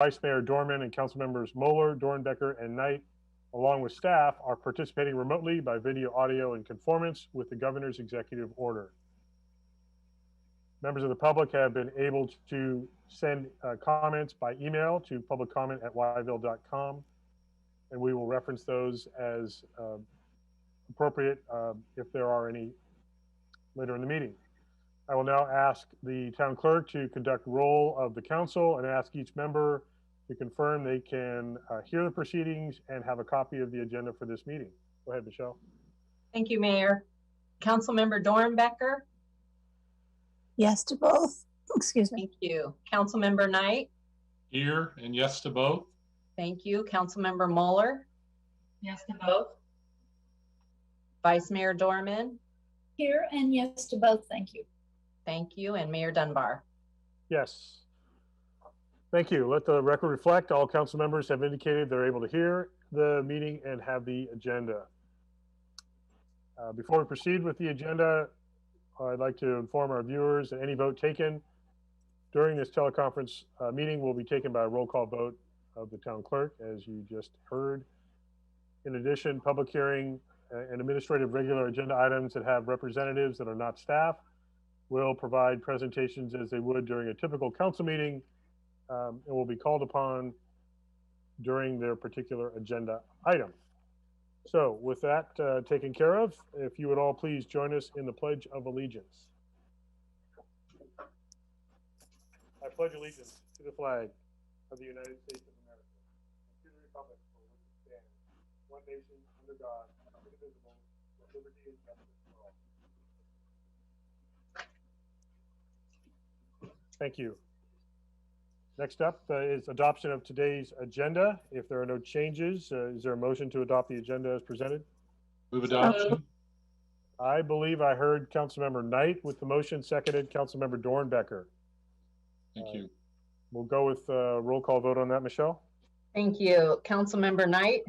Vice Mayor Dorman and Council Members Moeller, Dornbecker, and Knight, along with staff, are participating remotely by video, audio, in conformance with the Governor's executive order. Members of the public have been able to send comments by email to publiccomment@yville.com, and we will reference those as appropriate if there are any later in the meeting. I will now ask the town clerk to conduct roll of the council and ask each member to confirm they can hear the proceedings and have a copy of the agenda for this meeting. Go ahead, Michelle. Thank you, Mayor. Councilmember Dornbecker? Yes to both. Excuse me. Thank you. Councilmember Knight? Here and yes to both. Thank you. Councilmember Moeller? Yes to both. Vice Mayor Dorman? Here and yes to both. Thank you. Thank you. And Mayor Dunbar? Yes. Thank you. Let the record reflect all council members have indicated they're able to hear the meeting and have the agenda. Before we proceed with the agenda, I'd like to inform our viewers that any vote taken during this teleconference meeting will be taken by a roll call vote of the town clerk, as you just heard. In addition, public hearing and administrative regular agenda items that have representatives that are not staff will provide presentations as they would during a typical council meeting and will be called upon during their particular agenda item. So with that taken care of, if you would all please join us in the Pledge of Allegiance. I pledge allegiance to the flag of the United States of America and to the republic for which it stands, one nation under God, indivisible, with liberty and justice for all. Thank you. Next up is adoption of today's agenda. If there are no changes, is there a motion to adopt the agenda as presented? Move adoption. I believe I heard Councilmember Knight with the motion, seconded Councilmember Dornbecker. Thank you. We'll go with roll call vote on that, Michelle. Thank you. Councilmember Knight?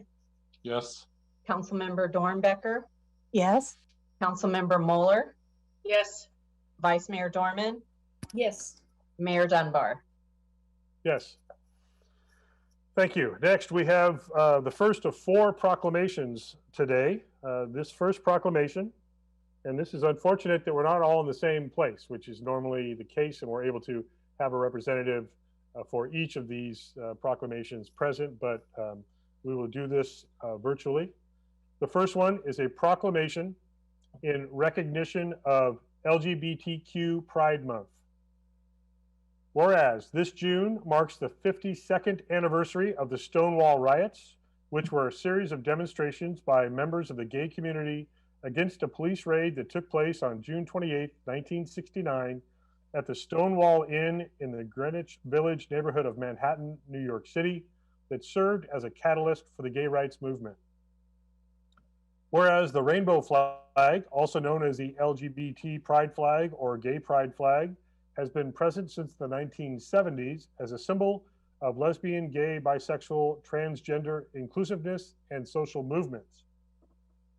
Yes. Councilmember Dornbecker? Yes. Councilmember Moeller? Yes. Vice Mayor Dorman? Yes. Mayor Dunbar? Yes. Thank you. Next, we have the first of 4 proclamations today. This first proclamation, and this is unfortunate that we're not all in the same place, which is normally the case, and we're able to have a representative for each of these proclamations present, but we will do this virtually. The first one is a proclamation in recognition of LGBTQ Pride Month. Whereas this June marks the 52nd anniversary of the Stonewall riots, which were a series of demonstrations by members of the gay community against a police raid that took place on June 28, 1969 at the Stonewall Inn in the Greenwich Village neighborhood of Manhattan, New York City, that served as a catalyst for the gay rights movement. Whereas the rainbow flag, also known as the LGBT pride flag or gay pride flag, has been present since the 1970s as a symbol of lesbian, gay, bisexual, transgender inclusiveness and social movements.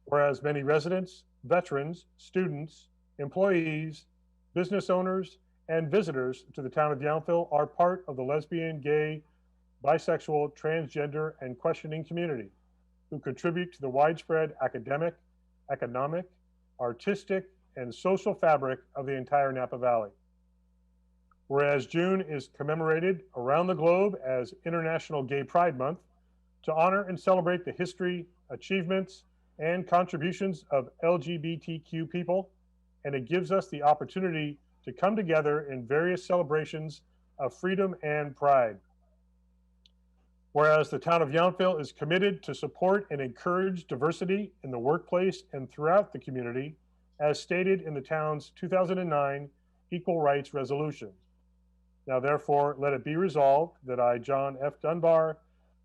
Whereas many residents, veterans, students, employees, business owners, and visitors to the town of Yountville are part of the lesbian, gay, bisexual, transgender, and questioning community who contribute to the widespread academic, economic, artistic, and social fabric of the entire Napa Valley. Whereas June is commemorated around the globe as International Gay Pride Month to honor and celebrate the history, achievements, and contributions of LGBTQ people, and it gives us the opportunity to come together in various celebrations of freedom and pride. Whereas the town of Yountville is committed to support and encourage diversity in the workplace and throughout the community, as stated in the town's 2009 Equal Rights Resolution. Now therefore, let it be resolved that I, John F. Dunbar,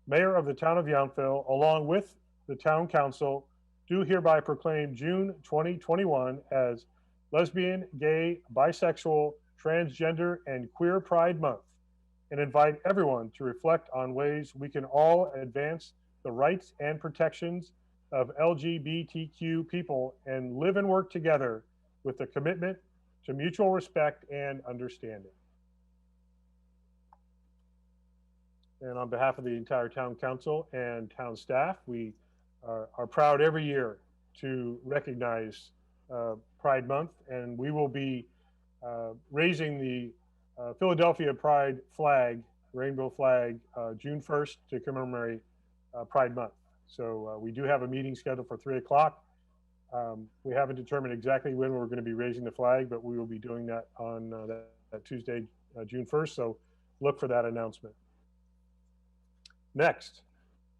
Mayor of the town of Yountville, along with the town council, do hereby proclaim June 2021 as Lesbian, Gay, Bisexual, Transgender, and Queer Pride Month, and invite everyone to reflect on ways we can all advance the rights and protections of LGBTQ people and live and work together with a commitment to mutual respect and understanding. And on behalf of the entire town council and town staff, we are proud every year to recognize Pride Month, and we will be raising the Philadelphia Pride flag, rainbow flag, June 1st to commemorate Pride Month. So we do have a meeting scheduled for 3 o'clock. We haven't determined exactly when we're going to be raising the flag, but we will be doing that on that Tuesday, June 1st. So look for that announcement. Next,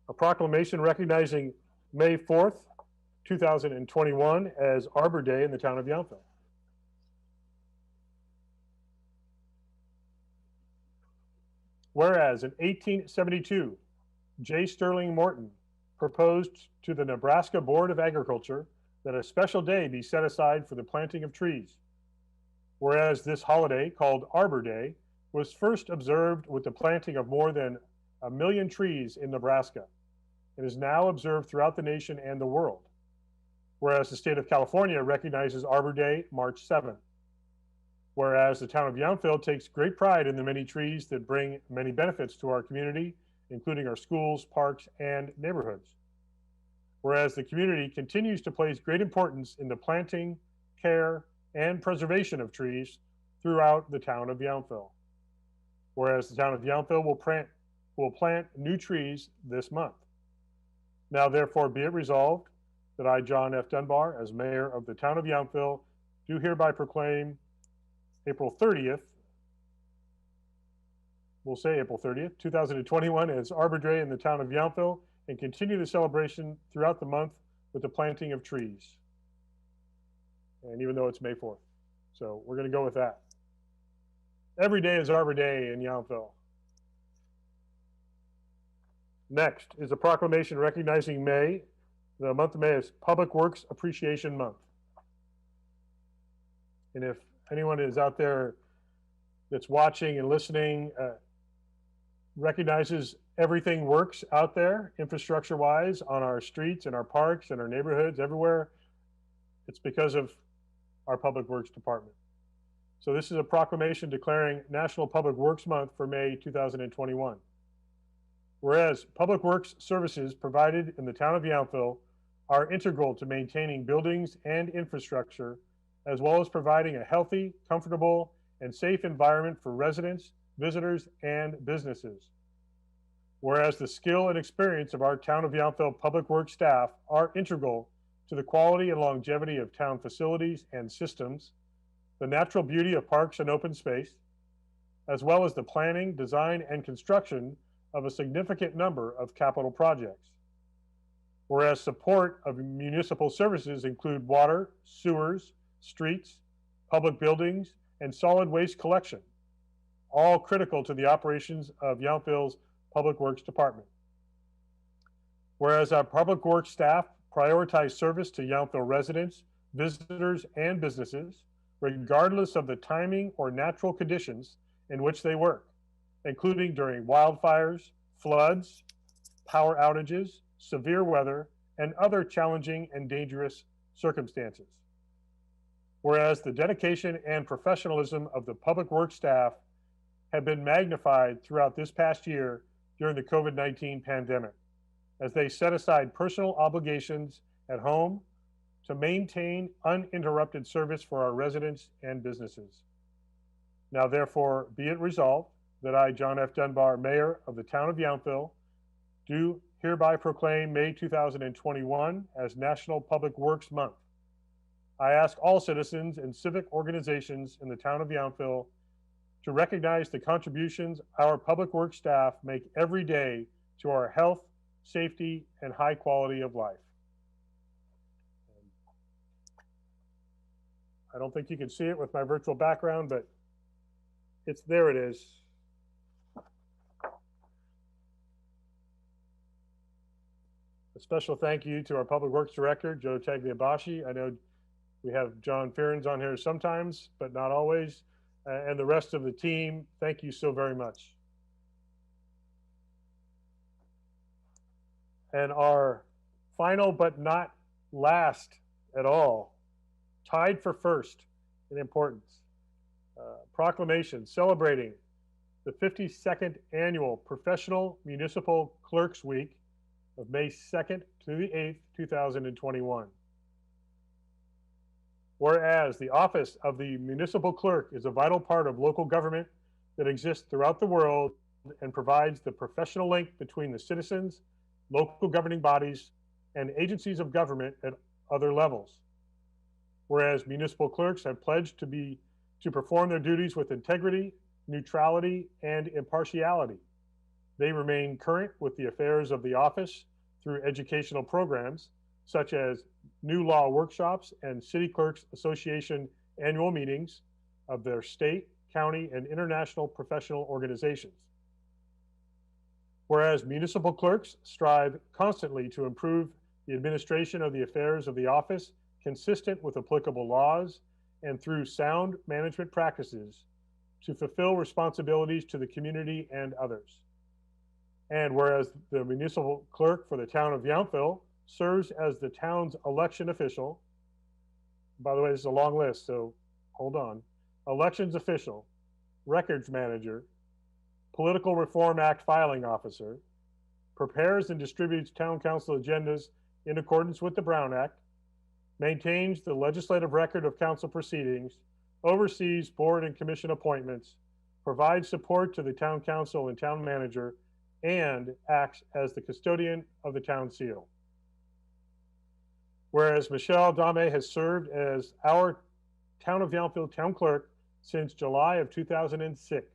a proclamation recognizing May 4th, 2021 as Arbor Day in the town of Yountville. Whereas in 1872, J. Sterling Morton proposed to the Nebraska Board of Agriculture that a special day be set aside for the planting of trees. Whereas this holiday, called Arbor Day, was first observed with the planting of more than 1 million trees in Nebraska and is now observed throughout the nation and the world. Whereas the state of California recognizes Arbor Day March 7th. Whereas the town of Yountville takes great pride in the many trees that bring many benefits to our community, including our schools, parks, and neighborhoods. Whereas the community continues to place great importance in the planting, care, and preservation of trees throughout the town of Yountville. Whereas the town of Yountville will plant new trees this month. Now therefore be it resolved that I, John F. Dunbar, as mayor of the town of Yountville, do hereby proclaim April 30th, we'll say April 30th, 2021 as Arbor Day in the town of Yountville, and continue the celebration throughout the month with the planting of trees. And even though it's May 4th. So we're gonna go with that. Every day is Arbor Day in Yountville. Next is a proclamation recognizing May, the month of May, as Public Works Appreciation Month. And if anyone is out there that's watching and listening, recognizes everything works out there infrastructure-wise on our streets and our parks and our neighborhoods everywhere, it's because of our Public Works Department. So this is a proclamation declaring National Public Works Month for May 2021. Whereas public works services provided in the town of Yountville are integral to maintaining buildings and infrastructure, as well as providing a healthy, comfortable, and safe environment for residents, visitors, and businesses. Whereas the skill and experience of our town of Yountville public works staff are integral to the quality and longevity of town facilities and systems, the natural beauty of parks and open space, as well as the planning, design, and construction of a significant number of capital projects. Whereas support of municipal services include water, sewers, streets, public buildings, and solid waste collection, all critical to the operations of Yountville's Public Works Department. Whereas our public works staff prioritize service to Yountville residents, visitors, and businesses, regardless of the timing or natural conditions in which they work, including during wildfires, floods, power outages, severe weather, and other challenging and dangerous circumstances. Whereas the dedication and professionalism of the public works staff have been magnified throughout this past year during the COVID-19 pandemic, as they set aside personal obligations at home to maintain uninterrupted service for our residents and businesses. Now therefore be it resolved that I, John F. Dunbar, Mayor of the town of Yountville, do hereby proclaim May 2021 as National Public Works Month. I ask all citizens and civic organizations in the town of Yountville to recognize the contributions our public works staff make every day to our health, safety, and high quality of life. I don't think you can see it with my virtual background, but there it is. A special thank you to our Public Works Director, Joe Tagliabashi. I know we have John Fearns on here sometimes, but not always. And the rest of the team, thank you so very much. And our final but not last at all, tied for first in importance, proclamation celebrating the 52nd Annual Professional Municipal Clerks Week of May 2nd to the 8th, 2021. Whereas the office of the municipal clerk is a vital part of local government that exists throughout the world and provides the professional link between the citizens, local governing bodies, and agencies of government at other levels. Whereas municipal clerks have pledged to perform their duties with integrity, neutrality, and impartiality. They remain current with the affairs of the office through educational programs such as new law workshops and City Clerks Association annual meetings of their state, county, and international professional organizations. Whereas municipal clerks strive constantly to improve the administration of the affairs of the office consistent with applicable laws and through sound management practices to fulfill responsibilities to the community and others. And whereas the municipal clerk for the town of Yountville serves as the town's election official, by the way, this is a long list, so hold on, elections official, records manager, Political Reform Act filing officer, prepares and distributes town council agendas in accordance with the Brown Act, maintains the legislative record of council proceedings, oversees board and commission appointments, provides support to the town council and town manager, and acts as the custodian of the town seal. Whereas Michelle Dame has served as our Town of Yountville town clerk since July of 2006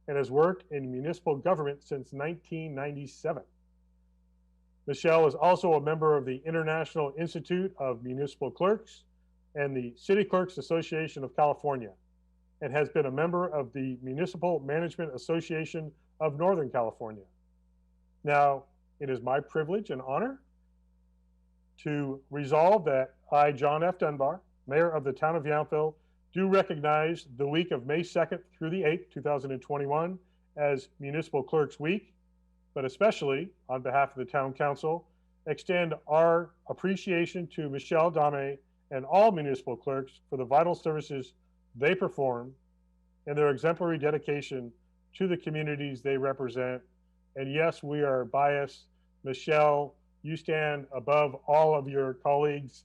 and has worked in municipal government since 1997. Michelle is also a member of the International Institute of Municipal Clerks and the City Clerks Association of California, and has been a member of the Municipal Management Association of Northern California. Now, it is my privilege and honor to resolve that I, John F. Dunbar, Mayor of the Town of Yountville, do recognize the week of May 2nd through the 8th, 2021 as Municipal Clerks Week, but especially on behalf of the Town Council, extend our appreciation to Michelle Dame and all municipal clerks for the vital services they perform and their exemplary dedication to the communities they represent. And yes, we are biased. Michelle, you stand above all of your colleagues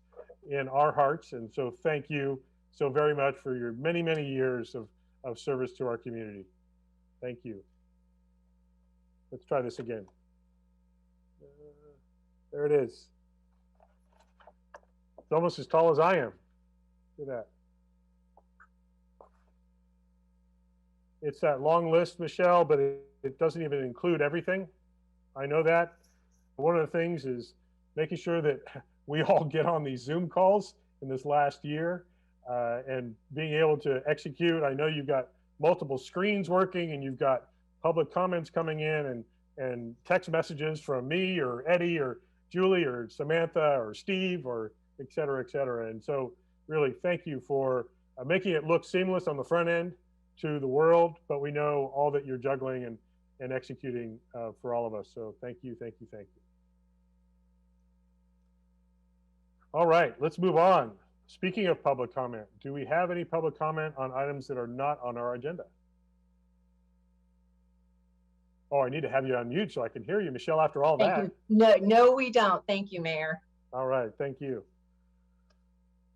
in our hearts. And so thank you so very much for your many, many years of service to our community. Thank you. Let's try this again. There it is. It's almost as tall as I am. Look at that. It's that long list, Michelle, but it doesn't even include everything. I know that. One of the things is making sure that we all get on these Zoom calls in this last year and being able to execute. I know you've got multiple screens working and you've got public comments coming in and text messages from me or Eddie or Julie or Samantha or Steve or et cetera, et cetera. And so really thank you for making it look seamless on the front end to the world, but we know all that you're juggling and executing for all of us. So thank you, thank you, thank you. All right, let's move on. Speaking of public comment, do we have any public comment on items that are not on our agenda? Oh, I need to have you on mute so I can hear you, Michelle, after all Thank that. you. No, we don't. Thank you, Mayor. All right, thank you.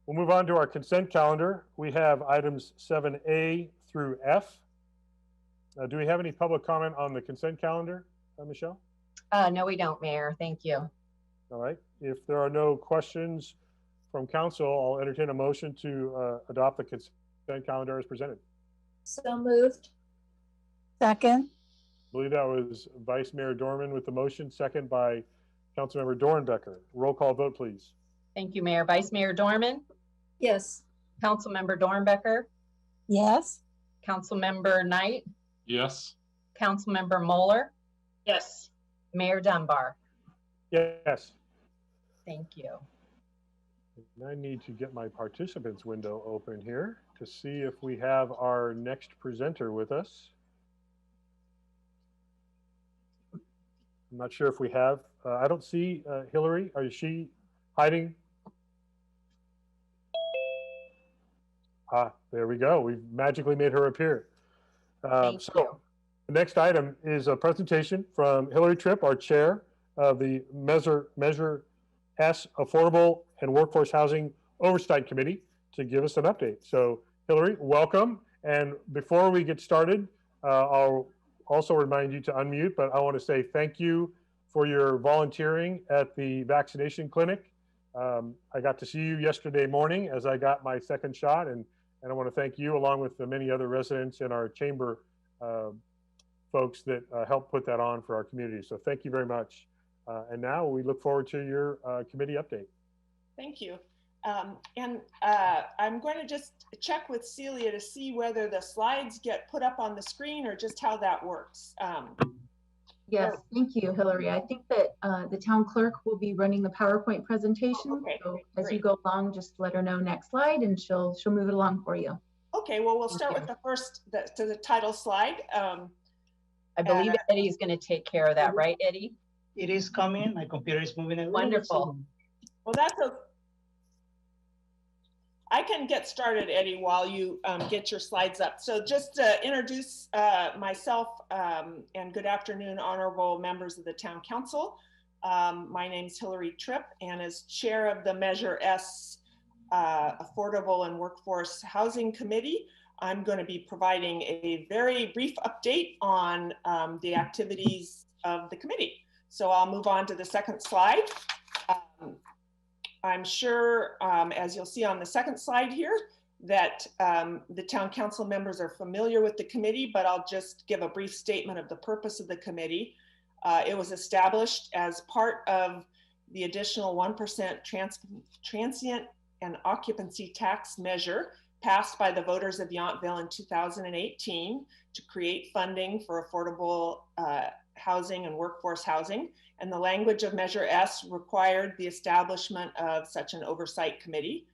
We'll move on to our consent calendar. We have items 7A through F. Do we have any public comment on the consent calendar, Michelle? No, we don't, Mayor. Thank you. All right. If there are no questions from council, I'll entertain a motion to adopt the consent calendar as presented. So moved. Second. I believe that was Vice Mayor Dorman with the motion, second by Councilmember Dornbecker. Roll call vote, please. Thank you, Mayor. Vice Mayor Dorman, Yes. Councilmember Dornbecker, Yes. Councilmember Knight, Yes. Councilmember Moeller, Yes. Mayor Dunbar. Yes. Thank you. And I need to get my participants window open here to see if we have our next presenter with us. I'm not sure if we have. I don't see Hillary. Is she hiding? Ah, there we go. We've magically made her appear. Thank you. The next item is a presentation from Hillary Tripp, our chair of the Measure S Affordable and Workforce Housing Oversight Committee, to give us an update. So Hillary, welcome. And before we get started, I'll also remind you to unmute, but I want to say thank you for your volunteering at the vaccination clinic. I got to see you yesterday morning as I got my second shot, and I want to thank you along with the many other residents in our chamber folks that helped put that on for our community. So thank you very much. And now we look forward to your committee update. Thank you. I'm going to just check with Celia to see whether the slides get put up on the screen or just how that works. Yes, thank you, Hillary. I think that the town clerk will be running the PowerPoint presentation. Okay, so as great. you go along, just let her know next slide and she'll move it along for you. Okay, well, we'll start with the first, the title slide. I believe Eddie is going to take care of that, right, Eddie? It is coming. My computer is moving. Wonderful. Well, that's okay. I can get started, Eddie, while you get your slides up. So just to introduce myself, and good afternoon, honorable members of the Town Council. My name is Hillary Tripp, and as chair of the Measure S Affordable and Workforce Housing Committee, I'm going to be providing a very brief update on the activities of the committee. So I'll move on to the second slide. I'm sure, as you'll see on the second slide here, that the town council members are familiar with the committee, but I'll just give a brief statement of the purpose of the committee. It was established as part of the additional 1% transient and occupancy tax measure passed by the voters of Yountville in 2018 to create funding for affordable housing and workforce housing. And the language of Measure S required the establishment of such an oversight committee.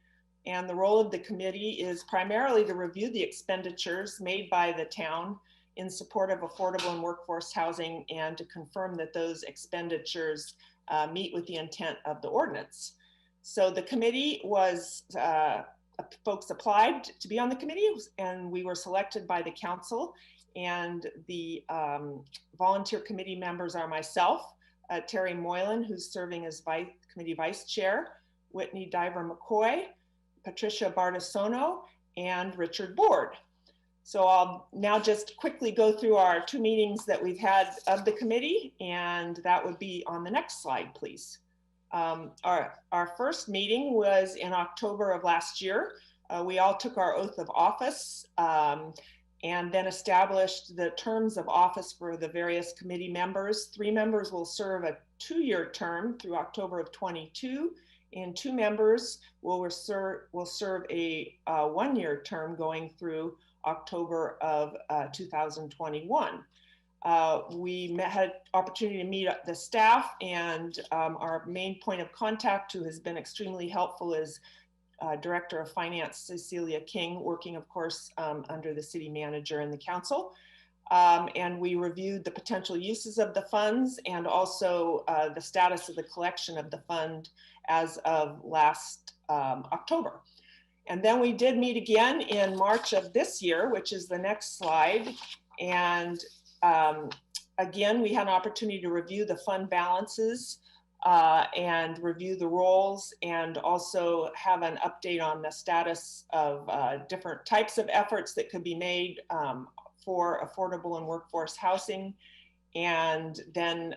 And the role of the committee is primarily to review the expenditures made by the town in support of affordable and workforce housing and to confirm that those expenditures meet with the intent of the ordinance. So the committee was, folks applied to be on the committee, and we were selected by the council. And the volunteer committee members are myself, Terry Moylan, who's serving as committee vice chair, Whitney Diver McCoy, Patricia Bartisono, and Richard Board. So I'll now just quickly go through our 2 meetings that we've had of the committee, and that would be on the next slide, please. Our first meeting was in October of last year. We all took our oath of office and then established the terms of office for the various committee members. 3 members will serve a 2-year term through October of 22, and 2 members will serve a 1-year term going through October of 2021. We had opportunity to meet the staff, and our main point of contact, who has been extremely helpful, is Director of Finance, Cecilia King, working, of course, under the city manager and the council. And we reviewed the potential uses of the funds and also the status of the collection of the fund as of last October. And then we did meet again in March of this year, which is the next slide. And again, we had an opportunity to review the fund balances and review the roles, and also have an update on the status of different types of efforts that could be made for affordable and workforce housing, and then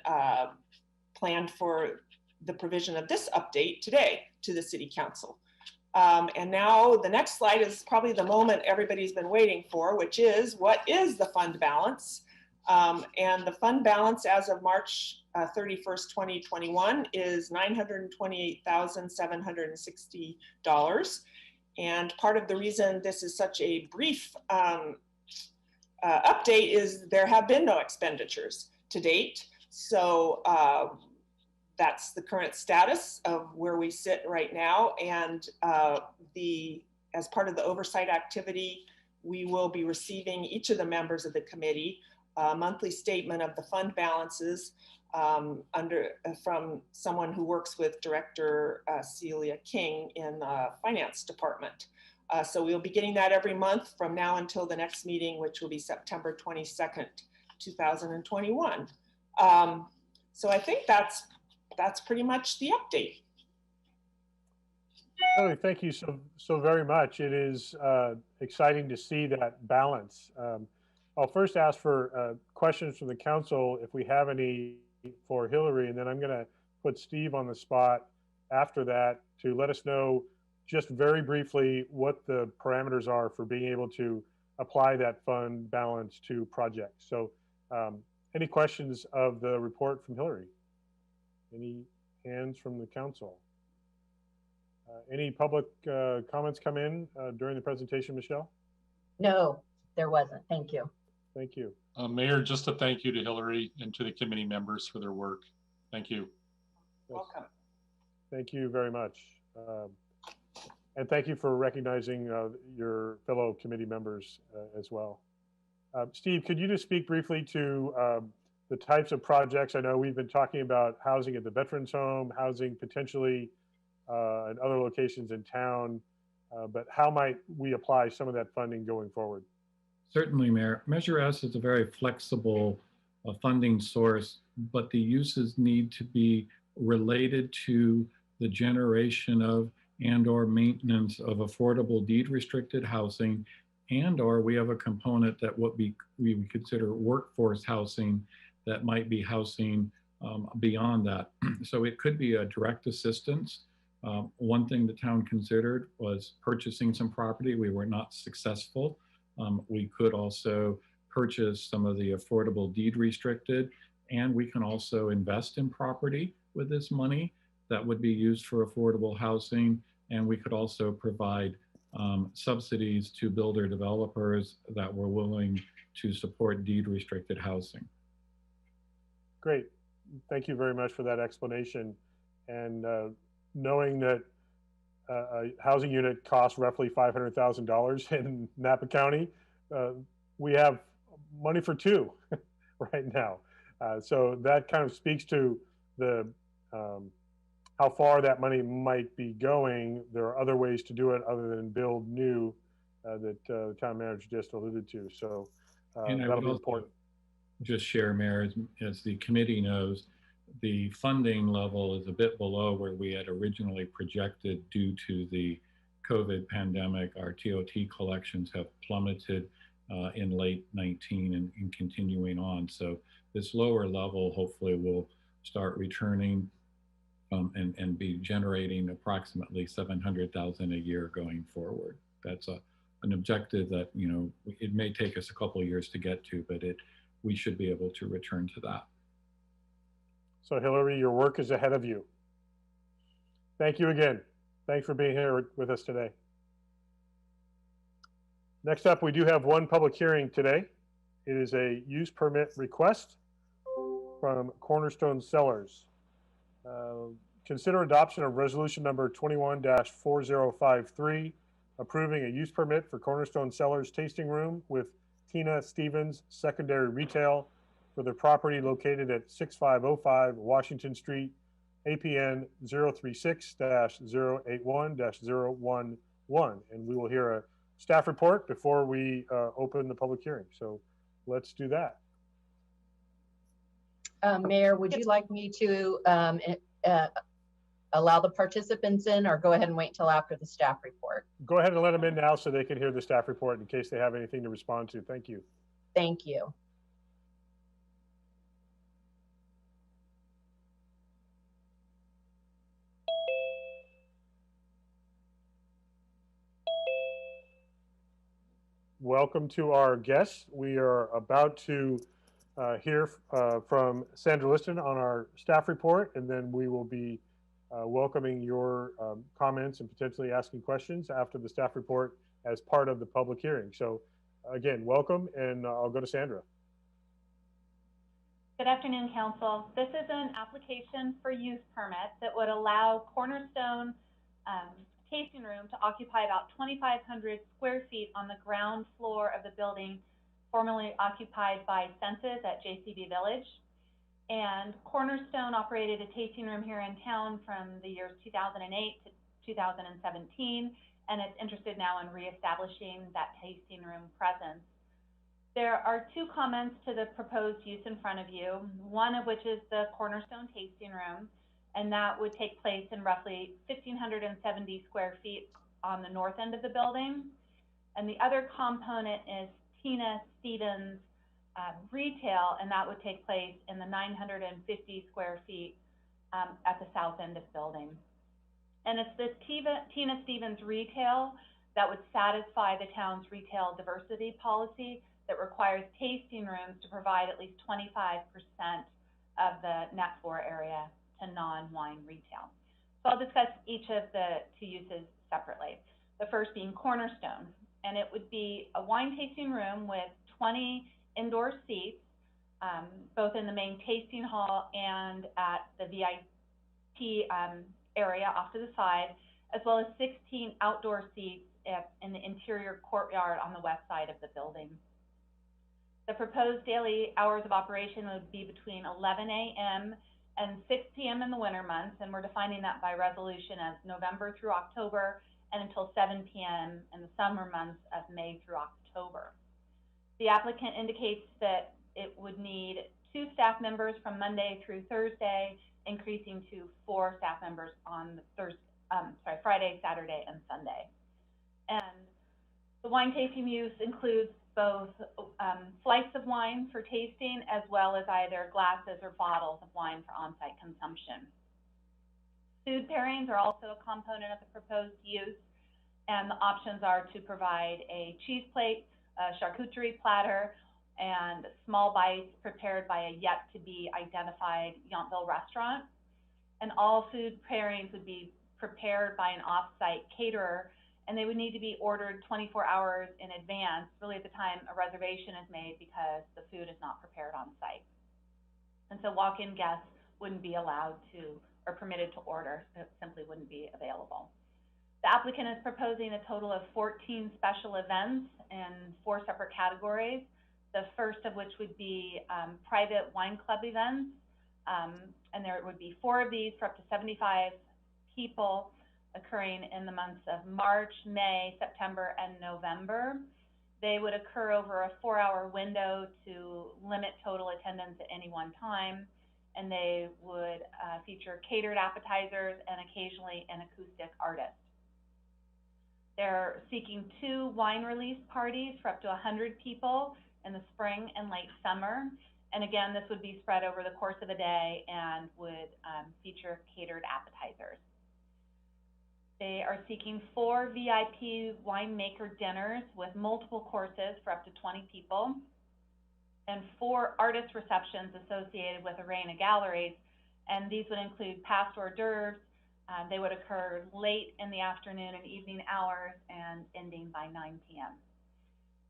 planned for the provision of this update today to the City Council. And now the next slide is probably the moment everybody's been waiting for, which is, what is the fund balance? And the fund balance as of March 31st, 2021 is $928,760. And part of the reason this is such a brief update is there have been no expenditures to date. So that's the current status of where we sit right now. And as part of the oversight activity, we will be receiving, each of the members of the committee, a monthly statement of the fund balances from someone who works with Director Celia King in the finance department. So we'll be getting that every month from now until the next meeting, which will be September 22nd 2021. So I think that's pretty much the update. Hillary, thank you so very much. It is exciting to see that balance. I'll first ask for questions from the council if we have any for Hillary, and then I'm going to put Steve on the spot after that to let us know just very briefly what the parameters are for being able to apply that fund balance to projects. So any questions of the report from Hillary? Any hands from the council? Any public comments come in during the presentation, Michelle? No, there wasn't. Thank you. Thank you. Mayor, just a thank you to Hillary and to the committee members for their work. Thank you. Welcome. Thank you very much. And thank you for recognizing your fellow committee members as well. Steve, could you just speak briefly to the types of projects? I know we've been talking about housing at the Veterans Home, housing potentially in other locations in town, but how might we apply some of that funding going forward? Certainly, Mayor. Measure S is a very flexible funding source, but the uses need to be related to the generation of and/or maintenance of affordable deed-restricted housing, and/or we have a component that what we would consider workforce housing that might be housing beyond that. So it could be a direct assistance. One thing the town considered was purchasing some property. We were not successful. We could also purchase some of the affordable deed restricted, and we can also invest in property with this money that would be used for affordable housing. And we could also provide subsidies to builder developers that were willing to support deed restricted housing. Great. Thank you very much for that explanation. And knowing that a housing unit costs roughly $500,000 in Napa County, we have money for two right now. So that kind of speaks to the how far that money might be going. There are other ways to do it other than build new that the town manager just alluded to. So that'll be important. Just share, Mayor, as the committee knows, the funding level is a bit below where we had originally projected due to the COVID pandemic. Our TOT collections have plummeted in late 19 and continuing on. So this lower level hopefully will start returning and be generating approximately $700,000 a year going forward. That's an objective that, you know, it may take us a couple of years to get to, but we should be able to return to that. So Hillary, your work is ahead of you. Thank you again. Thanks for being here with us today. Next up, we do have one public hearing today. It is a use permit request from Cornerstone Cellars. Consider adoption of resolution number 21-4053, approving a use permit for Cornerstone Cellars Tasting Room with Tina Stevens Secondary Retail for their property located at 6505 Washington Street, APN 036-081-011. And we will hear a staff report before we open the public hearing. So let's do that. Mayor, would you like me to allow the participants in, or go ahead and wait until after the staff report? Go ahead and let them in now so they can hear the staff report in case they have anything to respond to. Thank you. Thank you. Welcome to our guests. We are about to hear from Sandra Liston on our staff report, and then we will be welcoming your comments and potentially asking questions after the staff report as part of the public hearing. So again, welcome, and I'll go to Sandra. Good afternoon, Council. This is an application for use permit that would allow Cornerstone Tasting Room to occupy about 2,500 square feet on the ground floor of the building formerly occupied by Senses at JCB Village. And Cornerstone operated a tasting room here in town from the years 2008 to 2017, and it's interested now in reestablishing that tasting room presence. There are two comments to the proposed use in front of you, one of which is the Cornerstone Tasting Room, and that would take place in roughly 1,570 square feet on the north end of the building. And the other component is Tina Stevens retail, and that would take place in the 950 square feet at the south end of the building. And it's the Tina Stevens retail that would satisfy the town's retail diversity policy that requires tasting rooms to provide at least 25% of the net floor area to non-wine retail. So I'll discuss each of the two uses separately. The first being Cornerstone, and it would be a wine tasting room with 20 indoor seats, both in the main tasting hall and at the VIP area off to the side, as well as 16 outdoor seats in the interior courtyard on the west side of the building. The proposed daily hours of operation would be between 11 a.m. and 6 p.m. in the winter months, and we're defining that by resolution as November through October and until 7 p.m. in the summer months of May through October. The applicant indicates that it would need 2 staff members from Monday through Thursday, increasing to 4 staff members on Friday, Saturday, and Sunday. And the wine tasting use includes both flights of wine for tasting, as well as either glasses or bottles of wine for on-site consumption. Food pairings are also a component of the proposed use, and the options are to provide a cheese plate, a charcuterie platter, and small bites prepared by a yet-to-be-identified Yountville restaurant. And all food pairings would be prepared by an off-site caterer, and they would need to be ordered 24 hours in advance, really at the time a reservation is made, because the food is not prepared on site. And so walk-in guests wouldn't be allowed to or permitted to order. It simply wouldn't be available. The applicant is proposing a total of 14 special events in 4 separate categories, the first of which would be private wine club events, and there would be 4 of these for up to 75 people, occurring in the months of March, May, September, and November. They would occur over a 4-hour window to limit total attendance at any one time, and they would feature catered appetizers and occasionally an acoustic artist. They're seeking 2 wine release parties for up to 100 people in the spring and late summer, and again, this would be spread over the course of a day and would feature catered appetizers. They are seeking 4 VIP winemaker dinners with multiple courses for up to 20 people, and 4 artist receptions associated with arena galleries, and these would include past hors d'oeuvres. They would occur late in the afternoon and evening hours and ending by 9 p.m.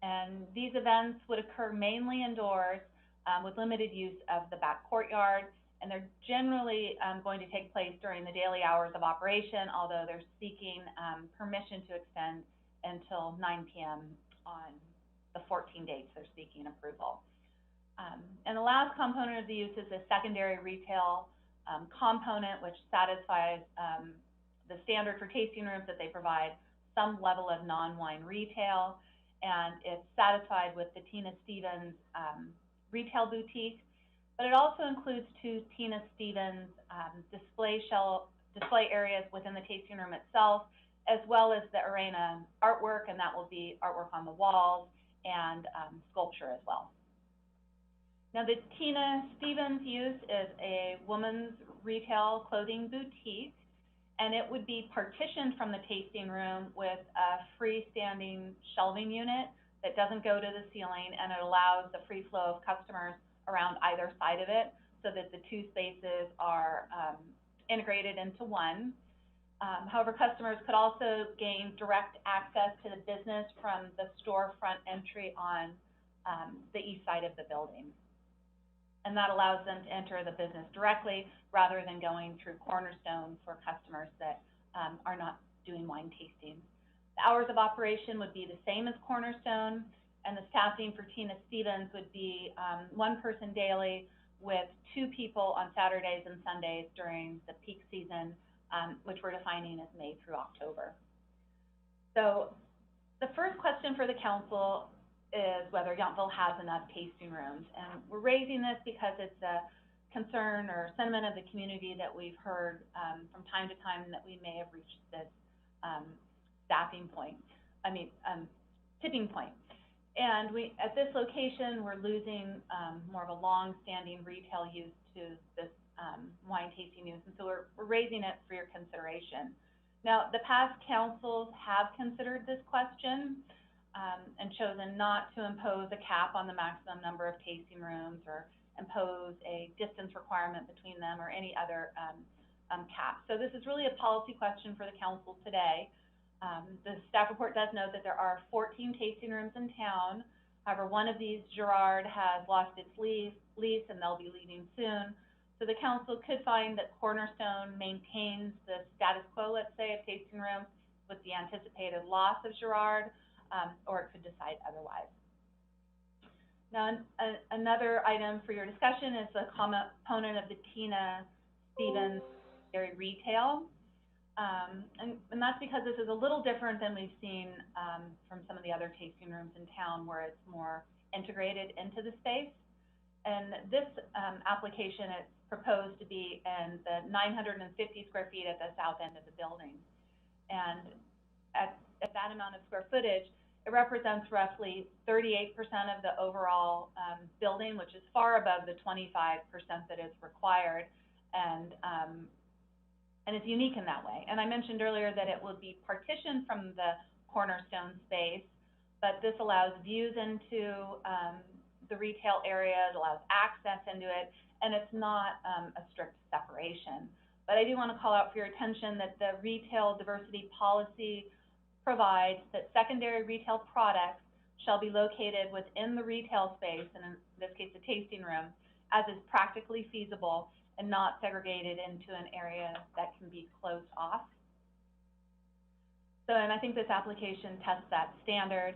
And these events would occur mainly indoors with limited use of the back courtyard, and they're generally going to take place during the daily hours of operation, although they're seeking permission to extend until 9 p.m. on the 14 dates they're seeking approval. And the last component of the use is the secondary retail component, which satisfies the standard for tasting rooms that they provide some level of non-wine retail, and it's satisfied with the Tina Stevens retail boutique. But it also includes 2 Tina Stevens display areas within the tasting room itself, as well as the arena artwork, and that will be artwork on the walls and sculpture as well. Now, the Tina Stevens use is a woman's retail clothing boutique, and it would be partitioned from the tasting room with a freestanding shelving unit that doesn't go to the ceiling, and it allows the free flow of customers around either side of it so that the 2 spaces are integrated into one. However, customers could also gain direct access to the business from the storefront entry on the east side of the building. And that allows them to enter the business directly rather than going through Cornerstone for customers that are not doing wine tasting. The hours of operation would be the same as Cornerstone, and the staffing for Tina Stevens would be 1 person daily with 2 people on Saturdays and Sundays during the peak season, which we're defining as May through October. So the first question for the council is whether Yountville has enough tasting rooms. And we're raising this because it's a concern or sentiment of the community that we've heard from time to time that we may have reached this tipping point. And at this location, we're losing more of a long-standing retail use to this wine tasting use, and so we're raising it for your consideration. Now, the past councils have considered this question and chosen not to impose a cap on the maximum number of tasting rooms or impose a distance requirement between them or any other cap. So this is really a policy question for the council today. The staff report does note that there are 14 tasting rooms in town. However, one of these, Girard, has lost its lease and they'll be leaving soon. So the council could find that Cornerstone maintains the status quo, let's say, of tasting rooms with the anticipated loss of Girard, or it could decide otherwise. Now, another item for your discussion is the component of the Tina Stevens dairy retail. And that's because this is a little different than we've seen from some of the other tasting rooms in town where it's more integrated into the space. And this application, it's proposed to be in the 950 square feet at the south end of the building. And at that amount of square footage, it represents roughly 38% of the overall building, which is far above the 25% that is required. And it's unique in that way. And I mentioned earlier that it would be partitioned from the Cornerstone space, but this allows views into the retail area, it allows access into it, and it's not a strict separation. But I do want to call out for your attention that the retail diversity policy provides that secondary retail products shall be located within the retail space, and in this case, the tasting room, as is practically feasible and not segregated into an area that can be closed off. So, and I think this application tests that standard.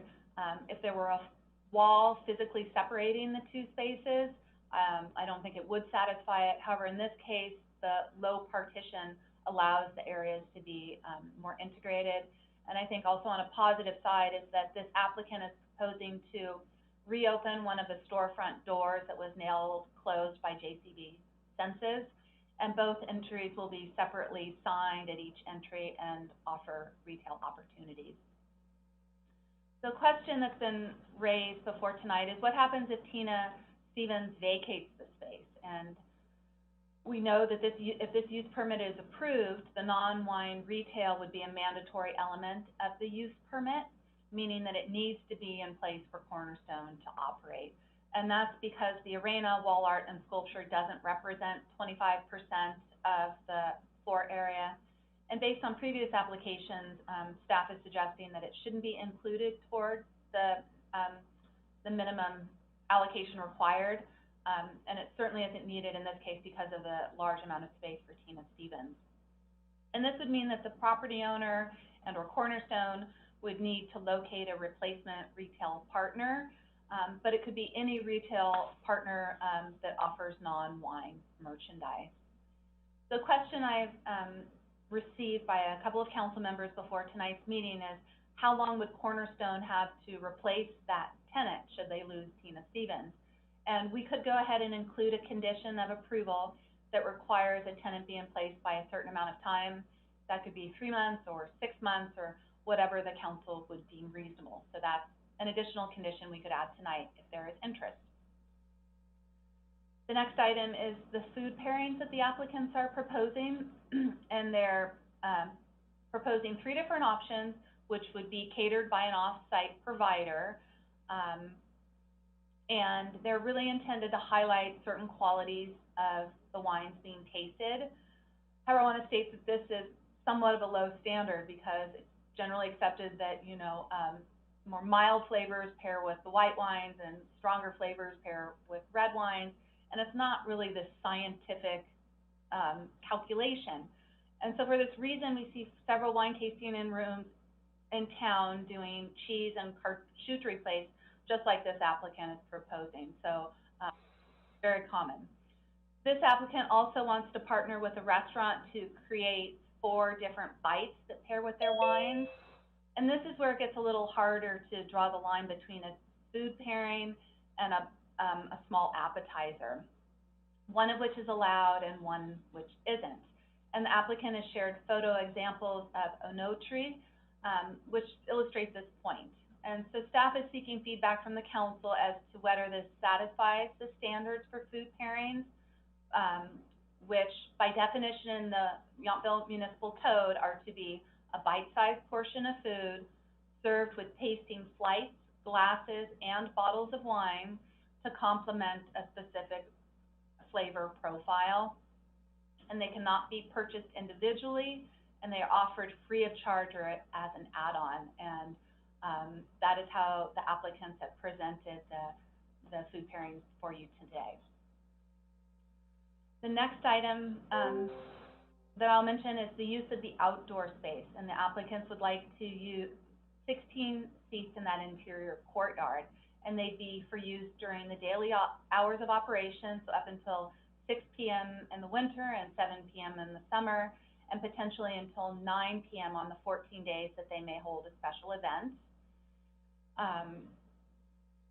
If there were a wall physically separating the two spaces, I don't think it would satisfy it. However, in this case, the low partition allows the areas to be more integrated. And I think also on a positive side is that this applicant is proposing to reopen one of the storefront doors that was nailed closed by JCB Senses, and both entries will be separately signed at each entry and offer retail opportunities. The question that's been raised before tonight is what happens if Tina Stevens vacates the space? And we know that if this use permit is approved, the non-wine retail would be a mandatory element of the use permit, meaning that it needs to be in place for Cornerstone to operate. And that's because the arena, wall art, and sculpture doesn't represent 25% of the floor area. And based on previous applications, staff is suggesting that it shouldn't be included towards the minimum allocation required. And it certainly isn't needed in this case because of the large amount of space for Tina Stevens. And this would mean that the property owner and or Cornerstone would need to locate a replacement retail partner, but it could be any retail partner that offers non-wine merchandise. The question I've received by a couple of council members before tonight's meeting is how long would Cornerstone have to replace that tenant should they lose Tina Stevens? And we could go ahead and include a condition of approval that requires a tenant be in place by a certain amount of time. That could be 3 months or 6 months or whatever the council would deem reasonable. So that's an additional condition we could add tonight if there is interest. The next item is the food pairings that the applicants are proposing, and they're proposing 3 different options, which would be catered by an off-site provider. And they're really intended to highlight certain qualities of the wines being tasted. However, I want to state that this is somewhat of a low standard because it's generally accepted that, you know, more mild flavors pair with the white wines and stronger flavors pair with red wines. And it's not really this scientific calculation. And so for this reason, we see several wine tasting in rooms in town doing cheese and charcuterie plates, just like this applicant is proposing. So very common. This applicant also wants to partner with a restaurant to create 4 different bites that pair with their wines. And this is where it gets a little harder to draw the line between a food pairing and a small appetizer, one of which is allowed and one which isn't. And the applicant has shared photo examples of onotri, which illustrates this point. And so staff is seeking feedback from the council as to whether this satisfies the standards for food pairings, which by definition in the Yountville Municipal Code are to be a bite-sized portion of food served with tasting flights, glasses, and bottles of wine to complement a specific flavor profile. And they cannot be purchased individually, and they are offered free of charge or as an add-on. And that is how the applicants have presented the food pairings for you today. The next item that I'll mention is the use of the outdoor space, and the applicants would like to use 16 seats in that interior courtyard, and they'd be for use during the daily hours of operation, so up until 6 p.m. in the winter and 7 p.m. in the summer, and potentially until 9 p.m. on the 14 days that they may hold a special event.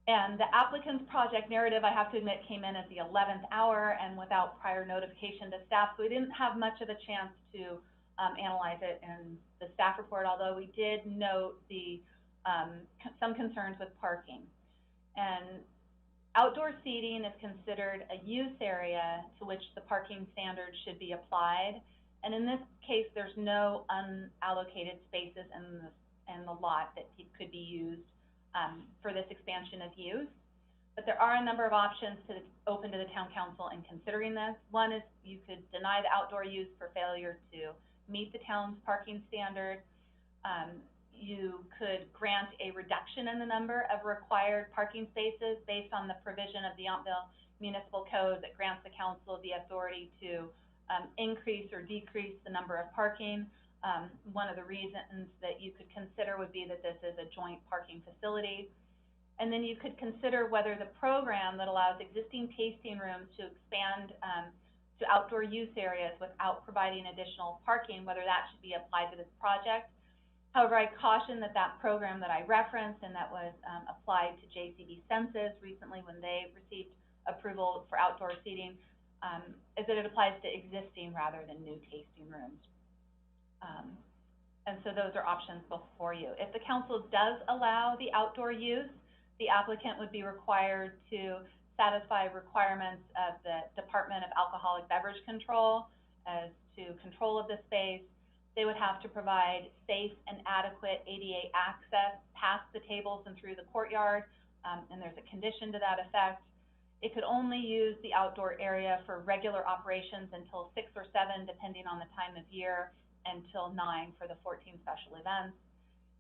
And the applicant's project narrative, I have to admit, came in at the 11th hour and without prior notification to staff, so we didn't have much of a chance to analyze it in the staff report, although we did note some concerns with parking. And outdoor seating is considered a use area to which the parking standards should be applied. And in this case, there's no unallocated spaces in the lot that could be used for this expansion of use. But there are a number of options open to the town council in considering this. One is you could deny the outdoor use for failure to meet the town's parking standard. You could grant a reduction in the number of required parking spaces based on the provision of the Yountville Municipal Code that grants the council the authority to increase or decrease the number of parking. One of the reasons that you could consider would be that this is a joint parking facility. And then you could consider whether the program that allows existing tasting rooms to expand to outdoor use areas without providing additional parking, whether that should be applied to this project. However, I caution that that program that I referenced and that was applied to JCB Census recently when they received approval for outdoor seating is that it applies to existing rather than new tasting rooms. And so those are options before you. If the council does allow the outdoor use, the applicant would be required to satisfy requirements of the Department of Alcoholic Beverage Control as to control of the space. They would have to provide safe and adequate ADA access past the tables and through the courtyard, and there's a condition to that effect. It could only use the outdoor area for regular operations until 6 or 7, depending on the time of year, until 9 for the 14 special events.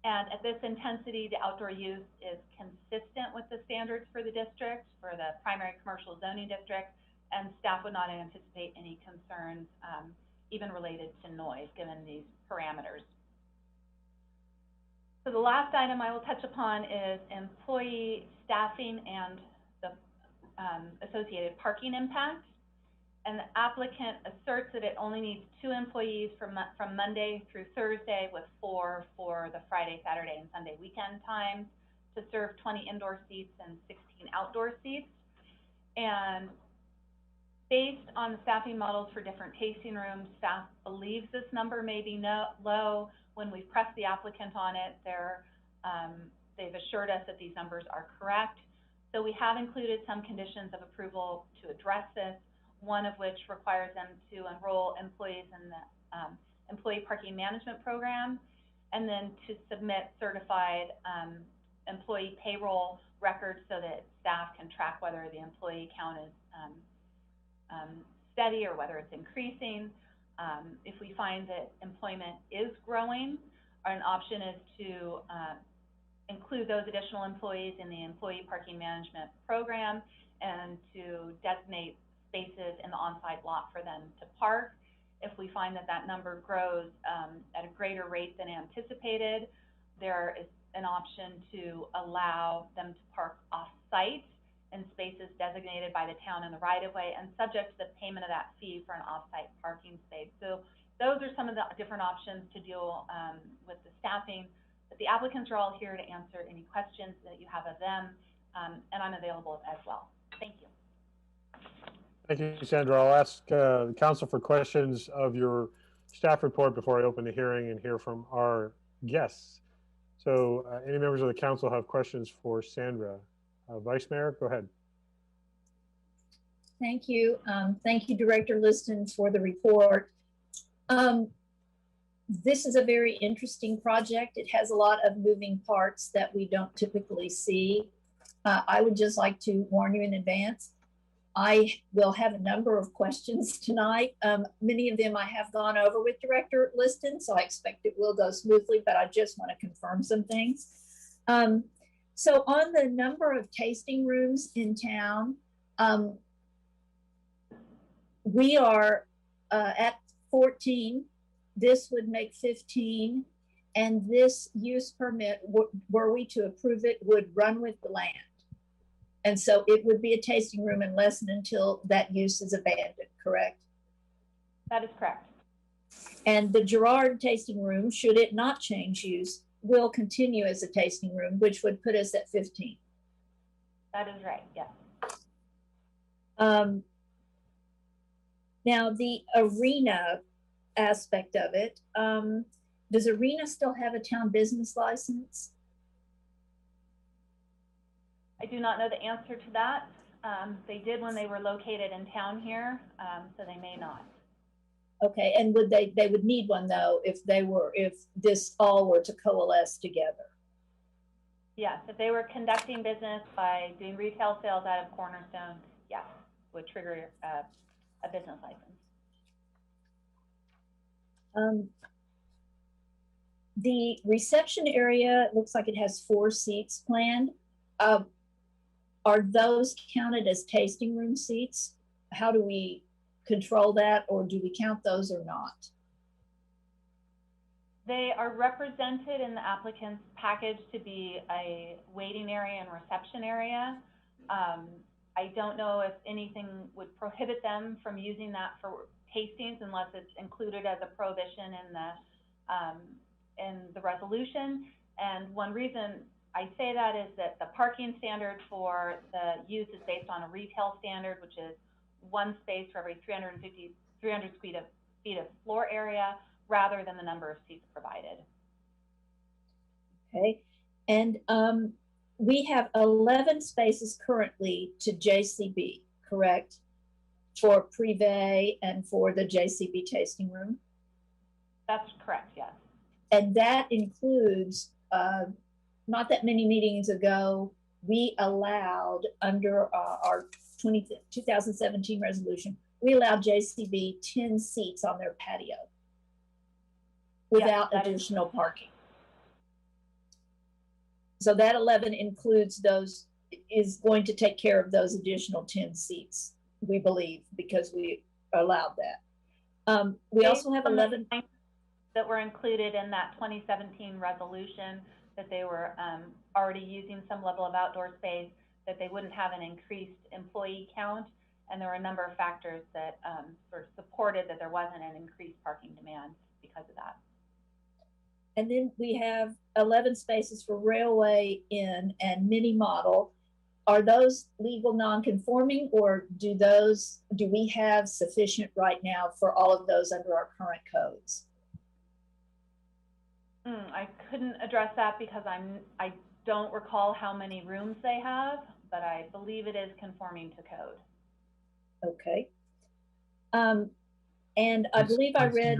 And at this intensity, the outdoor use is consistent with the standards for the district, for the primary commercial zoning district, and staff would not anticipate any concerns, even related to noise, given these parameters. So the last item I will touch upon is employee staffing and the associated parking impact. And the applicant asserts that it only needs 2 employees from Monday through Thursday, with 4 for the Friday, Saturday, and Sunday weekend times, to serve 20 indoor seats and 16 outdoor seats. And based on the staffing models for different tasting rooms, staff believes this number may be low. When we've pressed the applicant on it, they've assured us that these numbers are correct. So we have included some conditions of approval to address this, one of which requires them to enroll employees in the employee parking management program, and then to submit certified employee payroll records so that staff can track whether the employee count is steady or whether it's increasing. If we find that employment is growing, an option is to include those additional employees in the employee parking management program and to designate spaces in the on-site lot for them to park. If we find that that number grows at a greater rate than anticipated, there is an option to allow them to park off-site in spaces designated by the town in the right-of-way and subject to the payment of that fee for an off-site parking space. So those are some of the different options to deal with the staffing. But the applicants are all here to answer any questions that you have of them and I'm available as well. Thank you. Thank you, Sandra. I'll ask the council for questions of your staff report before I open the hearing and hear from our guests. So any members of the council have questions for Sandra? Vice Mayor, go ahead. Thank you. Thank you, Director Liston, for the report. This is a very interesting project. It has a lot of moving parts that we don't typically see. I would just like to warn you in advance. I will have a number of questions tonight. Many of them I have gone over with Director Liston, so I expect it will go smoothly, but I just want to confirm some things. So on the number of tasting rooms in town, we are at 14. This would make 15. And this use permit, were we to approve it, would run with the land. And so it would be a tasting room unless and until that use is abandoned, correct? That is correct. And the Girard tasting room, should it not change use, will continue as a tasting room, which would put us at 15. That is right, yes. Now the arena aspect of it, does arena still have a town business license? I do not know the answer to that. They did when they were located in town here, so they may not. Okay, and would they would need one though if this all were to coalesce together? Yes, if they were conducting business by doing retail sales out of Cornerstone, yes, would trigger a business license. The reception area looks like it has 4 seats planned. Are those counted as tasting room seats? How do we control that, or do we count those or not? They are represented in the applicant's package to be a waiting area and reception area. I don't know if anything would prohibit them from using that for tastings unless it's included as a prohibition in the resolution. And one reason I say that is that the parking standard for the use is based on a retail standard, which is 1 space for every 300 feet of floor area, rather than the number of seats provided. Okay, and we have 11 spaces currently to JCB, correct? For privé and for the JCB tasting room? That's correct, yes. And that includes, not that many meetings ago, we allowed under our 2017 resolution, we allowed JCB 10 seats on their patio without additional parking. So that 11 includes those, is going to take care of those additional 10 seats, we believe, because we allowed that. We also have 11 that were included in that 2017 resolution, that they were already using some level of outdoor space, that they wouldn't have an increased employee count, and there were a number of factors that sort of supported that there wasn't an increased parking demand because of that. And then we have 11 spaces for Railway Inn and Mini Model. Are those legal non-conforming, or do we have sufficient right now for all of those under our current codes? I couldn't address that because I don't recall how many rooms they have, but I believe it is conforming to code. Okay. And I believe I read...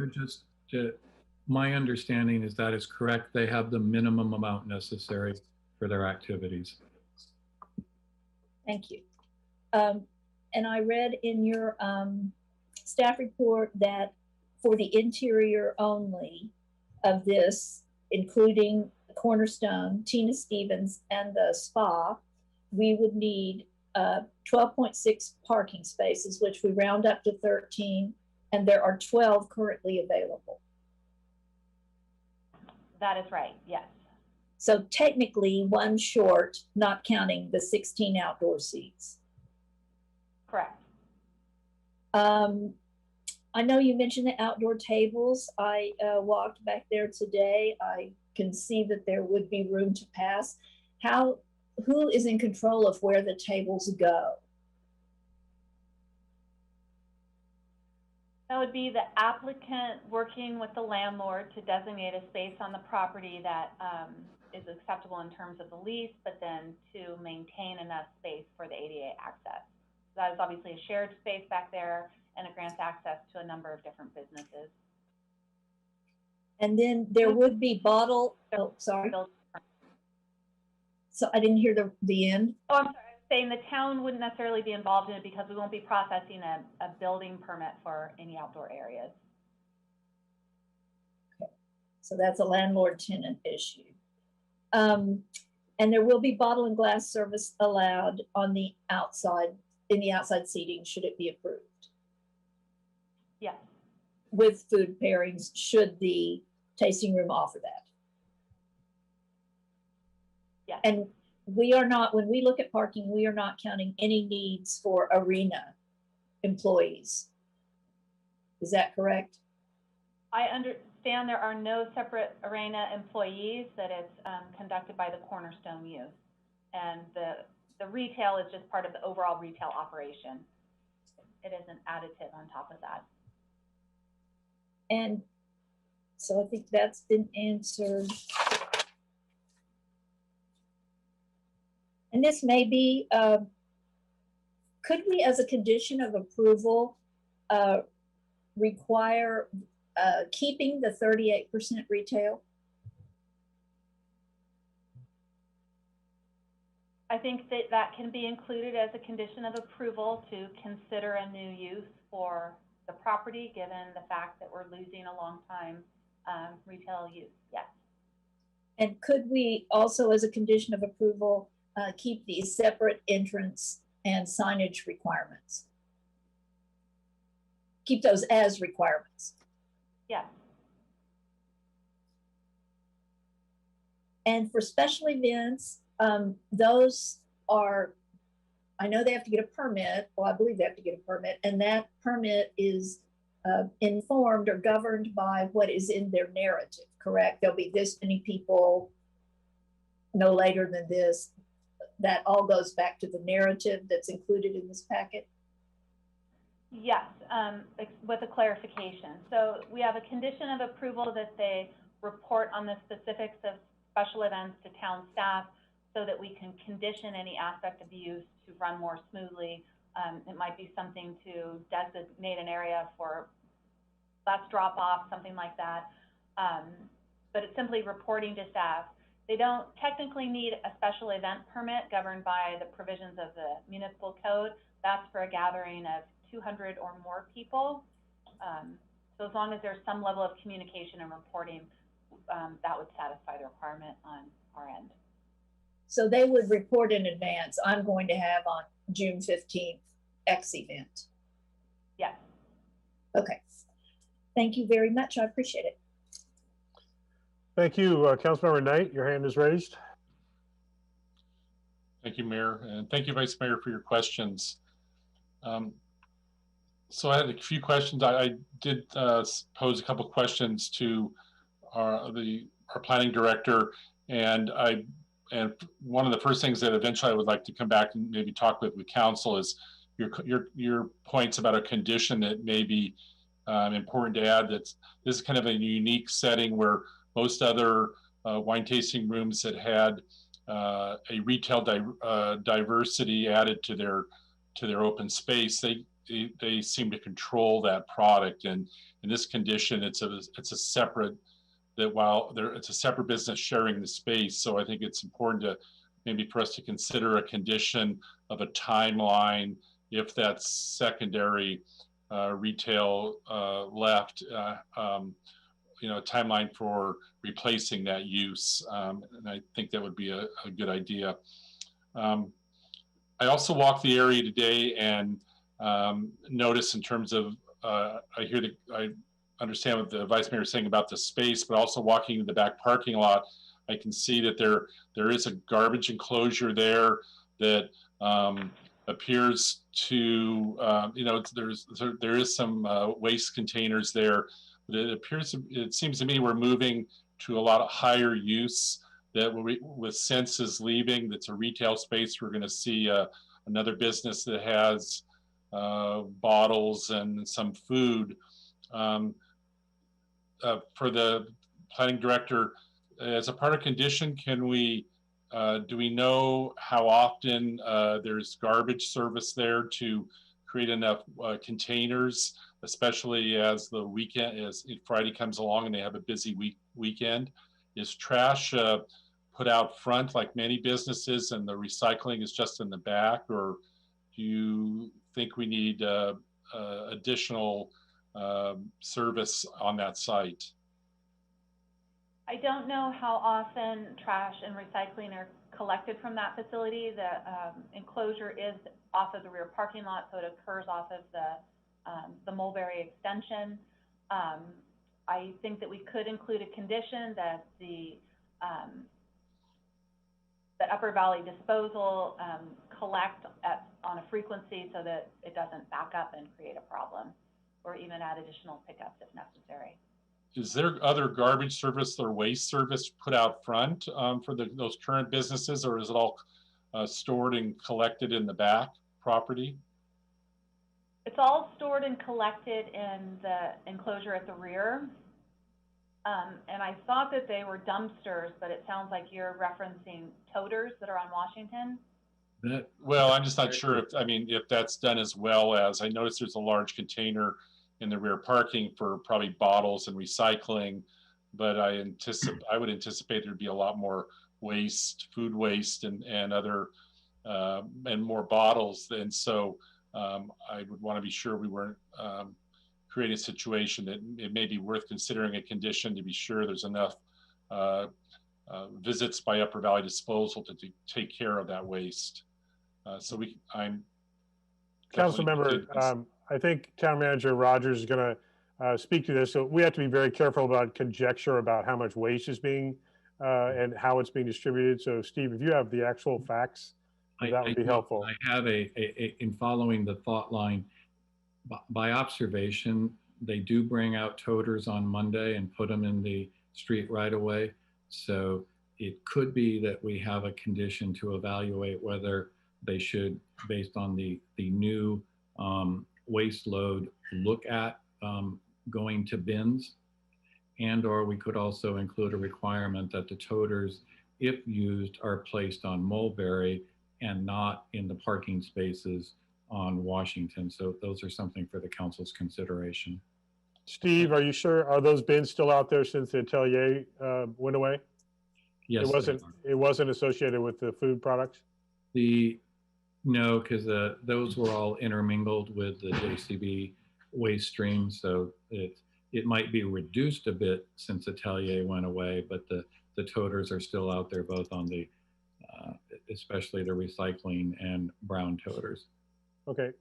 My understanding is that is correct. They have the minimum amount necessary for their activities. Thank you. And I read in your staff report that for the interior only of this, including the Cornerstone, Tina Stevens, and the spa, we would need 12.6 parking spaces, which we round up to 13, and there are 12 currently available. That is right, yes. So technically 1 short, not counting the 16 outdoor seats. Correct. I know you mentioned the outdoor tables. I walked back there today. I can see that there would be room to pass. How who is in control of where the tables go? That would be the applicant working with the landlord to designate a space on the property that is acceptable in terms of the lease, but then to maintain enough space for the ADA access. So that is obviously a shared space back there, and it grants access to a number of different businesses. And then there would be oh, sorry. So I didn't hear the end. Oh, I'm sorry. I was saying the town wouldn't necessarily be involved in it because we won't be processing a building permit for any outdoor areas. Okay. So that's a landlord-tenant issue. And there will be bottle and glass service allowed on the outside, in the outside seating, should it be approved. Yes. With food pairings, should the tasting room offer that. Yes. And we are not, when we look at parking, we are not counting any needs for arena employees. Is that correct? I understand there are no separate arena employees, that it's conducted by the Cornerstone youth. And the retail is just part of the overall retail operation. It is an additive on top of that. And so I think that's been answered. And this may be, could we, as a condition of approval, require keeping the 38% retail? I think that that can be included as a condition of approval to consider a new use for the property, given the fact that we're losing a long time retail use, yes. And could we also, as a condition of approval, keep these separate entrance and signage requirements? Keep those as requirements? Yes. And for special events, those are, I know they have to get a permit, well, I believe they have to get a permit, and that permit is informed or governed by what is in their narrative, correct? There'll be this many people, no later than this. That all goes back to the narrative that's included in this packet? Yes, with a clarification. So we have a condition of approval that they report on the specifics of special events to town staff so that we can condition any aspect of the use to run more smoothly. It might be something to designate an area for bus drop-off, something like that. But it's simply reporting to staff. They don't technically need a special event permit governed by the provisions of the municipal code. That's for a gathering of 200 or more people. So as long as there's some level of communication and reporting, that would satisfy the requirement on our end. So they would report in advance, I'm going to have on June 15th, X event. Yes. Okay. Thank you very much. I appreciate it. Thank you. Councilmember Knight, your hand is raised. Thank you, Mayor, and thank you, Vice Mayor, for your questions. So I had a few questions. I did pose a couple of questions to our planning director, and one of the first things that eventually I would like to come back and maybe talk with council is your points about a condition that may be important to add. That this is kind of a unique setting where most other wine tasting rooms that had a retail diversity added to their open space, they seem to control that product. And in this condition, it's a separate, that while it's a separate business sharing the space. So I think it's important to maybe for us to consider a condition of a timeline if that secondary retail left, a timeline for replacing that use. And I think that would be a good idea. I also walked the area today and notice in terms of, I understand what the Vice Mayor is saying about the space, but also walking in the back parking lot, I can see that there is a garbage enclosure there that appears to, there is some waste containers there. But it seems to me we're moving to a lot of higher use that with Senses leaving, that's a retail space, we're going to see another business that has bottles and some food. For the planning director, as a part of condition, can we, do we know how often there's garbage service there to create enough containers, especially as the weekend, as Friday comes along and they have a busy weekend? Is trash put out front like many businesses and the recycling is just in the back, or do you think we need additional service on that site? I don't know how often trash and recycling are collected from that facility. The enclosure is off of the rear parking lot, so it occurs off of the Mulberry extension. I think that we could include a condition that that Upper Valley Disposal collect on a frequency so that it doesn't back up and create a problem, or even add additional pickups if necessary. Is there other garbage service or waste service put out front for those current businesses, or is it all stored and collected in the back property? It's all stored and collected in the enclosure at the rear. And I thought that they were dumpsters, but it sounds like you're referencing toters that are on Washington. Well, I'm just not sure if, I mean, if that's done as well as, I noticed there's a large container in the rear parking for probably bottles and recycling, but I would anticipate there'd be a lot more waste, food waste and other, and more bottles. And so I would want to be sure we weren't creating a situation that it may be worth considering a condition to be sure there's enough visits by Upper Valley Disposal to take care of that waste. Council member, I think Town Manager Rogers is going to speak to this. So we have to be very careful about conjecture about how much waste is being and how it's being distributed. So Steve, if you have the actual facts, that would be helpful. I have in following the thought line, by observation, they do bring out toters on Monday and put them in the street right away. So it could be that we have a condition to evaluate whether they should, based on the new waste load, look at going to bins. And or we could also include a requirement that the toters, if used, are placed on Mulberry and not in the parking spaces on Washington. So those are something for the council's consideration. Steve, are you sure? Are those bins still out there since the Atelier went away? Yes. It wasn't associated with the food products? No, because those were all intermingled with the JCB waste stream. So it might be reduced a bit since Atelier went away, but the toters are still out there, both on the, especially the recycling and brown toters. Okay,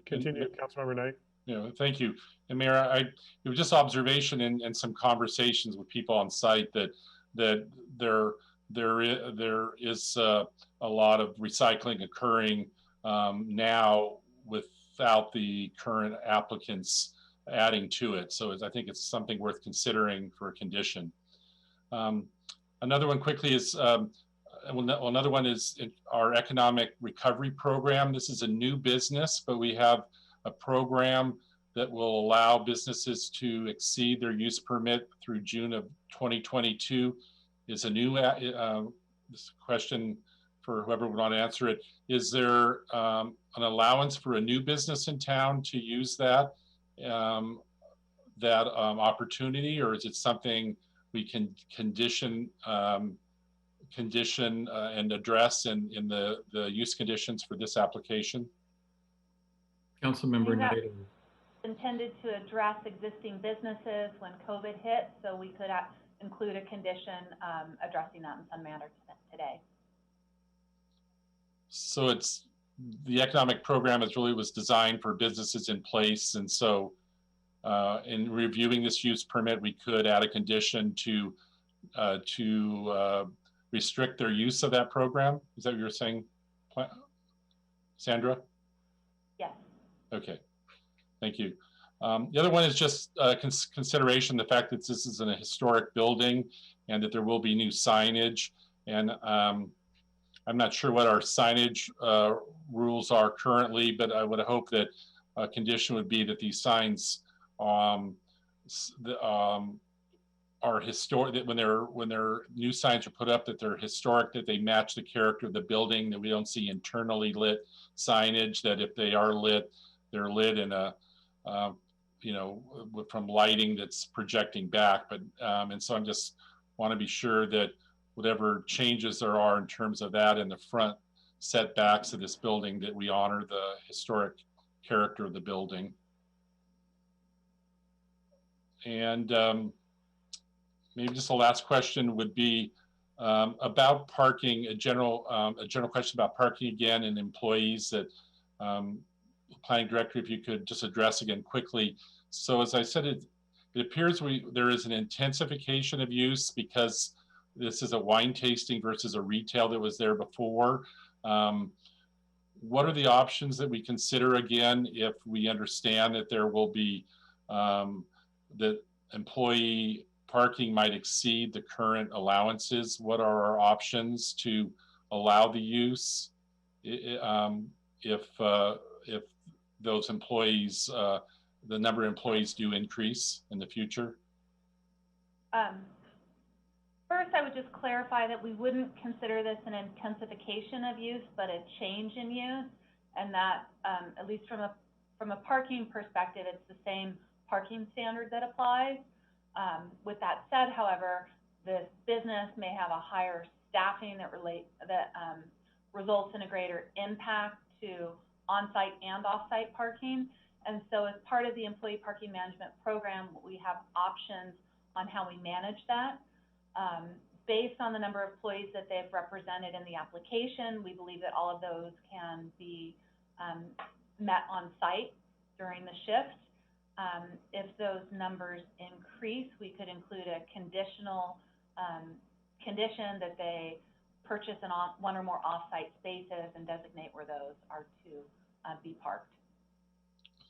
continue, Councilmember Knight. Yeah, thank you. And Mayor, it was just observation and some conversations with people on site that there is a lot of recycling occurring now without the current applicants adding to it. So I think it's something worth considering for a condition. Another one quickly is, another one is our economic recovery program. This is a new business, but we have a program that will allow businesses to exceed their use permit through June of 2022. Is a new this question for whoever would want to answer it. Is there an allowance for a new business in town to use that opportunity, or is it something we can condition and address in the use conditions for this application? Councilmember Knight. Intended to address existing businesses when COVID hit, so we could include a condition addressing that in some manner today. So it's the economic program was designed for businesses in place, and so in reviewing this use permit, we could add a condition to restrict their use of that program. Is that what you're saying, Sandra? Yes. Okay, thank you. The other one is just consideration, the fact that this is in a historic building and that there will be new signage. And I'm not sure what our signage rules are currently, but I would hope that a condition would be that these signs are historic, that when their new signs are put up, that they're historic, that they match the character of the building, that we don't see internally lit signage, that if they are lit, they're lit in a, you know, from lighting that's projecting back. But, and so I'm just want to be sure that whatever changes there are in terms of that in the front setbacks of this building, that we honor the historic character of the building. And maybe just the last question would be about parking, a general question about parking again, and employees that planning director, if you could just address again quickly. So as I said, it appears there is an intensification of use because this is a wine tasting versus a retail that was there before. What are the options that we consider again if we understand that there will be that employee parking might exceed the current allowances? What are our options to allow the use if those employees, the number of employees do increase in the future? First, I would just clarify that we wouldn't consider this an intensification of use, but a change in use, and that at least from a parking perspective, it's the same parking standard that applies. With that said, however, this business may have a higher staffing that results in a greater impact to on-site and off-site parking. And so as part of the employee parking management program, we have options on how we manage that. Based on the number of employees that they've represented in the application, we believe that all of those can be met on site during the shift. If those numbers increase, we could include a conditional condition that they purchase one or more off-site spaces and designate where those are to be parked.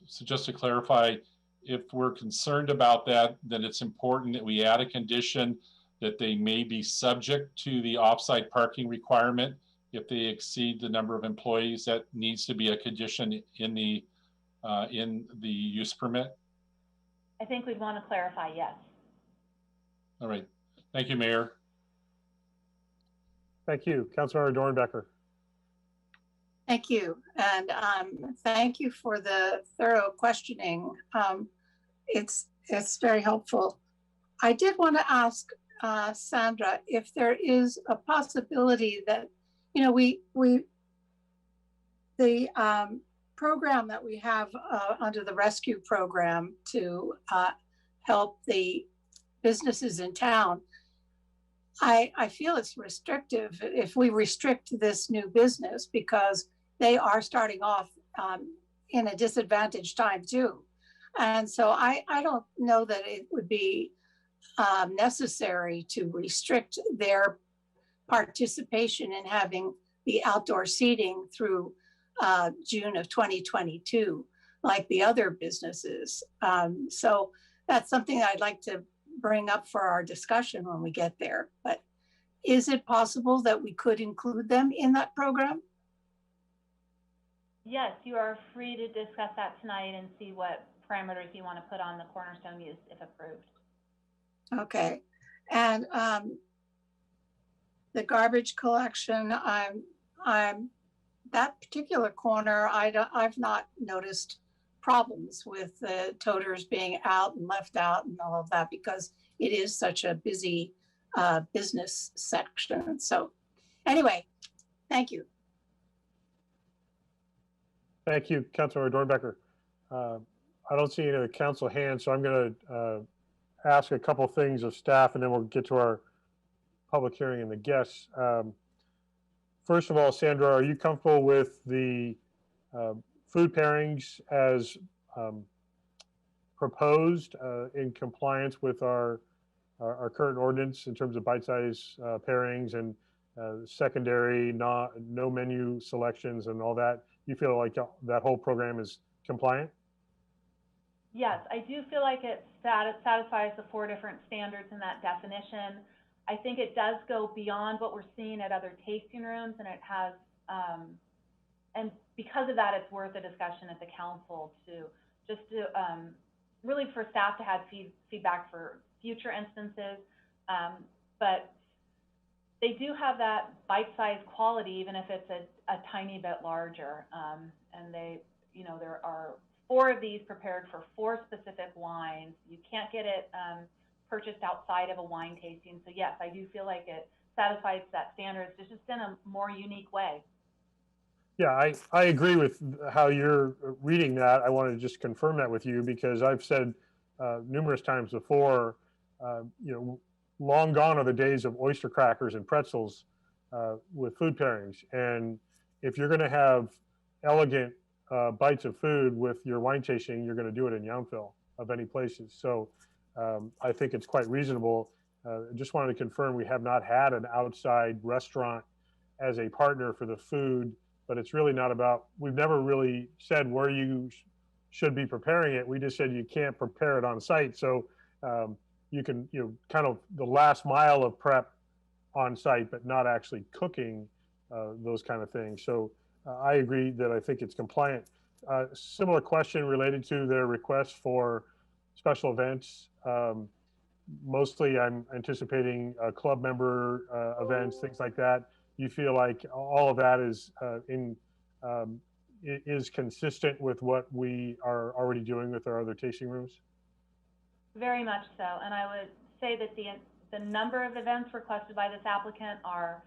So just to clarify, if we're concerned about that, then it's important that we add a condition that they may be subject to the off-site parking requirement if they exceed the number of employees. That needs to be a condition in the use permit. I think we'd want to clarify, yes. All right. Thank you, Mayor. Thank you. Councilmember Dornbecker. Thank you. And thank you for the thorough questioning. It's very helpful. I did want to ask Sandra if there is a possibility that, you know, the program that we have under the rescue program to help the businesses in town, I feel it's restrictive if we restrict this new business because they are starting off in a disadvantaged time too. And so I don't know that it would be necessary to restrict their participation in having the outdoor seating through June of 2022, like the other businesses. So that's something I'd like to bring up for our discussion when we get there. But is it possible that we could include them in that program? Yes, you are free to discuss that tonight and see what parameters you want to put on the cornerstone use if approved. Okay. And the garbage collection, I'm that particular corner, I've not noticed problems with the toters being out and left out and all of that because it is such a busy business section. So anyway, thank you. Thank you, Councilmember Dornbecker. I don't see any council hands, so I'm going to ask a couple things of staff and then we'll get to our public hearing and the guests. First of all, Sandra, are you comfortable with the food pairings as proposed in compliance with our current ordinance in terms of bite-size pairings and secondary, no menu selections and all that? You feel like that whole program is compliant? Yes, I do feel like it satisfies the 4 different standards in that definition. I think it does go beyond what we're seeing at other tasting rooms, and it has, and because of that, it's worth a discussion at the council to just to really for staff to have feedback for future instances. But they do have that bite-sized quality, even if it's a tiny bit larger. And they, you know, there are 4 of these prepared for 4 specific wines. You can't get it purchased outside of a wine tasting. So yes, I do feel like it satisfies that standard. It's just in a more unique way. Yeah, I agree with how you're reading that. I want to just confirm that with you because I've said numerous times before, you know, long gone are the days of oyster crackers and pretzels with food pairings. And if you're going to have elegant bites of food with your wine tasting, you're going to do it in Yountville of any places. So I think it's quite reasonable. Just wanted to confirm we have not had an outside restaurant as a partner for the food, but it's really not about, we've never really said where you should be preparing it. We just said you can't prepare it on site. So you can, you know, kind of the last mile of prep on site, but not actually cooking those kind of things. So I agree that I think it's compliant. Similar question related to their request for special events. Mostly I'm anticipating club member events, things like that. You feel like all of that is is consistent with what we are already doing with our other tasting rooms? Very much so. And I would say that the number of events requested by this applicant are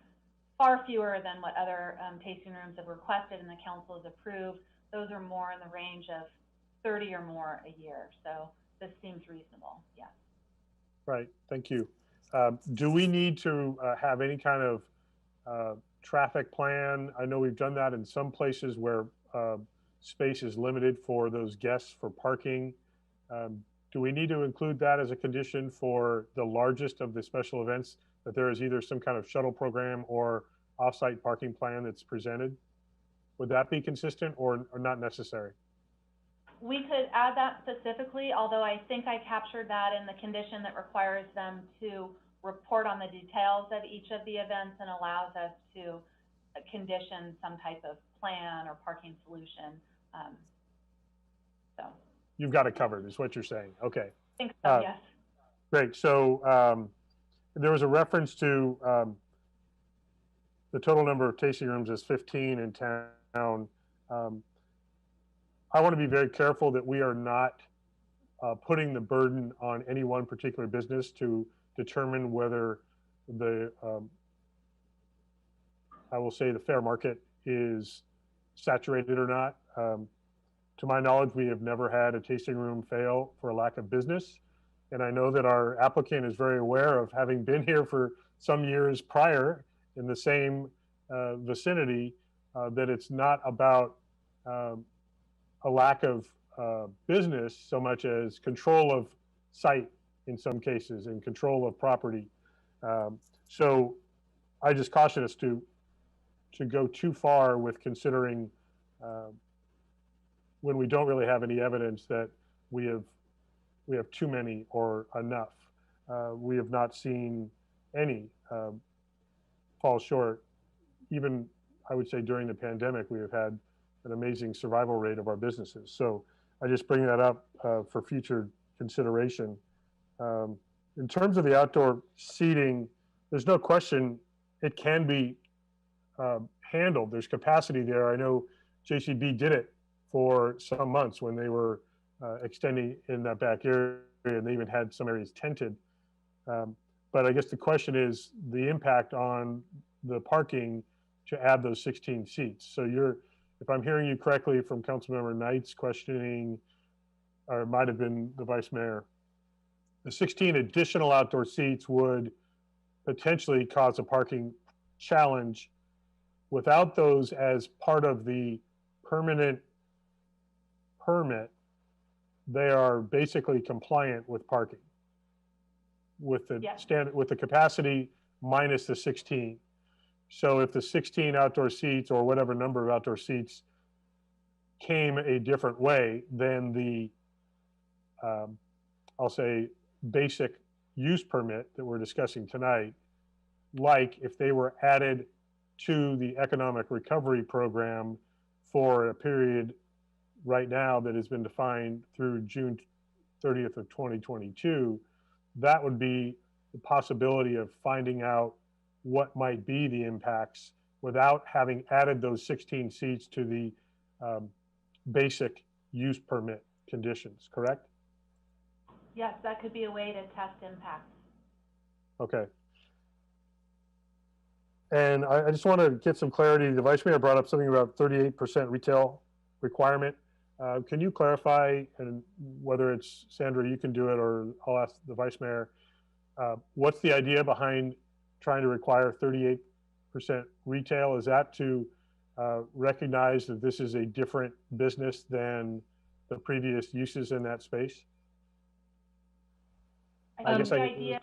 far fewer than what other tasting rooms have requested and the council has approved. Those are more in the range of 30 or more a year. So this seems reasonable, yes. Right, thank you. Do we need to have any kind of traffic plan? I know we've done that in some places where space is limited for those guests for parking. Do we need to include that as a condition for the largest of the special events, that there is either some kind of shuttle program or off-site parking plan that's presented? Would that be consistent or not necessary? We could add that specifically, although I think I captured that in the condition that requires them to report on the details of each of the events and allows us to condition some type of plan or parking solution. So you've got it covered is what you're saying. Okay. I think so, yes. Great. So there was a reference to the total number of tasting rooms is 15 in town. I want to be very careful that we are not putting the burden on any one particular business to determine whether the, I will say the fair market is saturated or not. To my knowledge, we have never had a tasting room fail for a lack of business. And I know that our applicant is very aware of having been here for some years prior in the same vicinity, that it's not about a lack of business so much as control of site in some cases and control of property. So I just caution us to go too far with considering when we don't really have any evidence that we have too many or enough. We have not seen any fall short. Even I would say during the pandemic, we have had an amazing survival rate of our businesses. So I just bring that up for future consideration. In terms of the outdoor seating, there's no question it can be handled. There's capacity there. I know JCB did it for some months when they were extending in that back area, and they even had some areas tented. But I guess the question is the impact on the parking to add those 16 seats. So if I'm hearing you correctly from Councilmember Knight's questioning, or it might have been the Vice Mayor, the 16 additional outdoor seats would potentially cause a parking challenge. Without those as part of the permanent permit, they are basically compliant with parking, with the standard, with the capacity minus the 16. So if the 16 outdoor seats or whatever number of outdoor seats came a different way than the, I'll say, basic use permit that we're discussing tonight, like if they were added to the economic recovery program for a period right now that has been defined through June 30th of 2022, that would be the possibility of finding out what might be the impacts without having added those 16 seats to the basic use permit conditions, correct? Yes, that could be a way to test impacts. Okay. And I just want to get some clarity. The Vice Mayor brought up something about 38% retail requirement. Can you clarify, and whether it's Sandra, you can do it, or I'll ask the Vice Mayor, what's the idea behind trying to require 38% retail? Is that to recognize that this is a different business than the previous uses in that space? I think the idea is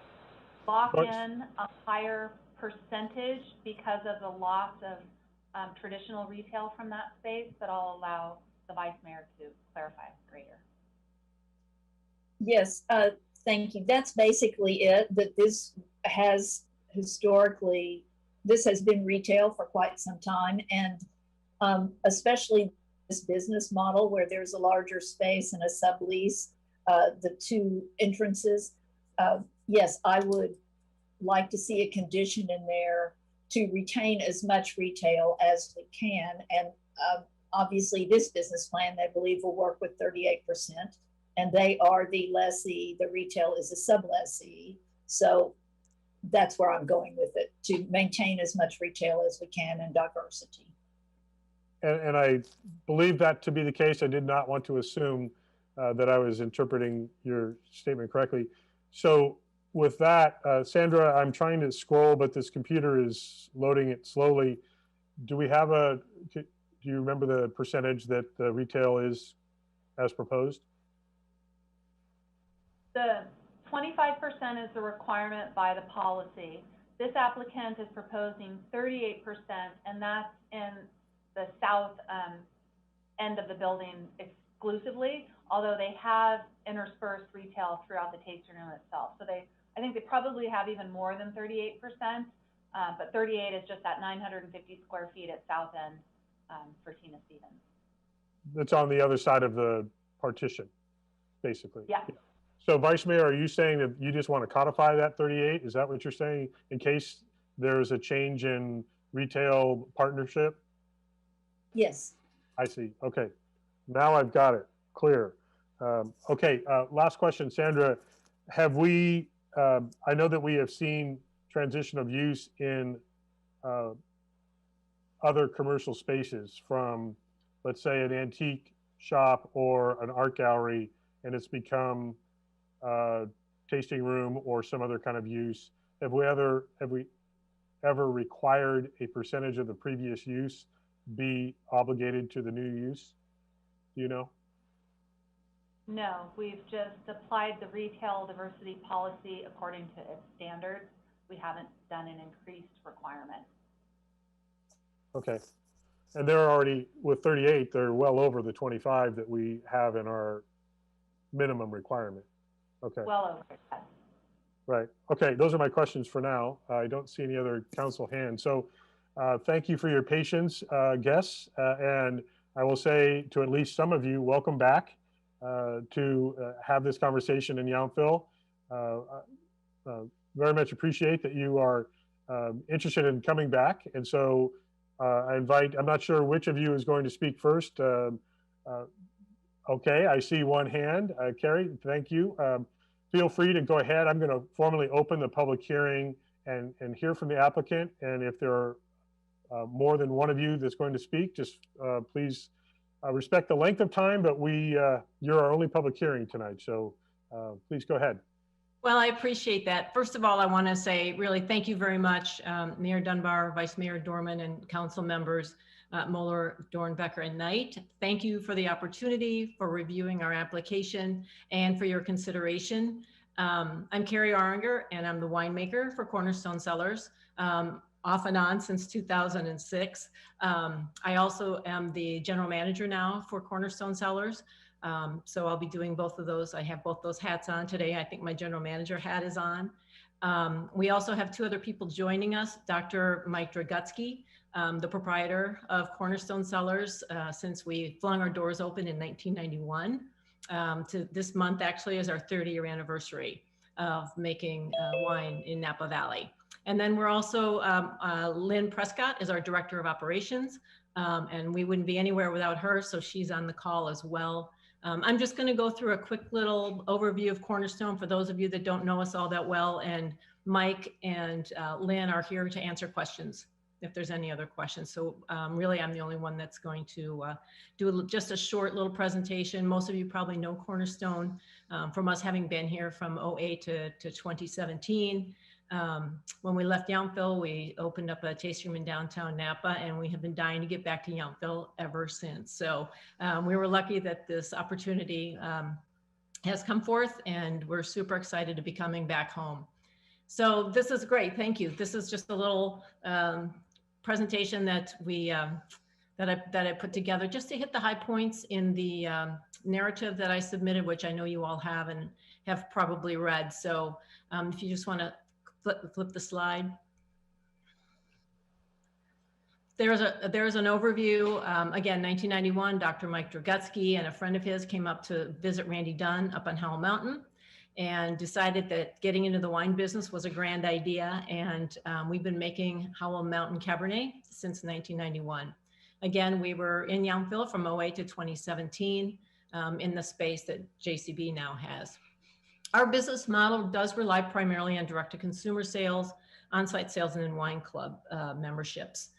to lock in a higher percentage because of the loss of traditional retail from that space, but I'll allow the Vice Mayor to clarify greater. Yes, thank you. That's basically it, that this has historically, this has been retail for quite some time, and especially this business model where there's a larger space and a sublease, the two entrances. Yes, I would like to see a condition in there to retain as much retail as we can. And obviously this business plan, I believe, will work with 38%, and they are the lessee, the retail is a sublessee. So that's where I'm going with it, to maintain as much retail as we can and diversity. And I believe that to be the case. I did not want to assume that I was interpreting your statement correctly. So with that, Sandra, I'm trying to scroll, but this computer is loading it slowly. Do we have do you remember the percentage that the retail is as proposed? The 25% is the requirement by the policy. This applicant is proposing 38%, and that's in the south end of the building exclusively, although they have interspersed retail throughout the tasting room itself. So I think they probably have even more than 38%, but 38 is just that 950 square feet at south end for Tina Stevens. That's on the other side of the partition, basically. Yeah. So Vice Mayor, are you saying that you just want to codify that 38? Is that what you're saying, in case there's a change in retail partnership? Yes. I see. Okay. Now I've got it clear. Okay. Last question, Sandra. Have we, I know that we have seen transition of use in other commercial spaces from, let's say, an antique shop or an art gallery, and it's become a tasting room or some other kind of use. Have we ever required a percentage of the previous use be obligated to the new use? Do you know? No, we've just applied the retail diversity policy according to its standards. We haven't done an increased requirement. Okay. And they're already, with 38, they're well over the 25 that we have in our minimum requirement. Okay. Well over that. Right. Okay. Those are my questions for now. I don't see any other council hands. So thank you for your patience, guests. And I will say to at least some of you, welcome back to have this conversation in Yountville. Very much appreciate that you are interested in coming back. And so I invite, I'm not sure which of you is going to speak first. Okay, I see one hand. Carrie, thank you. Feel free to go ahead. I'm going to formally open the public hearing and hear from the applicant. And if there are more than one of you that's going to speak, just please respect the length of time, but you're our only public hearing tonight. So please go ahead. Well, I appreciate that. First of all, I want to say really thank you very much, Mayor Dunbar, Vice Mayor Dorman, and council members Moeller, Dornbecker, and Knight. Thank you for the opportunity for reviewing our application and for your consideration. I'm Carrie Aringer, and I'm the winemaker for Cornerstone Cellars, off and on since 2006. I also am the general manager now for Cornerstone Cellars. So I'll be doing both of those. I have both those hats on today. I think my general manager hat is on. We also have two other people joining us, Dr. Mike Dragutsky, the proprietor of Cornerstone Cellars, since we flung our doors open in 1991. To this month actually is our 30-year anniversary of making wine in Napa Valley. And then we're also, Lynn Prescott is our Director of Operations, and we wouldn't be anywhere without her, so she's on the call as well. I'm just going to go through a quick little overview of Cornerstone for those of you that don't know us all that well, and Mike and Lynn are here to answer questions if there's any other questions. So really, I'm the only one that's going to do just a short little presentation. Most of you probably know Cornerstone from us having been here from 08 to 2017. When we left Yountville, we opened up a tasting room in downtown Napa, and we have been dying to get back to Yountville ever since. So we were lucky that this opportunity has come forth, and we're super excited to be coming back home. So this is great. Thank you. This is just a little presentation that we that I put together just to hit the high points in the narrative that I submitted, which I know you all have and have probably read. So if you just want to flip the slide. There's an overview. Again, 1991, Dr. Mike Dragutsky and a friend of his came up to visit Randy Dunn up on Howell Mountain and decided that getting into the wine business was a grand idea. And we've been making Howell Mountain Cabernet since 1991. Again, we were in Yountville from 08 to 2017 in the space that JCB now has. Our business model does rely primarily on direct-to-consumer sales, on-site sales, and in wine club memberships.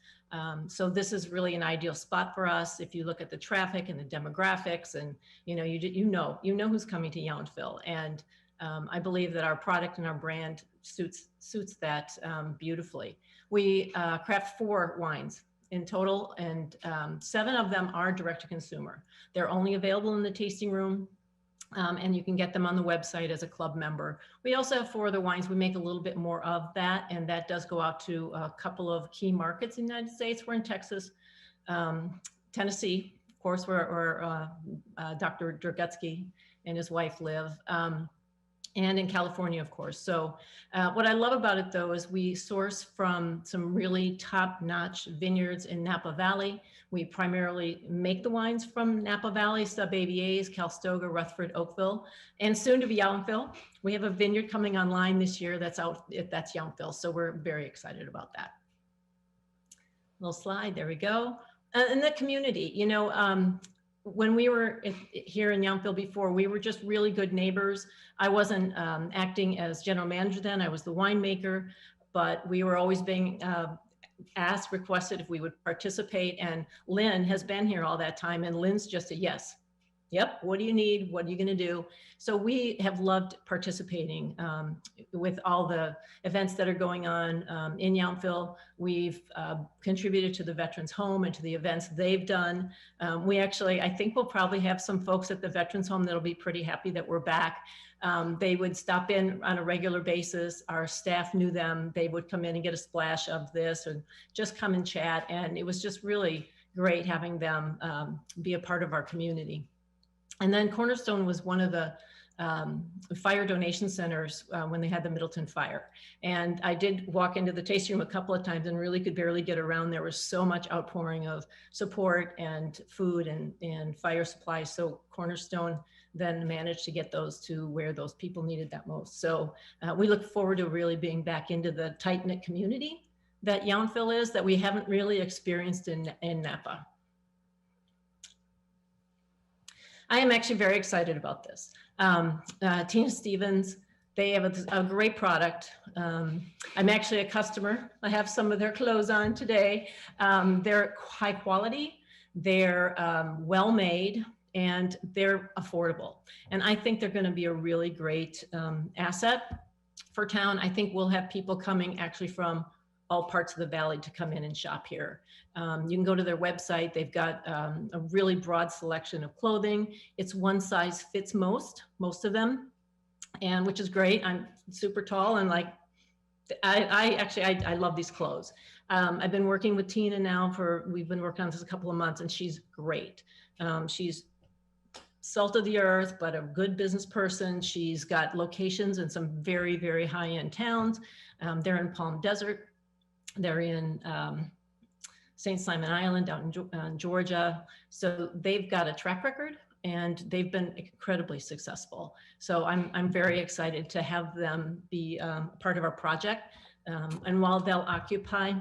So this is really an ideal spot for us. If you look at the traffic and the demographics, and you know who's coming to Yountville. And I believe that our product and our brand suits that beautifully. We craft 4 wines in total, and 7 of them are direct-to-consumer. They're only available in the tasting room. And you can get them on the website as a club member. We also have 4 other wines. We make a little bit more of that, and that does go out to a couple of key markets in the United States. We're in Texas, Tennessee, of course, where Dr. Dragutsky and his wife live, and in California, of course. So what I love about it, though, is we source from some really top-notch vineyards in Napa Valley. We primarily make the wines from Napa Valley, Sub-AVAs, Calistoga, Rutherford, Oakville, and soon to be Yountville. We have a vineyard coming online this year that's Yountville, so we're very excited about that. Little slide, there we go. And the community, when we were here in Yountville before, we were just really good neighbors. I wasn't acting as general manager then, I was the winemaker, but we were always being requested if we would participate. And Lynn has been here all that time, and Lynn's just a yes. Yep, what do you need? What are you gonna do? So we have loved participating with all the events that are going on in Yountville. We've contributed to the Veterans Home and to the events they've done. I think we'll probably have some folks at the Veterans Home that'll be pretty happy that we're back. They would stop in on a regular basis. Our staff knew them. They would come in and get a splash of this and just come and chat. And it was just really great having them be a part of our community. And then Cornerstone was one of the fire donation centers when they had the Middleton fire. And I did walk into the tasting room a couple of times and really could barely get around. There was so much outpouring of support and food and fire supplies. So Cornerstone then managed to get those to where those people needed that most. So we look forward to really being back into the tight-knit community that Yountville is, that we haven't really experienced in Napa. I am actually very excited about this. Tina Stevens, they have a great product. I'm actually a customer. I have some of their clothes on today. They're high quality, they're well-made, and they're affordable. And I think they're gonna be a really great asset for town. I think we'll have people coming actually from all parts of the valley to come in and shop here. You can go to their website. They've got a really broad selection of clothing. It's one size fits most of them, and which is great. I'm super tall, and like, I love these clothes. I've been working with Tina now we've been working on this a couple of months, and she's great. She's salt of the earth, but a good business person. She's got locations in some very, very high-end towns. They're in Palm Desert. They're in St. Simon Island out in Georgia. So they've got a track record and they've been incredibly successful. So I'm very excited to have them be part of our project. And while they'll occupy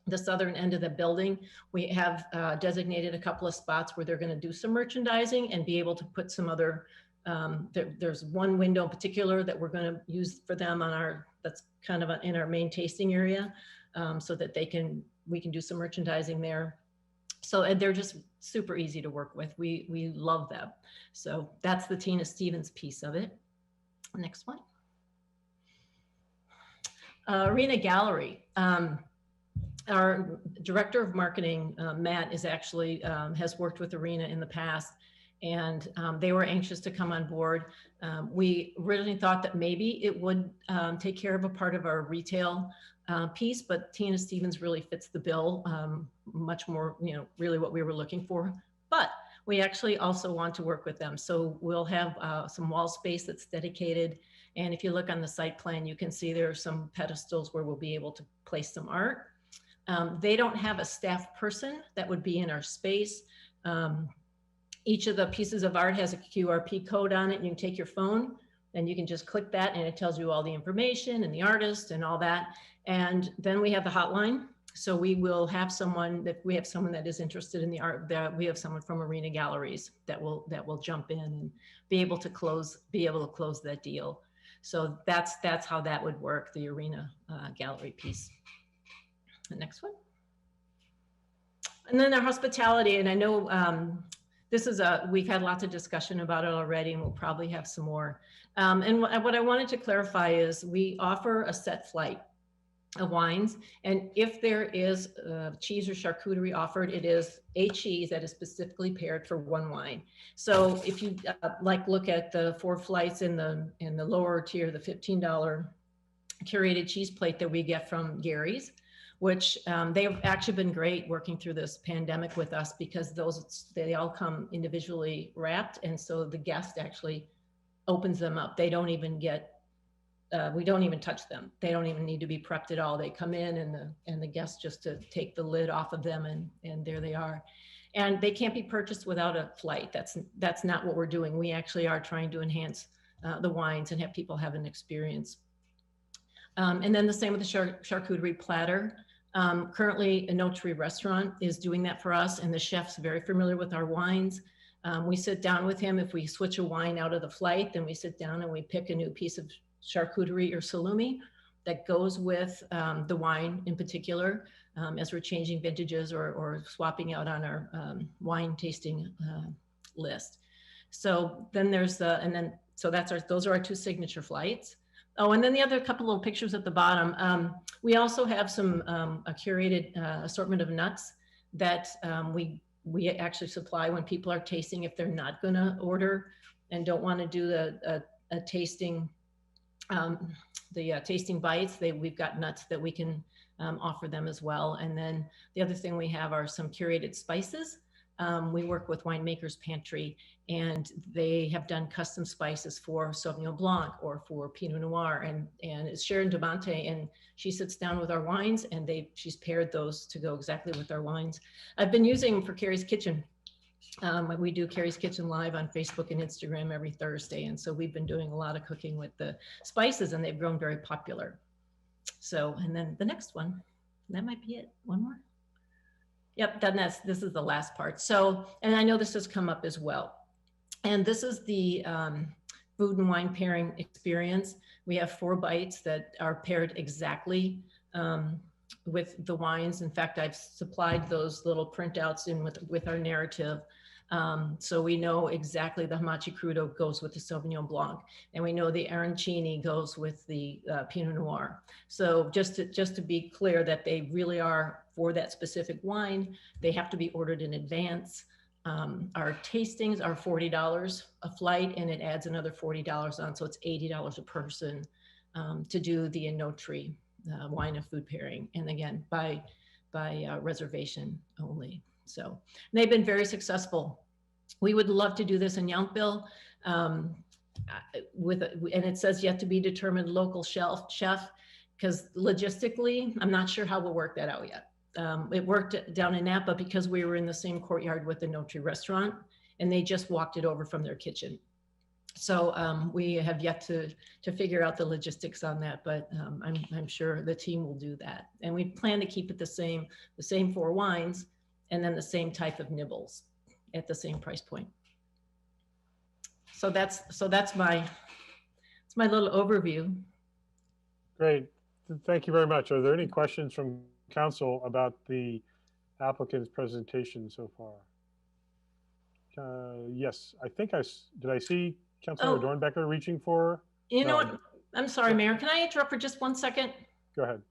the southern end of the building, we have designated a couple of spots where they're going to do some merchandising and be able to put some other, there's one window in particular that we're going to use for them on our, that's kind of in our main tasting area, so that we can do some merchandising there. So they're just super easy to work with. We love them. So that's the Tina Stevens piece of it. Next one. Arena Gallery. Our director of marketing, Matt, is actually has worked with Arena in the past, and they were anxious to come on board. We originally thought that maybe it would take care of a part of our retail piece, but Tina Stevens really fits the bill much more, really what we were looking for. But we actually also want to work with them. So we'll have some wall space that's dedicated. And if you look on the site plan, you can see there are some pedestals where we'll be able to place some art. They don't have a staff person that would be in our space. Each of the pieces of art has a QRP code on it. You can take your phone and you can just click that and it tells you all the information and the artist and all that. And then we have the hotline. So we will have someone that is interested in the art, that we have someone from Arena Galleries that will jump in and be able to close that deal. So that's how that would work, the Arena Gallery piece. The next one. And then our hospitality, and I know we've had lots of discussion about it already, and we'll probably have some more. And what I wanted to clarify is we offer a set flight of wines, and if there is cheese or charcuterie offered, it is a cheese that is specifically paired for one wine. So if you look at the 4 flights in the lower tier, the $15 curated cheese plate that we get from Gary's, which they've actually been great working through this pandemic with us, because they all come individually wrapped, and so the guest actually opens them up. They don't even get we don't even touch them. They don't even need to be prepped at all. They come in and the guest just to take the lid off of them, and there they are. And they can't be purchased without a flight. That's not what we're doing. We actually are trying to enhance the wines and have people have an experience. And then the same with the charcuterie platter. Currently, a Notary restaurant is doing that for us, and the chef's very familiar with our wines. We sit down with him. If we switch a wine out of the flight, then we sit down and we pick a new piece of charcuterie or salumi that goes with the wine in particular, as we're changing vintages or swapping out on our wine tasting list. So then there's those are our 2 signature flights. Oh, and then the other couple little pictures at the bottom. We also have some a curated assortment of nuts that we actually supply when people are tasting. If they're not going to order and don't want to do a tasting, tasting bites, we've got nuts that we can offer them as well. And then the other thing we have are some curated spices. We work with Winemaker's Pantry, and they have done custom spices for Sauvignon Blanc or for Pinot Noir. And it's Sharon DeMonte, and she sits down with our wines, and she's paired those to go exactly with our wines. I've been using them for Carrie's Kitchen. We do Carrie's Kitchen Live on Facebook and Instagram every Thursday. And so we've been doing a lot of cooking with the spices, and they've grown very popular. So, and then the next one, that might be it. One more. Yep, then this is the last part. So, and I know this has come up as well. And this is the food and wine pairing experience. We have 4 bites that are paired exactly with the wines. In fact, I've supplied those little printouts in with our narrative. So we know exactly the Hamachi Crudo goes with the Sauvignon Blanc, and we know the Arancini goes with the Pinot Noir. So just to be clear that they really are for that specific wine, they have to be ordered in advance. Our tastings are $40 a flight, and it adds another $40 on, so it's $80 a person to do the Notary wine and food pairing, and again by reservation only. So they've been very successful. We would love to do this in Yountville. And it says yet to be determined local chef, because logistically, I'm not sure how we'll work that out yet. It worked down in Napa because we were in the same courtyard with the No Tree restaurant, and they just walked it over from their kitchen. So we have yet to figure out the logistics on that, but I'm sure the team will do that. And we plan to keep it the same 4 wines, and then the same type of nibbles at the same price point. So that's my little overview. Great. Thank you very much. Are there any questions from council about the applicant's presentation so far? Yes, I think did I see Councilor Dornbecker reaching for? You know what? I'm sorry, Mayor. Can I interrupt for just 1 second? Go ahead.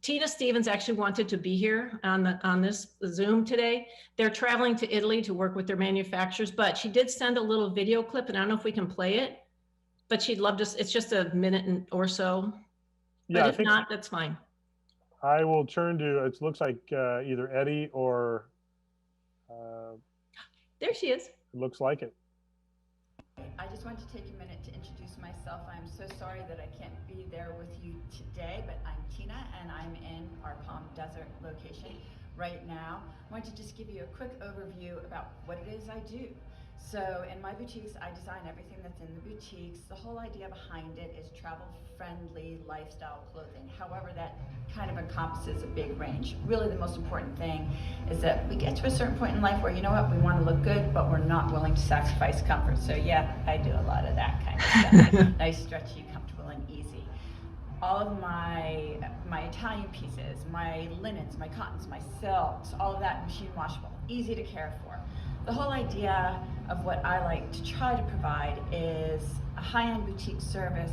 Tina Stevens actually wanted to be here on this Zoom today. They're traveling to Italy to work with their manufacturers, but she did send a little video clip, and I don't know if we can play it, but she'd love to. It's just a minute or so. Yeah, but if not, that's fine. I will turn to, it looks like either Eddie or. There she is. It looks like it. I just wanted to take a minute to introduce myself. I'm so sorry that I can't be there with you today, but I'm Tina and I'm in our Palm Desert location right now. I want to just give you a quick overview about what it is I do. So in my boutiques, I design everything that's in the boutiques. The whole idea behind it is travel-friendly lifestyle clothing. However, that kind of encompasses a big range. Really, the most important thing is that we get to a certain point in life where, you know what, we want to look good, but we're not willing to sacrifice comfort. So yeah, I do a lot of that kind of stuff. Nice, stretchy, comfortable, and easy. All of my Italian pieces, my linens, my cottons, my silks, all of that machine washable, easy to care for. The whole idea of what I like to try to provide is a high-end boutique service,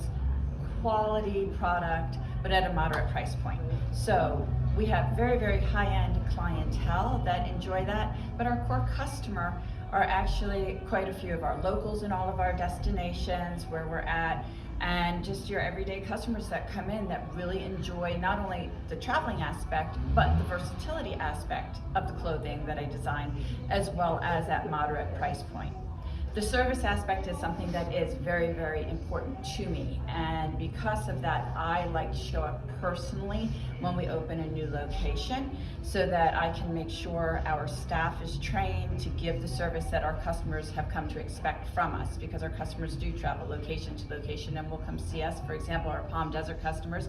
quality product, but at a moderate price point. So we have very, very high-end clientele that enjoy that, but our core customer are actually quite a few of our locals in all of our destinations where we're at, and just your everyday customers that come in that really enjoy not only the traveling aspect, but the versatility aspect of the clothing that I design, as well as that moderate price point. The service aspect is something that is very, very important to me, and because of that, I like to show up personally when we open a new location so that I can make sure our staff is trained to give the service that our customers have come to expect from us, because our customers do travel location to location and will come see us. For example, our Palm Desert customers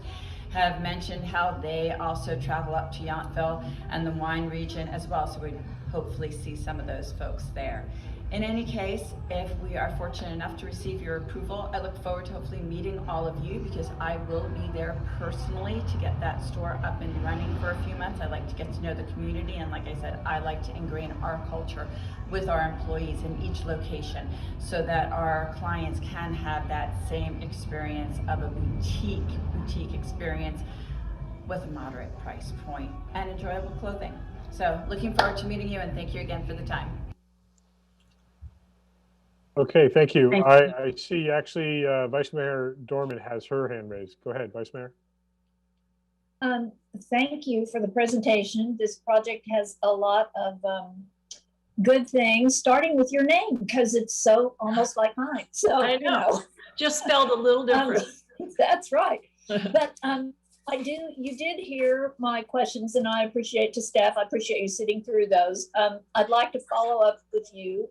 have mentioned how they also travel up to Yountville and the wine region as well, so we hopefully see some of those folks there. In any case, if we are fortunate enough to receive your approval, I look forward to hopefully meeting all of you, because I will be there personally to get that store up and running for a few months. I like to get to know the community, and like I said, I like to ingrain our culture with our employees in each location so that our clients can have that same experience of a boutique experience with a moderate price point and enjoyable clothing. So looking forward to meeting you, and thank you again for the time. Okay, thank you. Thank you. I see actually Vice Mayor Dorman has her hand raised. Go ahead, Vice Mayor. Thank you for the presentation. This project has a lot of good things, starting with your name, because it's so almost like mine. So I know. Just spelled a little different. That's right. But you did hear my questions, and I appreciate to staff. I appreciate you sitting through those. I'd like to follow up with you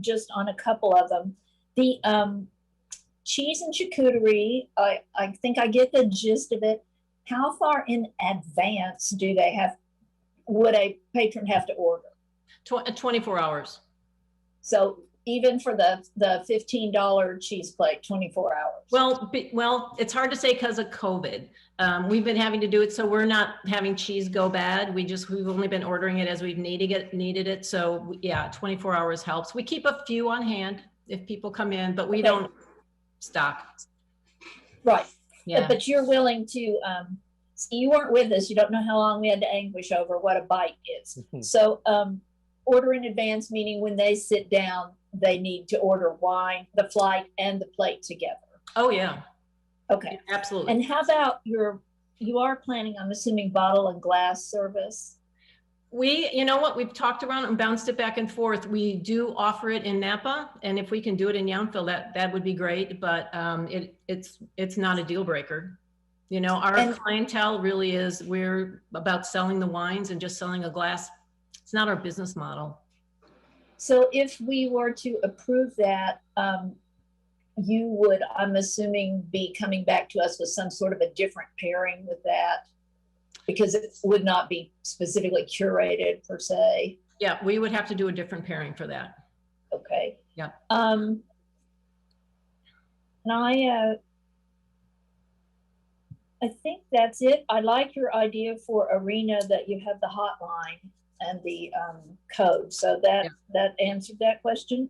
just on a couple of them. The cheese and charcuterie, I think I get the gist of it. How far in advance would a patron have to order? 24 hours. So even for the $15 cheese plate, 24 hours. Well, it's hard to say because of COVID. We've been having to do it, so we're not having cheese go bad. We've only been ordering it as we've needed it. So yeah, 24 hours helps. We keep a few on hand if people come in, but we don't stock. Right. Yeah. But you're willing to, you weren't with us. You don't know how long we had to anguish over what a bite is. So order in advance, meaning when they sit down, they need to order wine, the flight, and the plate together. Oh yeah. Okay. Yeah, absolutely. And how about you are planning, I'm assuming, bottle and glass service? You know what, we've talked around and bounced it back and forth. We do offer it in Napa, and if we can do it in Yountville, that would be great, but it's not a deal breaker. You know, our clientele really is, we're about selling the wines and just selling a glass. It's not our business model. So if we were to approve that, you would, I'm assuming, be coming back to us with some sort of a different pairing with that, because it would not be specifically curated per se. Yeah, we would have to do a different pairing for that. Okay. Yeah. And I think that's it. I like your idea for arena, that you have the hotline and the code. So that answered that question.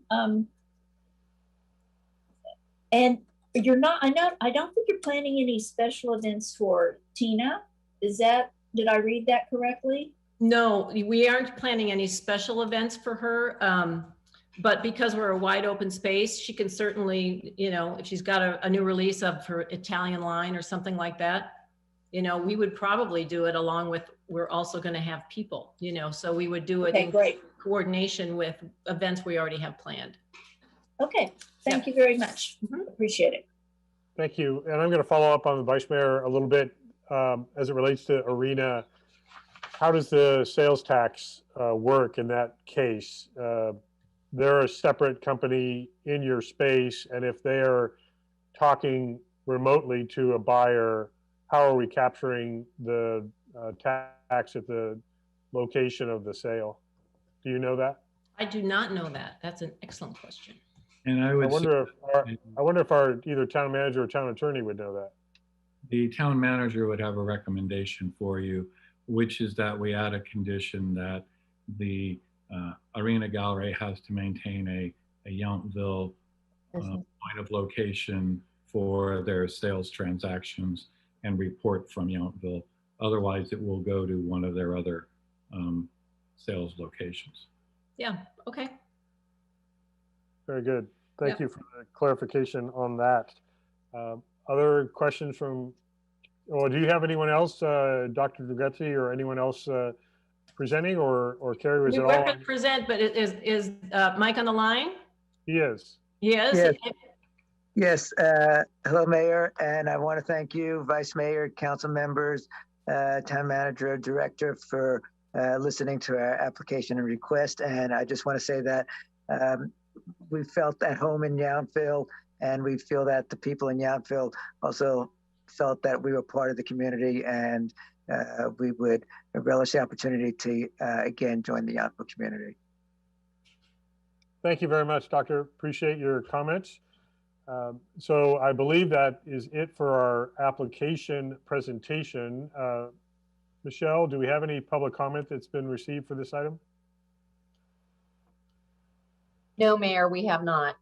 And you're not, I don't think you're planning any special events for Tina. Did I read that correctly? No, we aren't planning any special events for her. But because we're a wide open space, she can certainly, you know, if she's got a new release of her Italian line or something like that, you know, we would probably do it along with, we're also going to have people, you know, so we would do it in coordination with events we already have planned. Okay, thank you very much. Appreciate it. Thank you. And I'm going to follow up on the Vice Mayor a little bit as it relates to arena. How does the sales tax work in that case? They're a separate company in your space, and if they are talking remotely to a buyer, how are we capturing the tax at the location of the sale? Do you know that? I do not know that. That's an excellent question. And I wonder if our either town manager or town attorney would know that. The town manager would have a recommendation for you, which is that we add a condition that the Arena Gallery has to maintain a Yountville point of location for their sales transactions and report from Yountville. Otherwise, it will go to one of their other sales locations. Yeah, okay. Very good. Thank you for the clarification on that. Other questions from, or do you have anyone else, Dr. Draghetti or anyone else presenting, or Carrie, was it all? We present, but is Mike on the line? He is. He is? Yes. Hello, Mayor, and I want to thank you, Vice Mayor, council members, town manager, director, for listening to our application and request. And I just want to say that we felt at home in Yountville, and we feel that the people in Yountville also felt that we were part of the community, and we would relish the opportunity to again join the Yountville community. Thank you very much, Doctor. Appreciate your comments. So I believe that is it for our application presentation. Michelle, do we have any public comment that's been received for this item? No, Mayor, we have not.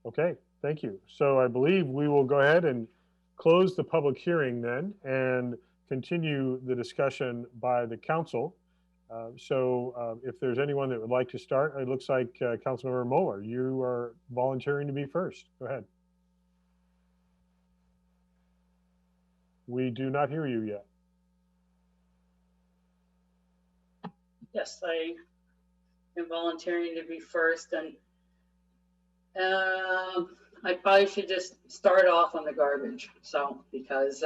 Okay, thank you. So I believe we will go ahead and close the public hearing then and continue the discussion by the council. If there's anyone that would like to start, it looks like Councilmember Moeller, you are volunteering to be first. Go ahead. We do not hear you yet. Yes, I am volunteering to be first, and I probably should just start off on the garbage. So, because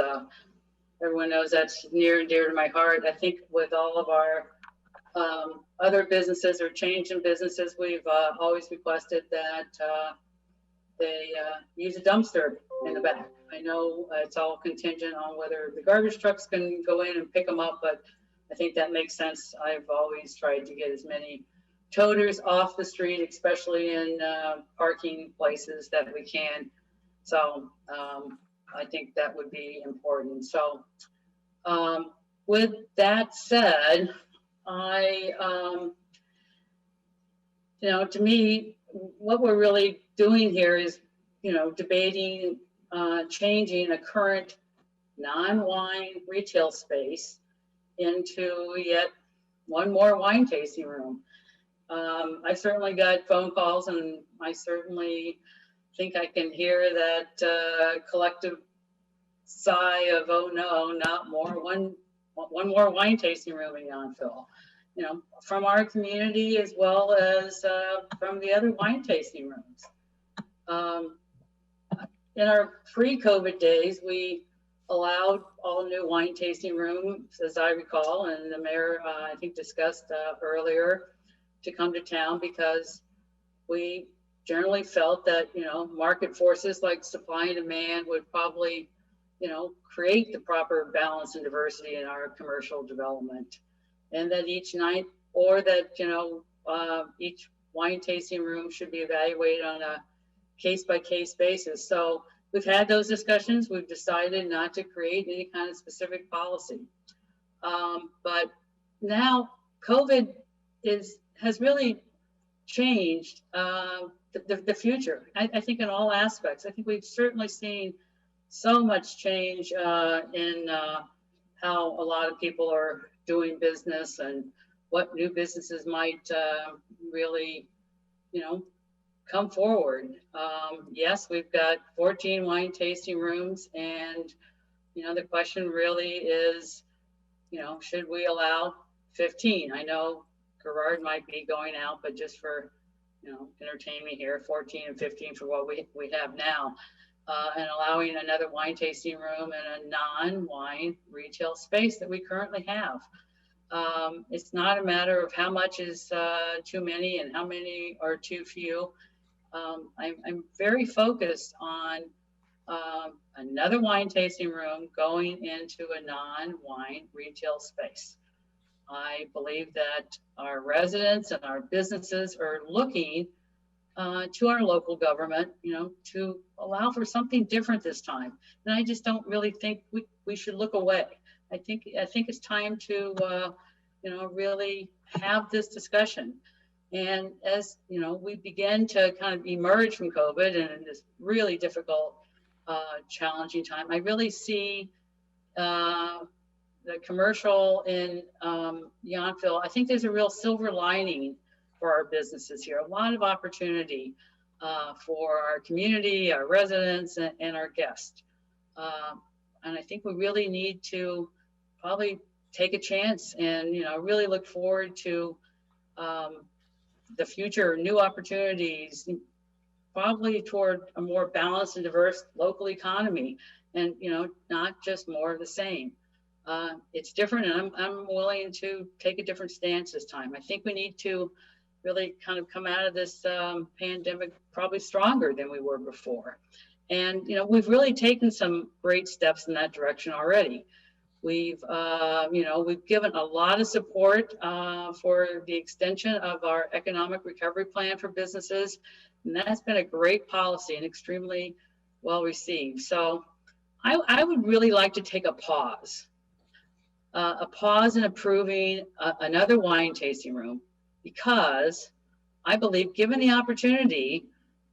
everyone knows that's near and dear to my heart. I think with all of our other businesses or change in businesses, we've always requested that they use a dumpster in the back. I know it's all contingent on whether the garbage trucks can go in and pick them up, but I think that makes sense. I've always tried to get as many toters off the street, especially in parking places that we can. So I think that would be important. So with that said, to me, what we're really doing here is, debating changing a current non-wine retail space into yet one more wine tasting room. I certainly got phone calls, and I certainly think I can hear that collective sigh of, oh no, not more, one more wine tasting room in Yountville. you know, from our community as well as from the other wine tasting rooms. In our pre-COVID days, we allowed all new wine tasting rooms, as I recall, and the mayor, I think, discussed earlier, to come to town because we generally felt that, you know, market forces like supply and demand would probably, you know, create the proper balance and diversity in our commercial development. And that each night, or that, you know, each wine tasting room should be evaluated on a case-by-case basis. So we've had those discussions. We've decided not to create any kind of specific policy. But now COVID has really changed the future. I think in all aspects. I think we've certainly seen so much change in how a lot of people are doing business and what new businesses might really, you know, come forward. Yes, we've got 14 wine tasting rooms, and, you know, the question really is, you know, should we allow 15? I know Gerard might be going out, but just for, you know, entertain me here, 14 and 15 for what we have now, and allowing another wine tasting room in a non-wine retail space that we currently have. It's not a matter of how much is too many and how many are too few. I'm very focused on another wine tasting room going into a non-wine retail space. I believe that our residents and our businesses are looking to our local government, you know, to allow for something different this time. And I just don't really think we should look away. I think it's time to, you know, really have this discussion. And as, you know, we begin to kind of emerge from COVID and in this really difficult, challenging time, I really see the commercial in Yountville. I think there's a real silver lining for our businesses here, a lot of opportunity for our community, our residents, and our guests. And I think we really need to probably take a chance and, you know, really look forward to the future, new opportunities, probably toward a more balanced and diverse local economy, and, you know, not just more of the same. It's different, and I'm willing to take a different stance this time. I think we need to really kind of come out of this pandemic probably stronger than we were before. And, you know, we've really taken some great steps in that direction already. We've, you know, we've given a lot of support for the extension of our economic recovery plan for businesses. And that's been a great policy and extremely well received. So I would really like to take a pause in approving another wine tasting room, because I believe, given the opportunity,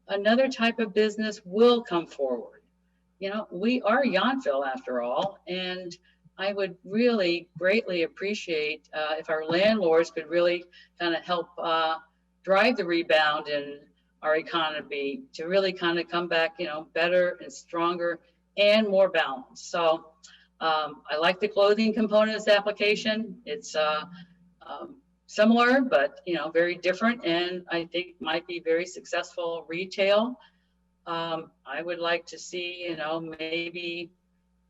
another type of business will come forward. You know, we are Yountville after all, and I would really greatly appreciate if our landlords could really kind of help drive the rebound in our economy to really kind of come back, you know, better and stronger and more balanced. So I like the clothing component of this application. It's similar, but, you know, very different, and I think might be very successful retail. I would like to see, you know, maybe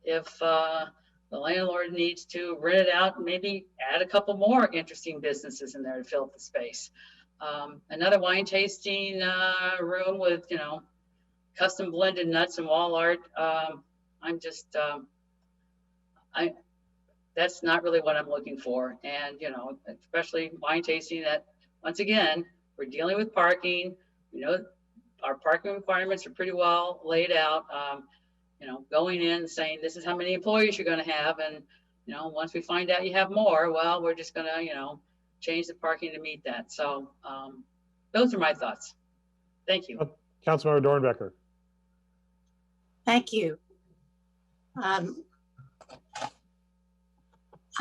if the landlord needs to rent it out, maybe add a couple more interesting businesses in there to fill up the space. Another wine tasting room with, you know, custom blended nuts and wall art. I'm just, that's not really what I'm looking for. And, you know, especially wine tasting that, once again, we're dealing with parking. You know, our parking requirements are pretty well laid out. You know, going in saying, this is how many employees you're going to have. And, you know, once we find out you have more, well, we're just going to, you know, change the parking to meet that. So those are my thoughts. Thank you. Councilmember Dornbecker. Thank you.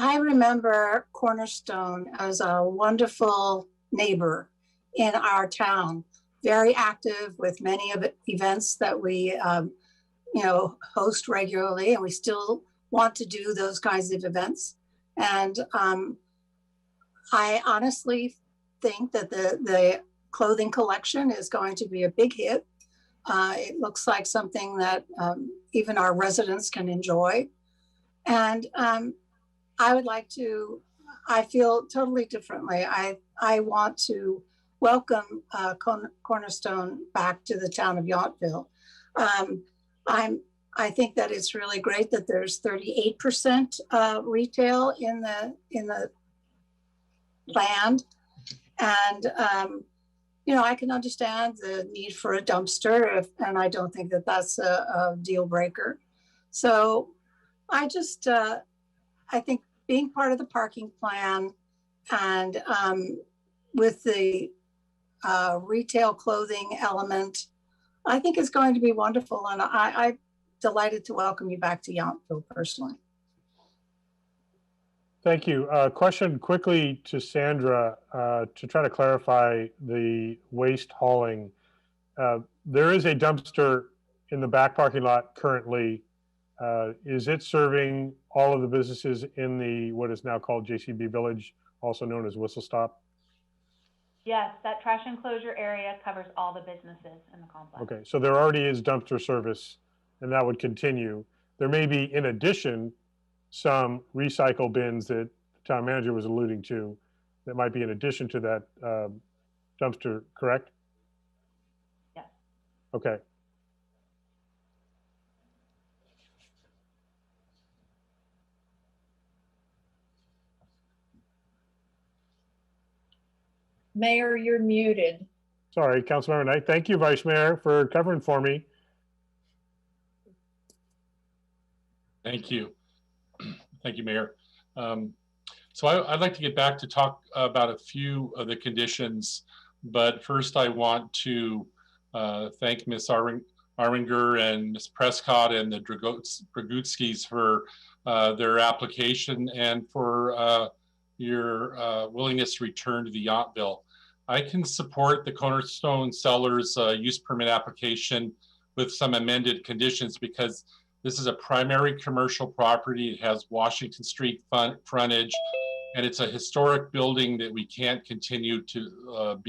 I remember Cornerstone as a wonderful neighbor in our town, very active with many of the events that we you know, host regularly, and we still want to do those kinds of events. And I honestly think that the clothing collection is going to be a big hit. It looks like something that even our residents can enjoy. And I would like to, I feel totally differently. I want to welcome Cornerstone back to the town of Yountville. I think that it's really great that there's 38% retail in the land. And, you know, I can understand the need for a dumpster and I don't think that that's a deal breaker. So I just, I think being part of the parking plan and with the retail clothing element, I think is going to be wonderful. And I'm delighted to welcome you back to Yountville personally. Thank you. Question quickly to Sandra to try to clarify the waste hauling. There is a dumpster in the back parking lot currently. Is it serving all of the businesses in the what is now called JCB Village, also known as Whistle Stop? Yes, that trash enclosure area covers all the businesses in the complex. Okay, so there already is dumpster service and that would continue. There may be, in addition, some recycle bins that the town manager was alluding to that might be in addition to that dumpster, correct? Yes. Okay. Mayor, you're muted. Sorry, Councilmember Knight. Thank you, Vice Mayor, for covering for me. Thank you. Thank you, Mayor. So I'd like to get back to talk about a few of the conditions, but first I want to thank Ms. Aringer and Ms. Prescott and the Dragutskis for their application and for your willingness to return to the Yountville. I can support the Cornerstone Sellers use permit application with some amended conditions because this is a primary commercial property. It has Washington Street frontage, and it's a historic building that we can't continue to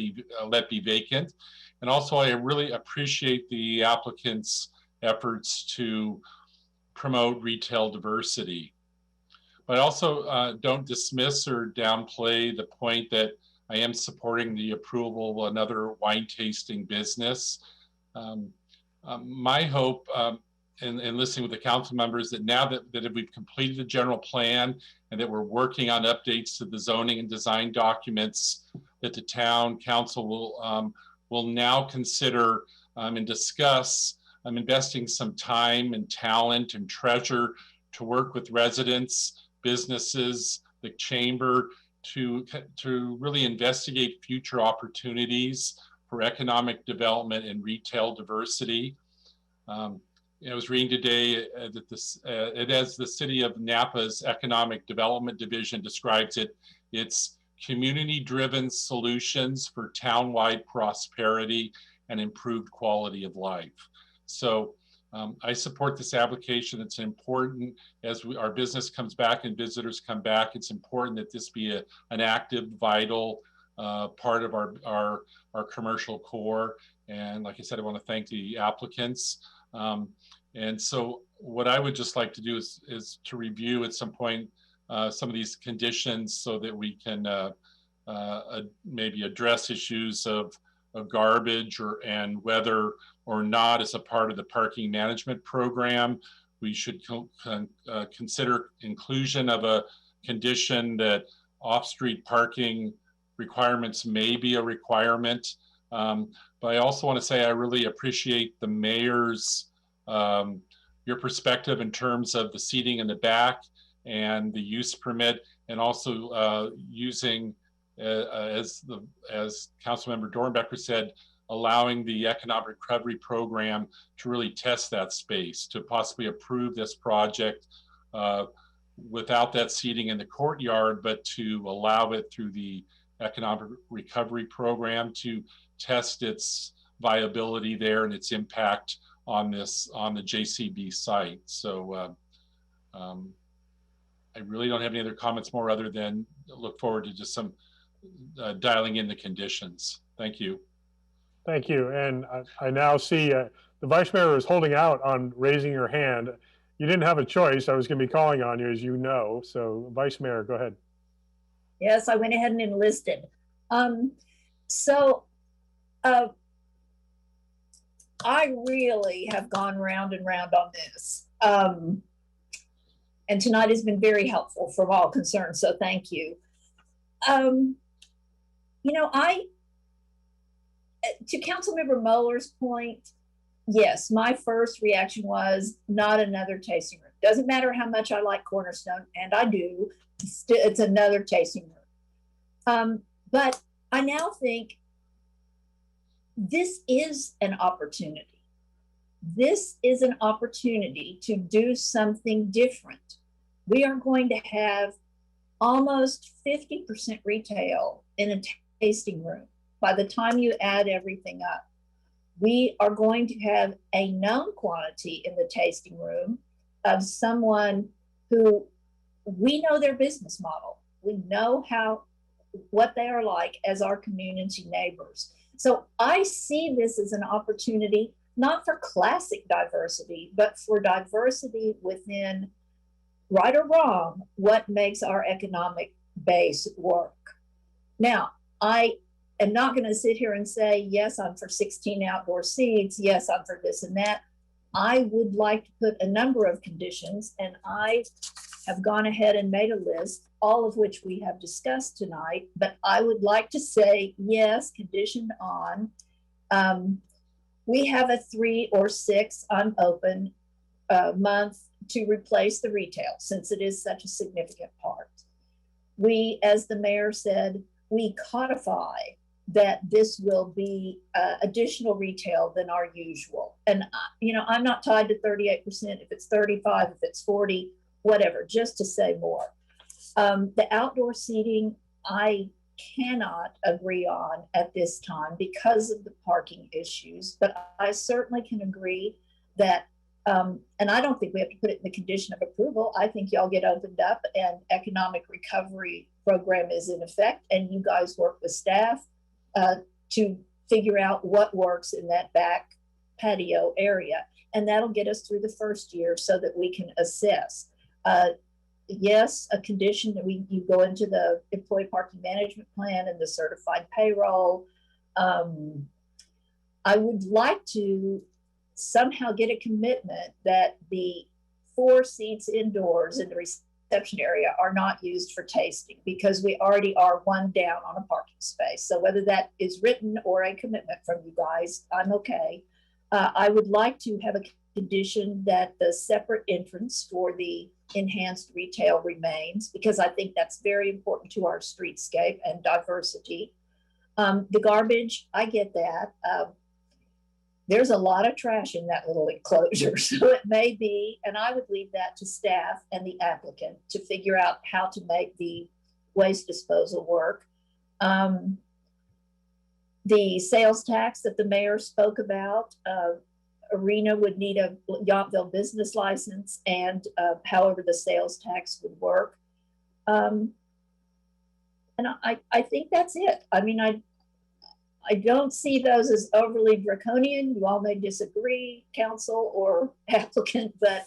let be vacant. And also, I really appreciate the applicant's efforts to promote retail diversity. But I also don't dismiss or downplay the point that I am supporting the approval of another wine tasting business. My hope in listening with the council members that now that we've completed the general plan and that we're working on updates to the zoning and design documents, that the town council will now consider and discuss investing some time and talent and treasure to work with residents, businesses, the chamber to really investigate future opportunities for economic development and retail diversity. I was reading today that as the City of Napa's Economic Development Division describes it, it's community-driven solutions for town-wide prosperity and improved quality of life. So I support this application. It's important as our business comes back and visitors come back. It's important that this be an active, vital part of our commercial core. And like I said, I want to thank the applicants. And so what I would just like to do is to review at some point some of these conditions so that we can maybe address issues of garbage and whether or not as a part of the parking management program, we should consider inclusion of a condition that off-street parking requirements may be a requirement. But I also want to say I really appreciate the mayor's your perspective in terms of the seating in the back and the use permit, and also using as Councilmember Dornbecker said, allowing the economic recovery program to really test that space, to possibly approve this project without that seating in the courtyard, but to allow it through the economic recovery program to test its viability there and its impact on the JCB site. So I really don't have any other comments more other than look forward to just some dialing in the conditions. Thank you. Thank you. And I now see the Vice Mayor is holding out on raising your hand. You didn't have a choice. I was going to be calling on you, as you know. So Vice Mayor, go ahead. Yes, I went ahead and enlisted. I really have gone round and round on this. And tonight has been very helpful for all concerned, so thank you. You know, to Councilmember Moeller's point, yes, my first reaction was not another tasting room. Doesn't matter how much I like Cornerstone, and I do, it's another tasting room. But I now think this is an opportunity. This is an opportunity to do something different. We are going to have almost 50% retail in a tasting room. By the time you add everything up, we are going to have a known quantity in the tasting room of someone who we know their business model. We know what they are like as our community neighbors. So I see this as an opportunity, not for classic diversity, but for diversity within, right or wrong, what makes our economic base work. Now, I am not going to sit here and say, yes, I'm for 16 outdoor seats. Yes, I'm for this and that. I would like to put a number of conditions, and I have gone ahead and made a list, all of which we have discussed tonight, but I would like to say, yes, conditioned on, we have a 3 or 6 unopened month to replace the retail, since it is such a significant part. We, as the mayor said, we codify that this will be additional retail than our usual. And, you know, I'm not tied to 38%, if it's 35, if it's 40, whatever, just to say more. The outdoor seating, I cannot agree on at this time because of the parking issues, but I certainly can agree that, and I don't think we have to put it in the condition of approval. I think y'all get opened up and economic recovery program is in effect, and you guys work with staff to figure out what works in that back patio area. And that'll get us through the first year so that we can assess. Yes, a condition that you go into the employee parking management plan and the certified payroll. I would like to somehow get a commitment that the 4 seats indoors in the reception area are not used for tasting, because we already are 1 down on a parking space. So whether that is written or a commitment from you guys, I'm okay. I would like to have a condition that the separate entrance for the enhanced retail remains, because I think that's very important to our streetscape and diversity. The garbage, I get that. There's a lot of trash in that little enclosure, so it may be, and I would leave that to staff and the applicant to figure out how to make the waste disposal work. The sales tax that the mayor spoke about, Arena would need a Yountville business license, and however the sales tax would work. And I think that's it. I mean, I don't see those as overly draconian. You all may disagree, council or applicant, but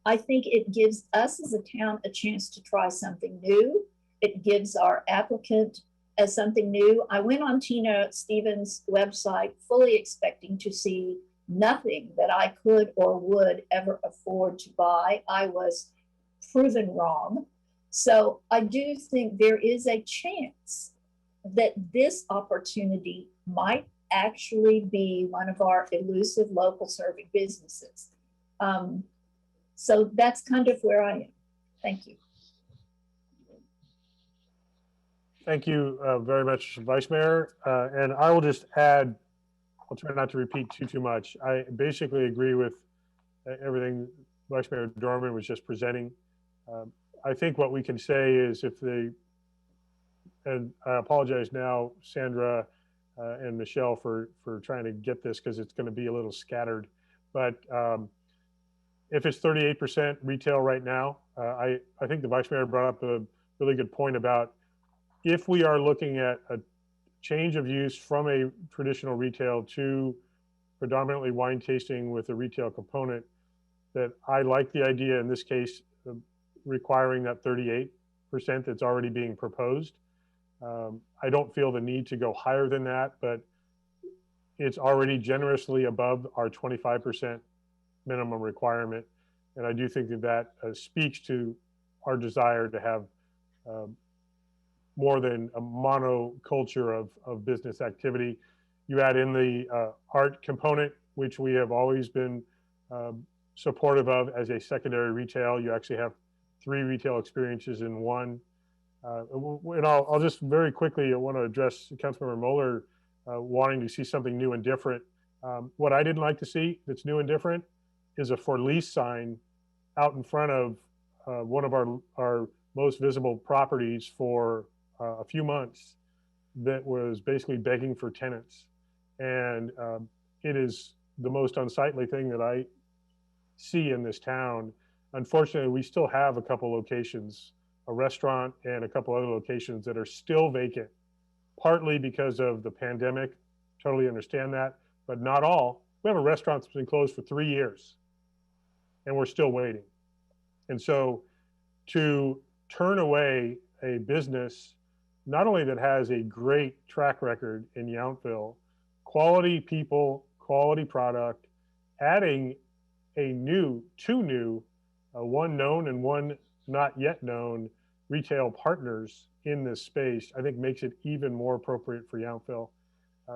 I think it gives us as a town a chance to try something new. It gives our applicant as something new. I went on Tina Stevens' website fully expecting to see nothing that I could or would ever afford to buy. I was proven wrong. So I do think there is a chance that this opportunity might actually be one of our elusive local serving businesses. So that's kind of where I am. Thank you. Thank you very much, Vice Mayor. And I will just add, I'll try not to repeat too much. I basically agree with everything Vice Mayor Dorman was just presenting. I think what we can say is if they, and I apologize now, Sandra and Michelle, for trying to get this, because it's going to be a little scattered. But if it's 38% retail right now, I think the Vice Mayor brought up a really good point about if we are looking at a change of use from a traditional retail to predominantly wine tasting with a retail component, that I like the idea in this case of requiring that 38% that's already being proposed. I don't feel the need to go higher than that, but it's already generously above our 25% minimum requirement. And I do think that that speaks to our desire to have more than a monoculture of business activity. You add in the art component, which we have always been supportive of as a secondary retail. You actually have 3 retail experiences in one. And I'll just very quickly, I want to address Councilmember Moeller wanting to see something new and different. What I didn't like to see that's new and different is a for lease sign out in front of one of our most visible properties for a few months that was basically begging for tenants. And it is the most unsightly thing that I see in this town. Unfortunately, we still have a couple locations, a restaurant and a couple other locations that are still vacant, partly because of the pandemic. Totally understand that, but not all. We have a restaurant that's been closed for 3 years and we're still waiting. And so to turn away a business, not only that has a great track record in Yountville, quality people, quality product, adding two new, one known and one not yet known retail partners in this space, I think makes it even more appropriate for Yountville.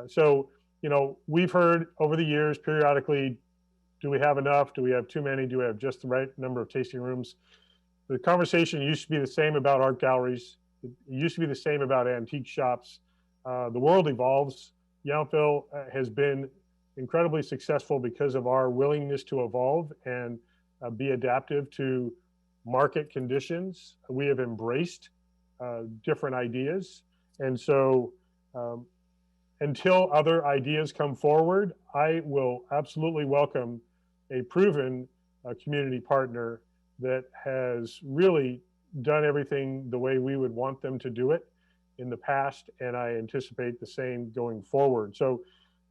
So, you know, we've heard over the years periodically, do we have enough? Do we have too many? Do we have just the right number of tasting rooms? The conversation used to be the same about art galleries. It used to be the same about antique shops. The world evolves. Yountville has been incredibly successful because of our willingness to evolve and be adaptive to market conditions. We have embraced different ideas. And so until other ideas come forward, I will absolutely welcome a proven community partner that has really done everything the way we would want them to do it in the past, and I anticipate the same going forward. So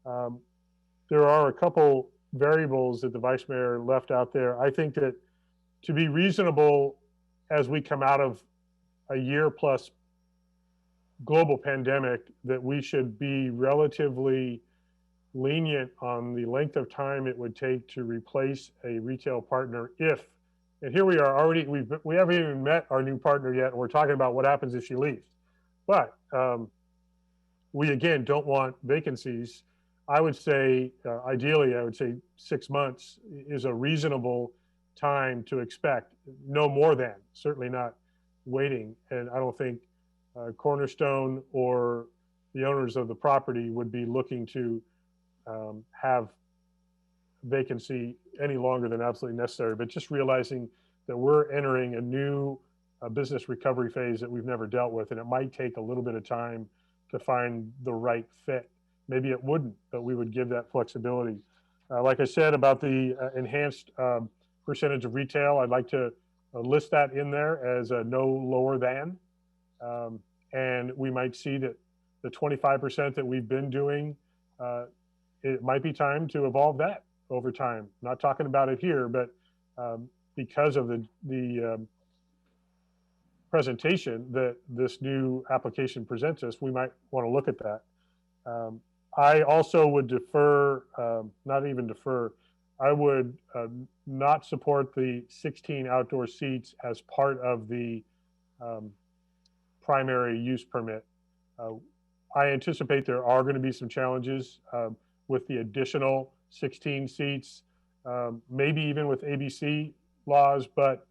there are a couple variables that the Vice Mayor left out there. I think that to be reasonable as we come out of a year plus global pandemic, that we should be relatively lenient on the length of time it would take to replace a retail partner if, and here we are already, we haven't even met our new partner yet, and we're talking about what happens if she leaves. But we again don't want vacancies. I would say, ideally, I would say 6 months is a reasonable time to expect, no more than, certainly not waiting. And I don't think Cornerstone or the owners of the property would be looking to have vacancy any longer than absolutely necessary, but just realizing that we're entering a new business recovery phase that we've never dealt with, and it might take a little bit of time to find the right fit. Maybe it wouldn't, but we would give that flexibility. Like I said about the enhanced percentage of retail, I'd like to list that in there as a no lower than. And we might see that the 25% that we've been doing, it might be time to evolve that over time. Not talking about it here, but because of the presentation that this new application presents us, we might want to look at that. I also would defer, not even defer, I would not support the 16 outdoor seats as part of the primary use permit. I anticipate there are going to be some challenges with the additional 16 seats, maybe even with ABC laws, but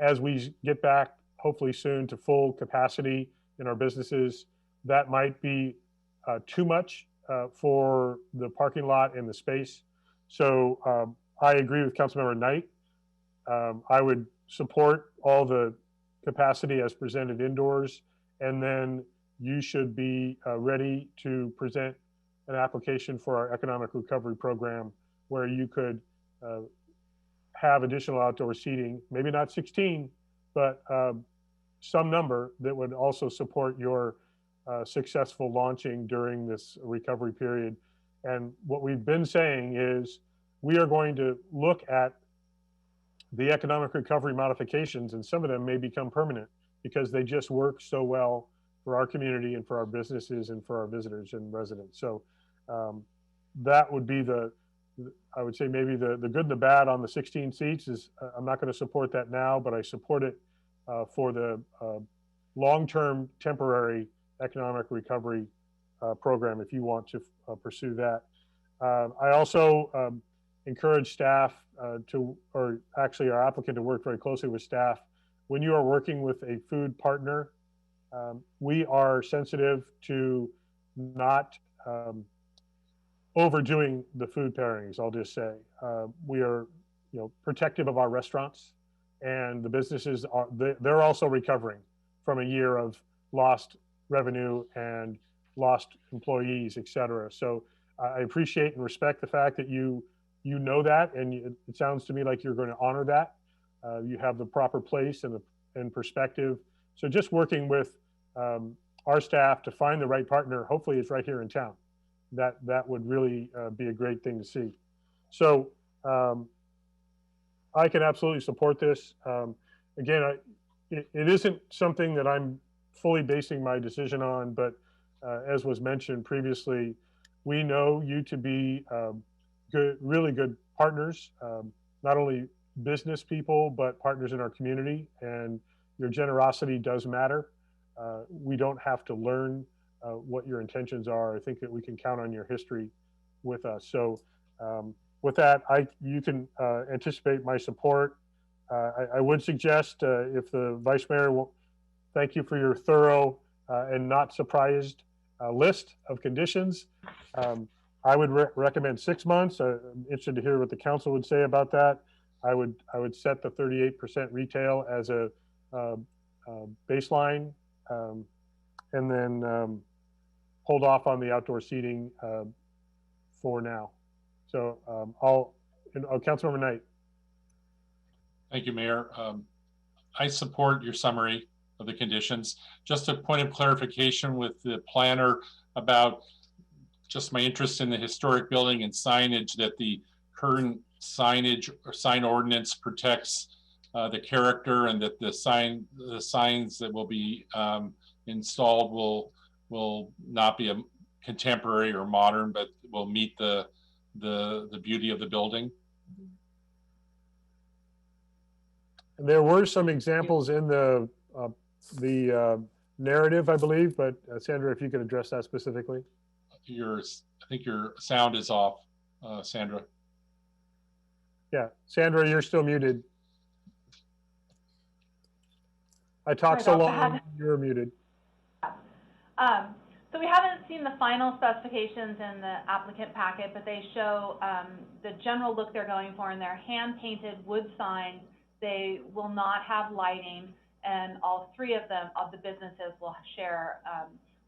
as we get back hopefully soon to full capacity in our businesses, that might be too much for the parking lot and the space. So I agree with Councilmember Knight. I would support all the capacity as presented indoors, and then you should be ready to present an application for our economic recovery program where you could have additional outdoor seating, maybe not 16, but some number that would also support your successful launching during this recovery period. And what we've been saying is we are going to look at the economic recovery modifications, and some of them may become permanent because they just work so well for our community and for our businesses and for our visitors and residents. So that would be I would say maybe the good and the bad on the 16 seats is I'm not going to support that now, but I support it for the long-term temporary economic recovery program if you want to pursue that. I also encourage staff or actually our applicant to work very closely with staff. When you are working with a food partner, we are sensitive to not overdoing the food pairings, I'll just say. We are protective of our restaurants, and the businesses they're also recovering from a year of lost revenue and lost employees, et cetera. So I appreciate and respect the fact that you know that, and it sounds to me like you're going to honor that. You have the proper place and perspective. So just working with our staff to find the right partner, hopefully it's right here in town. That would really be a great thing to see. So I can absolutely support this. Again, it isn't something that I'm fully basing my decision on, but as was mentioned previously, we know you to be really good partners, not only business people, but partners in our community, and your generosity does matter. We don't have to learn what your intentions are. I think that we can count on your history with us. So with that, you can anticipate my support. I would suggest if the Vice Mayor will, thank you for your thorough and not surprised list of conditions. I would recommend 6 months. I'm interested to hear what the council would say about that. I would set the 38% retail as a baseline, and then hold off on the outdoor seating for now. So Councilmember Knight. Thank you, Mayor. I support your summary of the conditions. Just a point of clarification with the planner about just my interest in the historic building and signage, that the current signage or sign ordinance protects the character, and that the signs that will be installed will not be a contemporary or modern, but will meet the beauty of the building. And there were some examples in the narrative, I believe, but Sandra, if you could address that specifically. I think your sound is off, Sandra. Yeah, Sandra, you're still muted. I talked so long, you're muted. So we haven't seen the final specifications in the applicant packet, but they show the general look they're going for, and they're hand-painted wood signs. They will not have lighting, and all three of the businesses will share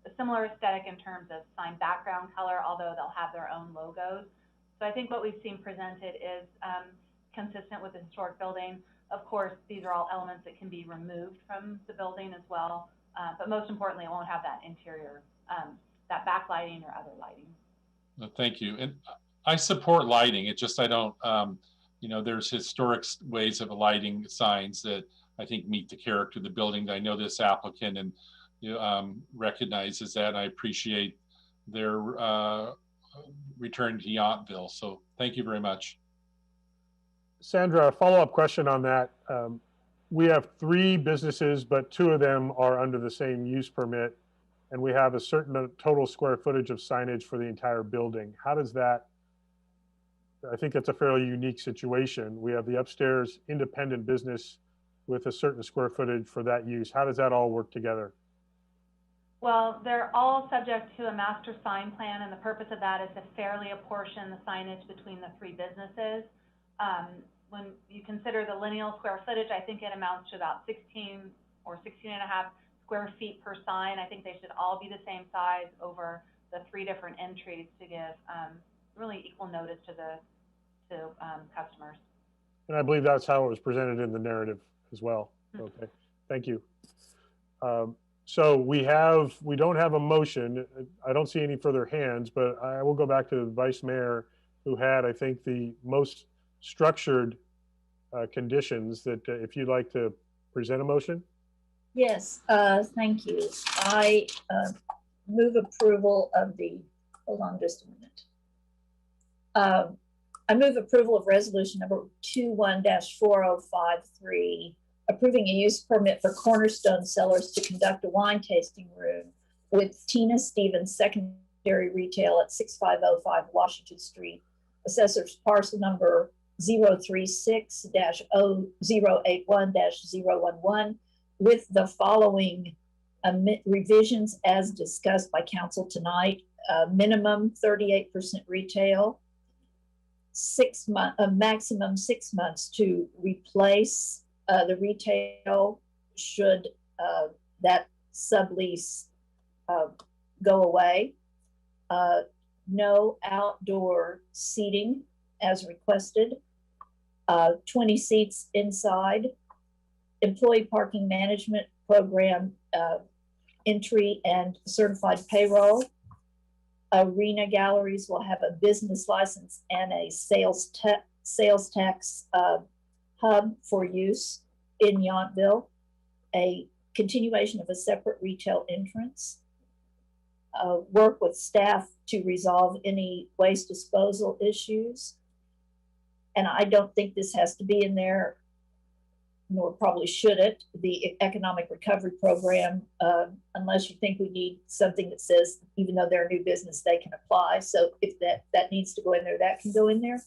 a similar aesthetic in terms of sign background color, although they'll have their own logos. So I think what we've seen presented is consistent with the historic building. Of course, these are all elements that can be removed from the building as well. But most importantly, it won't have that interior, that backlighting or other lighting. Well, thank you. And I support lighting. It just, I don't, there's historic ways of lighting signs that I think meet the character of the building. I know this applicant and recognizes that. I appreciate their return to Yountville. So thank you very much. Sandra, a follow-up question on that. We have 3 businesses, but 2 of them are under the same use permit, and we have a certain total square footage of signage for the entire building. How does that, I think that's a fairly unique situation. We have the upstairs independent business with a certain square footage for that use. How does that all work together? Well, they're all subject to a master sign plan, and the purpose of that is to fairly apportion the signage between the 3 businesses. When you consider the lineal square footage, I think it amounts to about 16 or 16 and a half square feet per sign. I think they should all be the same size over the 3 different entries to give really equal notice to customers. And I believe that's how it was presented in the narrative as well. Okay, thank you. So we don't have a motion. I don't see any further hands, but I will go back to the Vice Mayor, who had, I think, the most structured conditions that if you'd like to present a motion. Yes, thank you. I move approval of the, hold on just a minute. I move approval of resolution number 21-4053, approving a use permit for Cornerstone Cellars to conduct a wine tasting room with Tina Stevens Secondary Retail at 6505 Washington Street, assessor's parcel number 036-081-011, with the following revisions as discussed by council tonight. Minimum 38% retail, maximum 6 months to replace the retail should that sublease go away. No outdoor seating as requested. 20 seats inside. Employee parking management program entry and certified payroll. Arena galleries will have a business license and a sales tax hub for use in Yountville. A continuation of a separate retail entrance. Work with staff to resolve any waste disposal issues. And I don't think this has to be in there, nor probably should it, the economic recovery program, unless you think we need something that says, even though they're a new business, they can apply. So if that needs to go in there, that can go in there.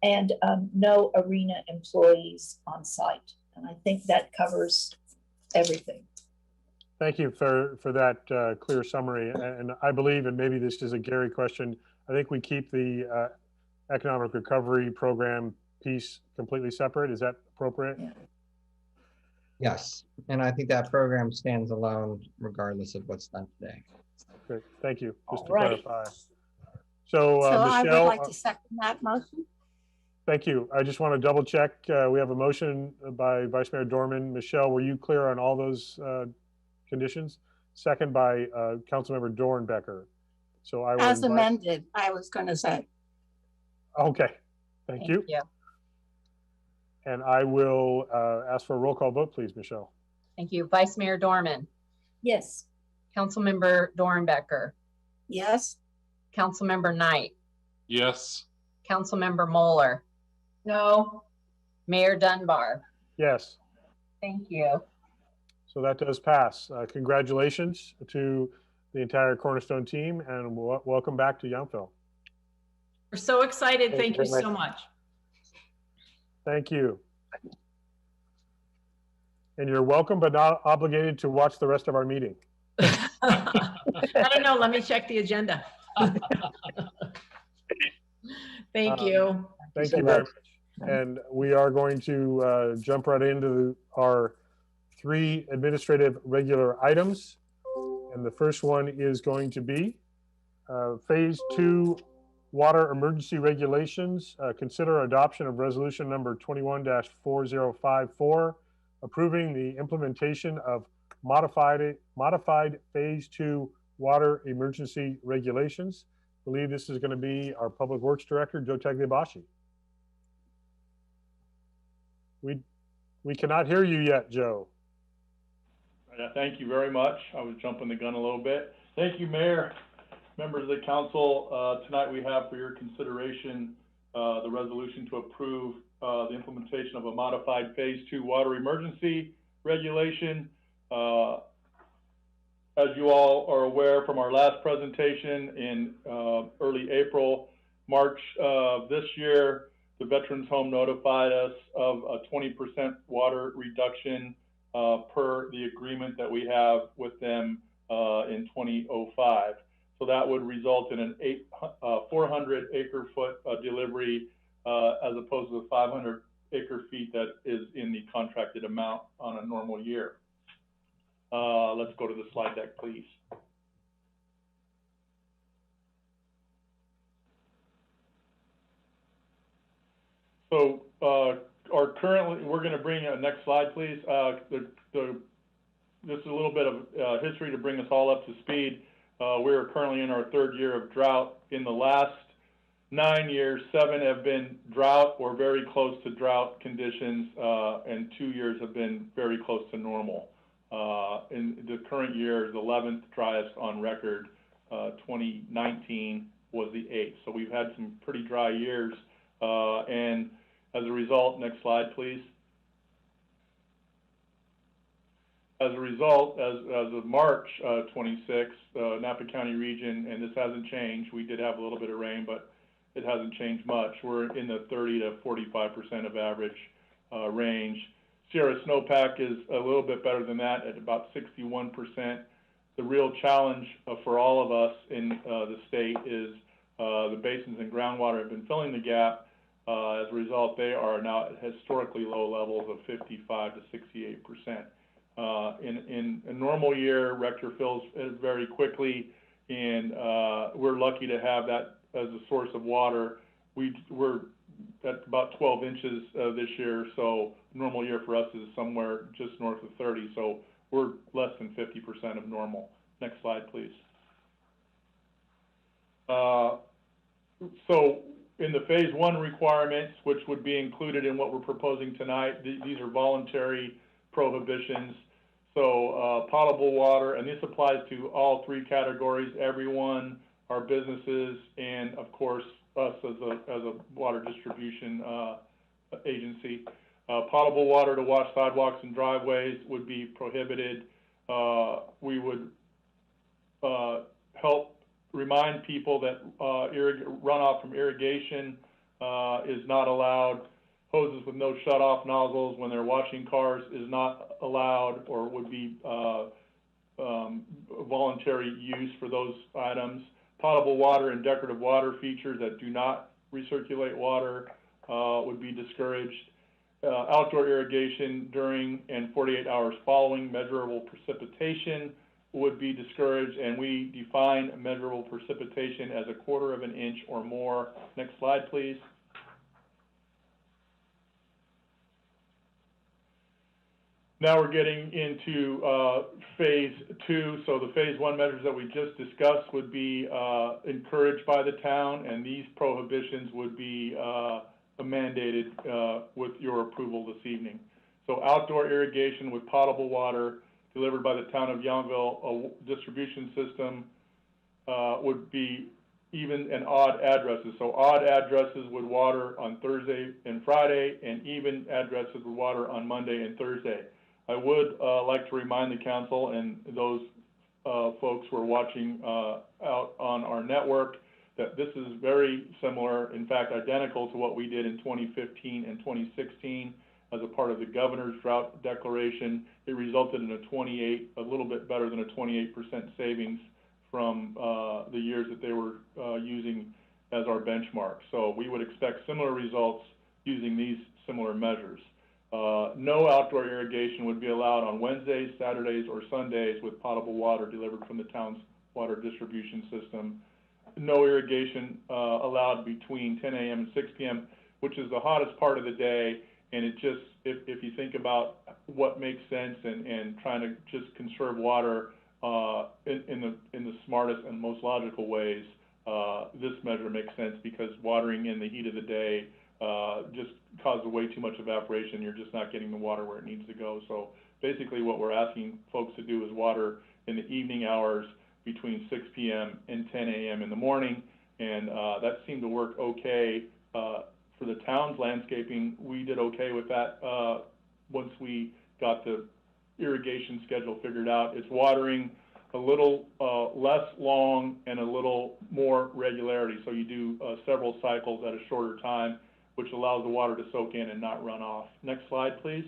And no arena employees on site. And I think that covers everything. Thank you for that clear summary. And I believe, and maybe this is a Gary question, I think we keep the economic recovery program piece completely separate. Is that appropriate? Yeah. Yes, and I think that program stands alone regardless of what's done today. Great, thank you. Just to Alrighty. clarify. So So I Michelle, would like to second that motion. thank you. I just want to double check. We have a motion by Vice Mayor Dorman. Michelle, were you clear on all those conditions? Second by Councilmember Dornbecker. So I will As invite- amended, I was going to say. Okay, thank you. And I will ask for a roll call vote, please, Michelle. Thank you. Vice Mayor Dorman, Yes. Councilmember Dornbecker, Yes. Councilmember Knight, Yes. Councilmember Moeller, No. Mayor Dunbar. Yes, Thank you. so that does pass. Congratulations to the entire Cornerstone team and welcome back to Yountville. We're so excited. Thank Thank you you very so much. Thank you. And you're welcome, but not obligated to watch the rest of our meeting. I don't know. Let me check the agenda. Thank you. Thank you very much. And we are going to jump right into our 3 administrative regular items. And the first one is going to be Phase 2 Water Emergency Regulations. Consider adoption of resolution number 21-4054, approving the implementation of modified Phase 2 Water Emergency Regulations. I believe this is going to be our Public Works Director, Joe Tagliabashi. We cannot hear you yet, Joe. Thank you very much. I was jumping the gun a little bit. Thank you, Mayor. Members of the council, tonight we have for your consideration the resolution to approve the implementation of a modified Phase 2 Water Emergency Regulation. As you all are aware from our last presentation in early April, March of this year, the Veterans Home notified us of a 20% water reduction per the agreement that we have with them in 2005. So that would result in an 400 acre foot delivery as opposed to the 500 acre feet that is in the contracted amount on a normal year. Let's go to the slide deck, please. So we're going to bring next slide, please. The just a little bit of history to bring us all up to speed. We're currently in our 3rd year of drought. In the last 9 years, 7 have been drought or very close to drought conditions, and 2 years have been very close to normal. In the current year is the 11th driest on record. 2019 was the 8th. So we've had some pretty dry years, and as a result, next slide, please. As a result, as of March 26th, Napa County region, and this hasn't changed, we did have a little bit of rain, but it hasn't changed much. We're in the 30 to 45% of average range. Sierra snowpack is a little bit better than that at about 61%. The real challenge for all of us in the state is the basins and groundwater have been filling the gap. As a result, they are now at historically low levels of 55 to 68%. In a normal year, Rector fills very quickly, and we're lucky to have that as a source of water. We're at about 12 inches this year, so normal year for us is somewhere just north of 30, so we're less than 50% of normal. Next slide, please. So in the phase 1 requirements, which would be included in what we're proposing tonight, these are voluntary prohibitions. So potable water, and this applies to all 3 categories, everyone, our businesses, and of course us as a water distribution agency. Potable water to wash sidewalks and driveways would be prohibited. We would help remind people that runoff from irrigation is not allowed. Hoses with no shutoff nozzles when they're washing cars is not allowed, or would be voluntary use for those items. Potable water and decorative water features that do not recirculate water would be discouraged. Outdoor irrigation during and 48 hours following measurable precipitation would be discouraged, and we define measurable precipitation as 1/4 of an inch or more. Next slide, please. Now we're getting into phase 2. So the phase 1 measures that we just discussed would be encouraged by the town, and these prohibitions would be mandated with your approval this evening. So outdoor irrigation with potable water delivered by the town of Yountville, a distribution system would be even and odd addresses. So odd addresses would water on Thursday and Friday, and even addresses would water on Monday and Thursday. I would like to remind the council and those folks who are watching out on our network that this is very similar, in fact, identical to what we did in 2015 and 2016 as a part of the governor's drought declaration. It resulted in a little bit better than a 28% savings from the years that they were using as our benchmark. So we would expect similar results using these similar measures. No outdoor irrigation would be allowed on Wednesdays, Saturdays, or Sundays with potable water delivered from the town's water distribution system. No irrigation allowed between 10 a.m. and 6 p.m., which is the hottest part of the day. And it just, if you think about what makes sense and trying to just conserve water in the smartest and most logical ways, this measure makes sense, because watering in the heat of the day just causes way too much evaporation. You're just not getting the water where it needs to go. So basically what we're asking folks to do is water in the evening hours between 6 p.m. and 10 a.m. in the morning, and that seemed to work okay for the town's landscaping. We did okay with that once we got the irrigation schedule figured out. It's watering a little less long and a little more regularity, so you do several cycles at a shorter time, which allows the water to soak in and not run off. Next slide, please.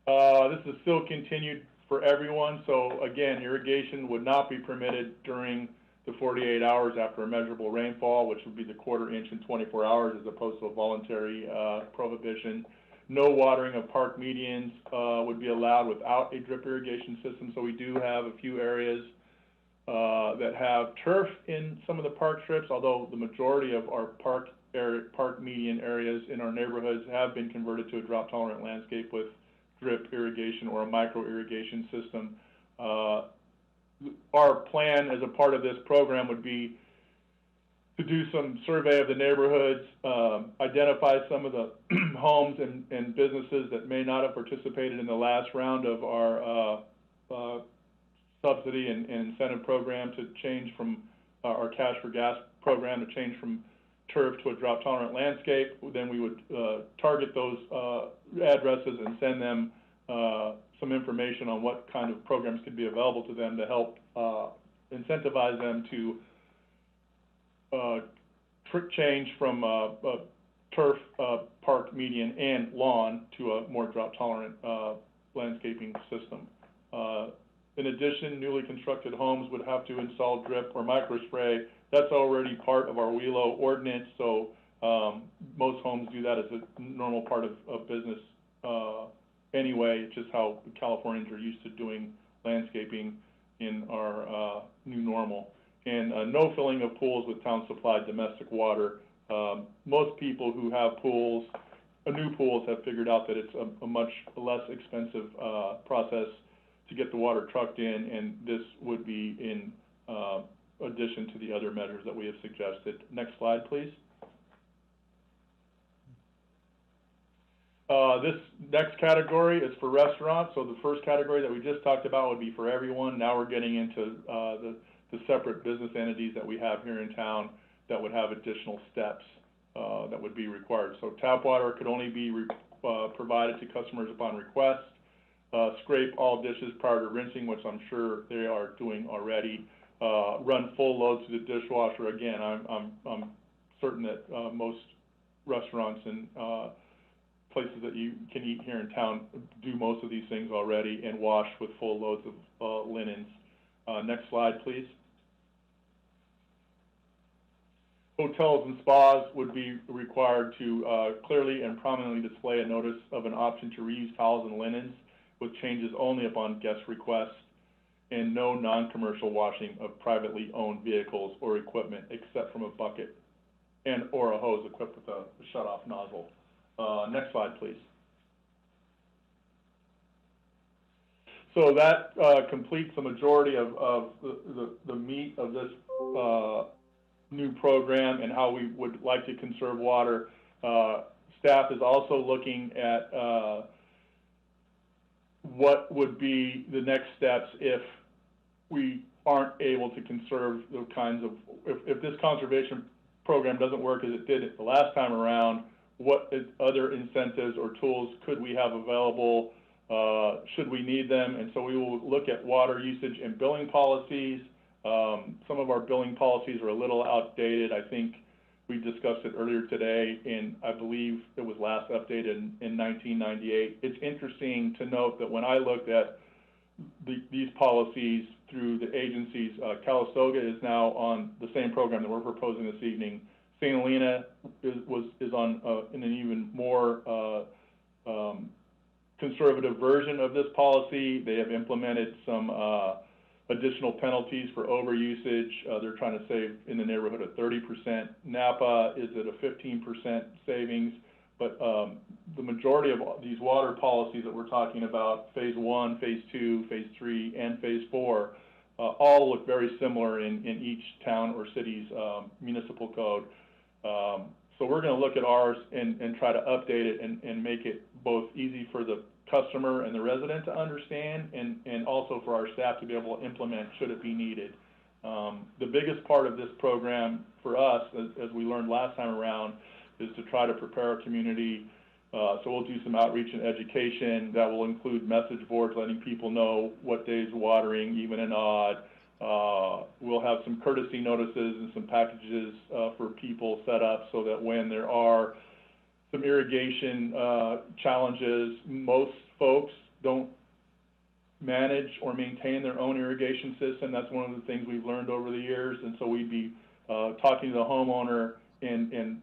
This is still continued for everyone. So again, irrigation would not be permitted during the 48 hours after a measurable rainfall, which would be the 1/4 inch in 24 hours, as opposed to a voluntary prohibition. No watering of park medians would be allowed without a drip irrigation system. So we do have a few areas that have turf in some of the park strips, although the majority of our park park median areas in our neighborhoods have been converted to a drought tolerant landscape with drip irrigation or a micro irrigation system. Our plan as a part of this program would be to do some survey of the neighborhoods, identify some of the homes and businesses that may not have participated in the last round of our subsidy and incentive program to change from our Cash for Gas program to change from turf to a drought tolerant landscape. Then we would target those addresses and send them some information on what kind of programs could be available to them to help incentivize them to change from turf, park, median, and lawn to a more drought tolerant landscaping system. In addition, newly constructed homes would have to install drip or microspray. That's already part of our WELO ordinance, so most homes do that as a normal part of business anyway. It's just how Californians are used to doing landscaping in our new normal. And no filling of pools with town-supplied domestic water. Most people who have pools, new pools, have figured out that it's a much less expensive process to get the water trucked in, and this would be in addition to the other measures that we have suggested. Next slide, please. This next category is for restaurants. So the first category that we just talked about would be for everyone. Now we're getting into the separate business entities that we have here in town that would have additional steps that would be required. So tap water could only be provided to customers upon request. Scrape all dishes prior to rinsing, which I'm sure they are doing already. Run full loads to the dishwasher. Again, I'm certain that most restaurants and places that you can eat here in town do most of these things already, and wash with full loads of linens. Next slide, please. Hotels and spas would be required to clearly and prominently display a notice of an option to reuse towels and linens with changes only upon guest request, and no non-commercial washing of privately owned vehicles or equipment except from a bucket and or a hose equipped with a shut-off nozzle. Next slide, please. So that completes the majority of the meat of this new program and how we would like to conserve water. Staff is also looking at what would be the next steps if we aren't able to conserve the kinds of, if this conservation program doesn't work as it did the last time around, what other incentives or tools could we have available, should we need them? And so we will look at water usage and billing policies. Some of our billing policies are a little outdated. I think we discussed it earlier today, and I believe it was last updated in 1998. It's interesting to note that when I looked at these policies through the agencies, Calistoga is now on the same program that we're proposing this evening. St. Helena is on in an even more conservative version of this policy. They have implemented some additional penalties for overusage. They're trying to save in the neighborhood of 30%. Napa is at a 15% savings, but the majority of these water policies that we're talking about, phase 1, phase 2, phase 3, and phase 4, all look very similar in each town or city's municipal code. So we're going to look at ours and try to update it and make it both easy for the customer and the resident to understand, and also for our staff to be able to implement should it be needed. The biggest part of this program for us, as we learned last time around, is to try to prepare our community. So we'll do some outreach and education that will include message boards letting people know what days watering, even and odd. We'll have some courtesy notices and some packages for people set up so that when there are some irrigation challenges, most folks don't manage or maintain their own irrigation system. That's one of the things we've learned over the years, and so we'd be talking to the homeowner and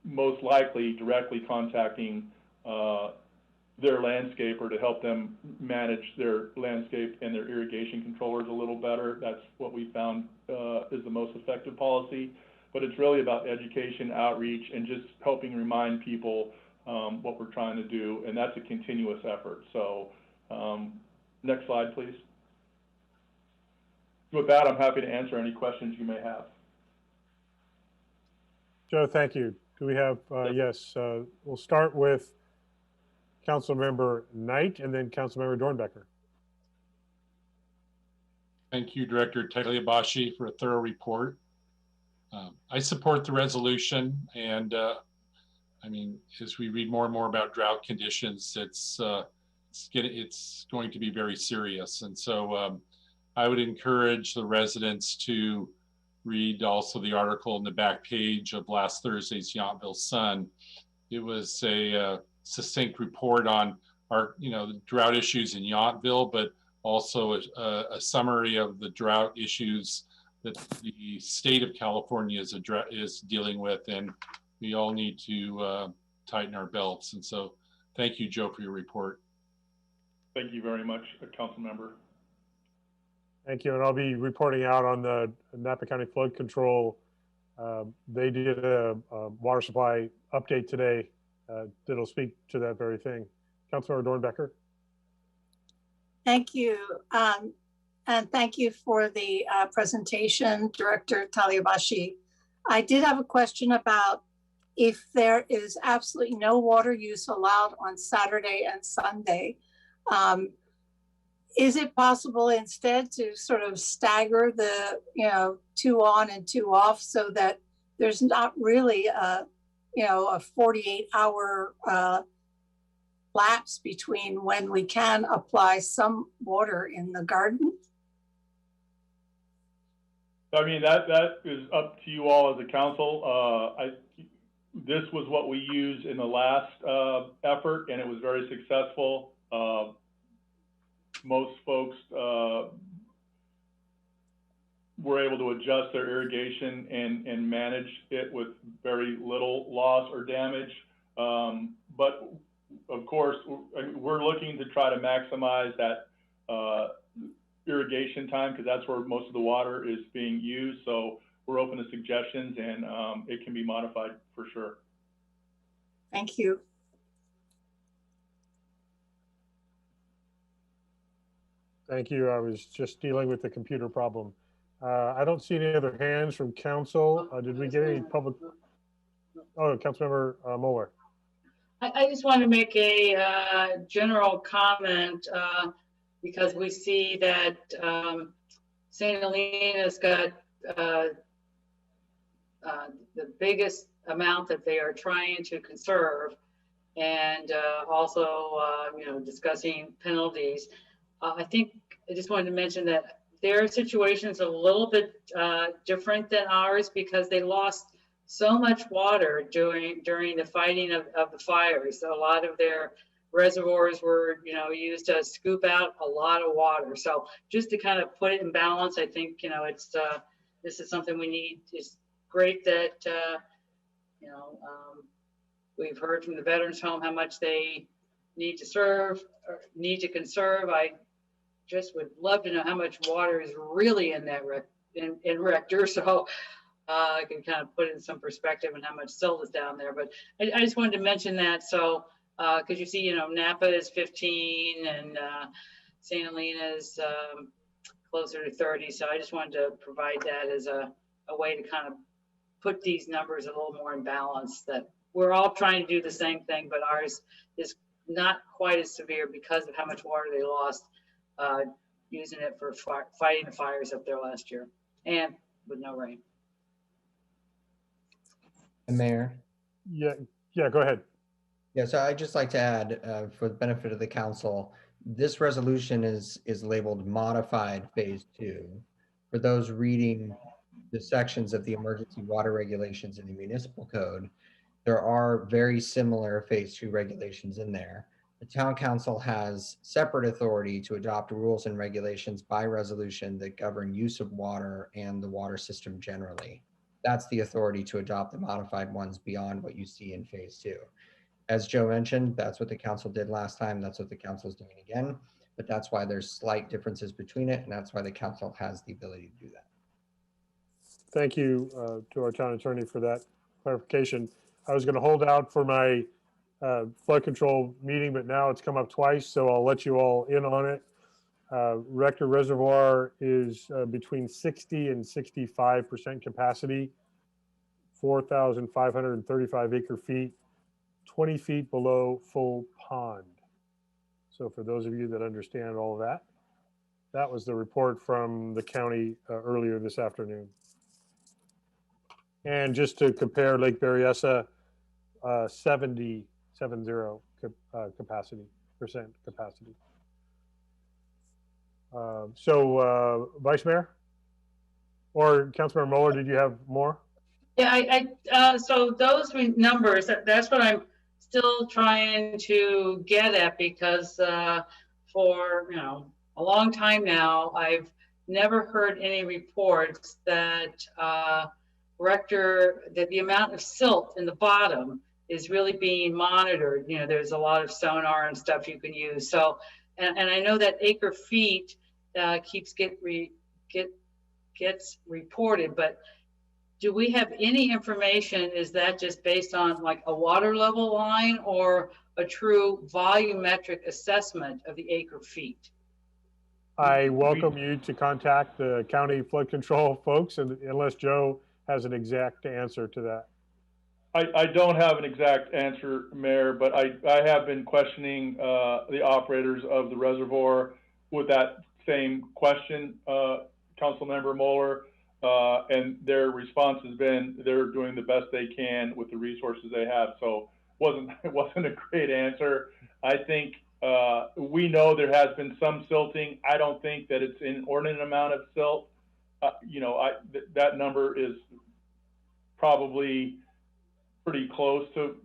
most likely directly contacting their landscaper to help them manage their landscape and their irrigation controllers a little better. That's what we found is the most effective policy. but it's really about education, outreach, and just helping remind people what we're trying to do, and that's a continuous effort. So next slide, please. With that, I'm happy to answer any questions you may have. Joe, thank you. Do we have, yes, we'll start with Councilmember Knight and then Councilmember Dornbecker. Thank you, Director Tagliabashi, for a thorough report. I support the resolution, and I mean, as we read more and more about drought conditions, it's going to be very serious. And so I would encourage the residents to read also the article in the back page of last Thursday's Yountville Sun. It was a succinct report on our, the drought issues in Yountville, but also a summary of the drought issues that the state of California is dealing with, and we all need to tighten our belts. And so thank you, Joe, for your report. Thank you very much, Council Member. Thank you, and I'll be reporting out on the Napa County Flood Control. They did a water supply update today that'll speak to that very thing. Councilmember Dornbecker. Thank you. And thank you for the presentation, Director Tagliabashi. I did have a question about if there is absolutely no water use allowed on Saturday and Sunday. Is it possible instead to sort of stagger the, 2 on and 2 off so that there's not really a 48-hour lapse between when we can apply some water in the garden? I mean, that is up to you all as a council. This was what we used in the last effort, and it was very successful. Most folks were able to adjust their irrigation and manage it with very little loss or damage. But of course, we're looking to try to maximize that irrigation time, because that's where most of the water is being used. So we're open to suggestions, and it can be modified for sure. Thank you. Thank you. I was just dealing with the computer problem. I don't see any other hands from council. Did we get any public? Oh, Councilmember Moeller. I just want to make a general comment because we see that St. Helena's got the biggest amount that they are trying to conserve, and also discussing penalties. I think I just wanted to mention that their situation is a little bit different than ours because they lost so much water during the fighting of the fires. So a lot of their reservoirs were, used to scoop out a lot of water. So just to kind of put it in balance, I think, it's this is something we need. It's great that, we've heard from the Veterans Home how much they need to conserve. I just would love to know how much water is really in that in Rector. So I can kind of put it in some perspective and how much silt is down there. But I just wanted to mention that. So, because you see, Napa is 15 and St. Helena's closer to 30. So I just wanted to provide that as a way to kind of put these numbers a little more in balance, that we're all trying to do the same thing, but ours is not quite as severe because of how much water they lost using it for fighting the fires up there last year and with no rain. Mayor? Yeah, go ahead. Yeah, so I'd just like to add, for the benefit of the council, this resolution is labeled modified phase 2. For those reading the sections of the emergency water regulations in the municipal code, there are very similar phase 2 regulations in there. The town council has separate authority to adopt rules and regulations by resolution that govern use of water and the water system generally. That's the authority to adopt the modified ones beyond what you see in phase 2. As Joe mentioned, that's what the council did last time. That's what the council is doing again, but that's why there's slight differences between it. And that's why the council has the ability to do that. Thank you to our town attorney for that clarification. I was going to hold out for my flood control meeting, but now it's come up twice, so I'll let you all in on it. Rector Reservoir is between 60 and 65% capacity, 4,535 acre feet, 20 feet below full pond. So for those of you that understand all of that, that was the report from the county earlier this afternoon. And just to compare, Lake Berryessa, 70 capacity, percent capacity. So Vice Mayor or Councilmember Mueller, did you have more? Yeah, so those numbers, that's what I'm still trying to get at, because for, you know, a long time now, I've never heard any reports that that the amount of silt in the bottom is really being monitored. You know, there's a lot of sonar and stuff you can use. So, and I know that acre feet gets reported, but do we have any information? Is that just based on like a water level line or a true volumetric assessment of the acre feet? I welcome you to contact the county flood control folks, and unless Joe has an exact answer to that. I don't have an exact answer, Mayor, but I have been questioning the operators of the reservoir with that same question, Councilmember Mueller, and their response has been they're doing the best they can with the resources they have. So it wasn't a great answer. I think we know there has been some silting. I don't think that it's an inordinate amount of silt. You know, that number is probably pretty close to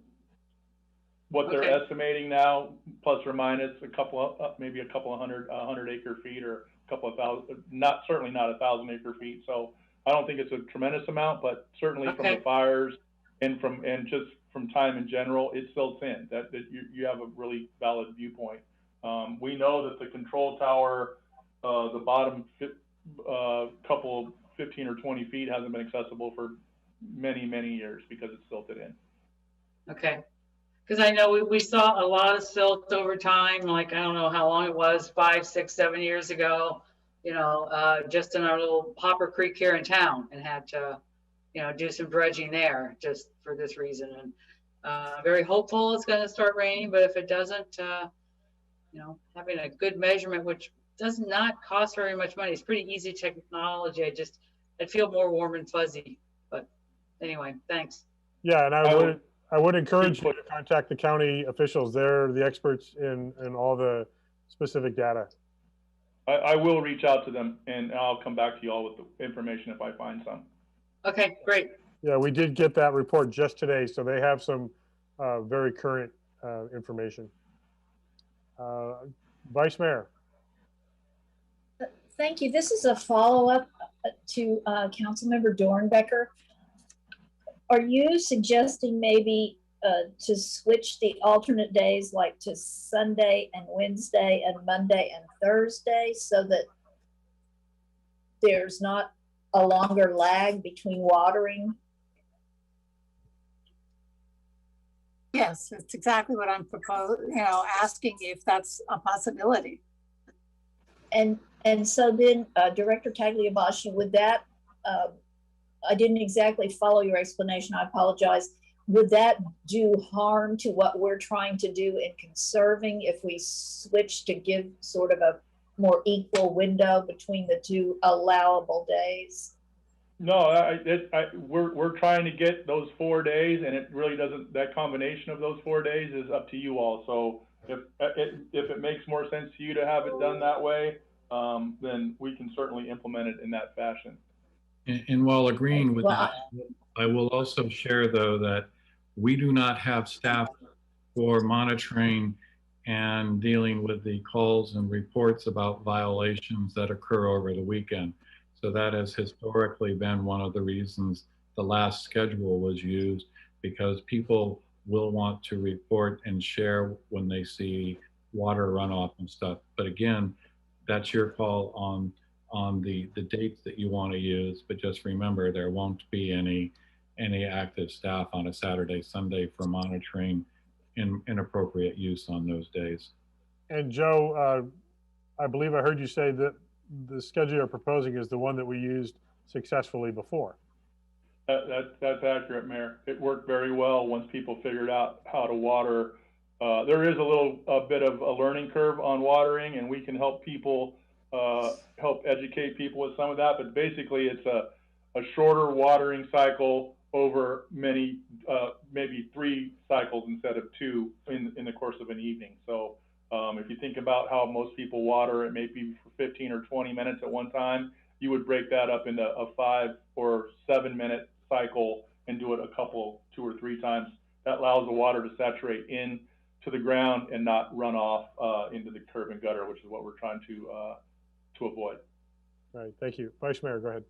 what they're estimating now, plus or minus a couple of, maybe a couple of 100 acre feet or a couple of thousand, certainly not 1,000 acre feet. So I don't think it's a tremendous amount, but certainly from the fires and just from time in general, it silts in. That you have a really valid viewpoint. We know that the control tower, the bottom couple 15 or 20 feet hasn't been accessible for many years because it's silted in. Okay, because I know we saw a lot of silt over time. Like, I don't know how long it was, 5, 6, 7 years ago, you know, just in our little Hopper Creek here in town, and had to, you know, do some dredging there just for this reason. And very hopeful it's going to start raining, but if it doesn't, you know, having a good measurement, which does not cost very much money. It's pretty easy technology. I'd feel more warm and fuzzy, but anyway, thanks. Yeah, and I would encourage you to contact the county officials. They're the experts in all the specific data. I will reach out to them, and I'll come back to you all with the information if I find some. Okay, great. Yeah, we did get that report just today, so they have some very current information. Vice Mayor. Thank you. This is a follow-up to Councilmember Dornbecker. Are you suggesting maybe to switch the alternate days, like to Sunday and Wednesday and Monday and Thursday, so that there's not a longer lag between watering? Yes, it's exactly what I'm proposing, you know, asking if that's a possibility. And so then, Director Tagliabashi, would that, I didn't exactly follow your explanation, I apologize. Would that do harm to what we're trying to do in conserving if we switch to give sort of a more equal window between the two allowable days? No, we're trying to get those 4 days, and it really doesn't, that combination of those 4 days is up to you all. So if it makes more sense to you to have it done that way, then we can certainly implement it in that fashion. And while agreeing with that, I will also share, though, that we do not have staff for monitoring and dealing with the calls and reports about violations that occur over the weekend. So that has historically been one of the reasons the last schedule was used, because people will want to report and share when they see water runoff and stuff. But again, that's your call on on the dates that you want to use, but just remember there won't be any active staff on a Saturday, Sunday for monitoring inappropriate use on those days. And Joe, I believe I heard you say that the schedule you're proposing is the one that we used successfully before. That's accurate, Mayor. It worked very well once people figured out how to water. There is a bit of a learning curve on watering, and we can help people, help educate people with some of that. But basically, it's a shorter watering cycle over many, maybe 3 cycles instead of 2 in the course of an evening. So if you think about how most people water, it may be for 15 or 20 minutes at one time. You would break that up into a 5 or 7 minute cycle and do it a couple, 2 or 3 times. That allows the water to saturate in to the ground and not run off into the curb and gutter, which is what we're trying to avoid. All right, thank you. Vice Mayor, go ahead.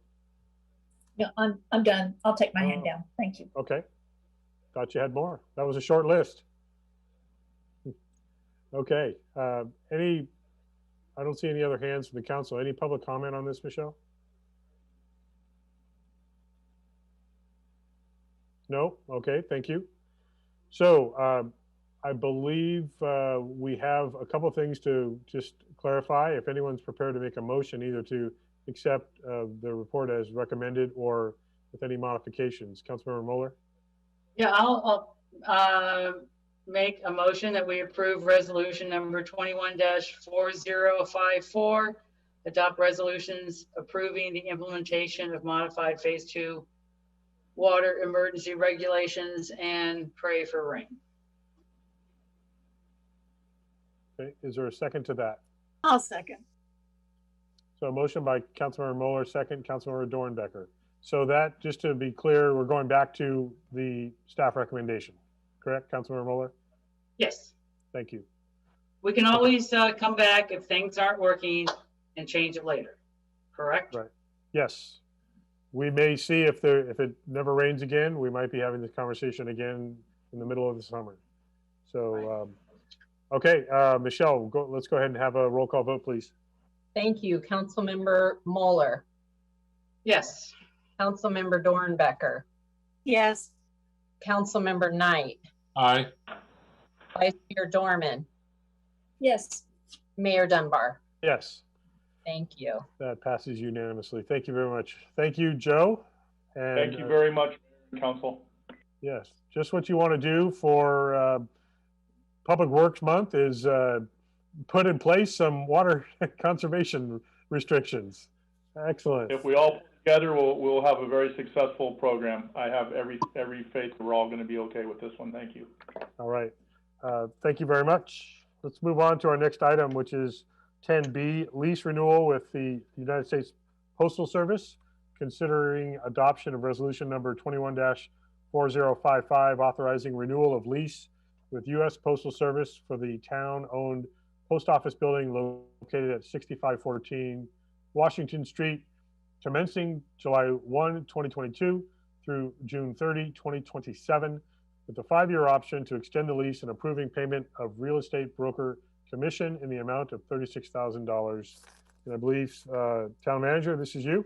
No, I'm done. I'll take my hand down. Thank you. Okay. Thought you had more. That was a short list. Okay. I don't see any other hands from the council. Any public comment on this, Michelle? No? Okay, thank you. So I believe we have a couple things to just clarify. If anyone's prepared to make a motion either to accept the report as recommended or with any modifications. Councilmember Moeller? Yeah, I'll make a motion that we approve resolution number 21-4054, adopt resolutions approving the implementation of modified phase 2 water emergency regulations and pray for rain. Okay, is there a second to that? I'll second. So a motion by Councilmember Moeller, second Councilmember Dornbecker. So that, just to be clear, we're going back to the staff recommendation, correct, Councilmember Moeller? Yes. Thank you. We can always come back if things aren't working and change it later, correct? Right. Yes. We may see if it never rains again, we might be having this conversation again in the middle of the summer. So, okay, Michelle, let's go ahead and have a roll call vote, please. Thank you. Councilmember Moeller. Yes. Councilmember Dornbecker. Yes. Councilmember Knight. Aye. Vice Mayor Dorman. Yes. Mayor Dunbar. Yes. Thank you. That passes unanimously. Thank you very much. Thank you, Joe. And, thank you very much, Council. Yes, just what you want to do for Public Works Month is put in place some water conservation restrictions. Excellent. If we all put together, we'll have a very successful program. I have every faith that we're all going to be okay with this one. Thank you. All right. Thank you very much. Let's move on to our next item, which is 10B, lease renewal with the United States Postal Service, considering adoption of resolution number 21-4055, authorizing renewal of lease with U.S. Postal Service for the town-owned post office building located at 6514 Washington Street, commencing July 1, 2022 through June 30, 2027, with a 5-year option to extend the lease and approving payment of real estate broker commission in the amount of $36,000. And I believe, Town Manager, this is you.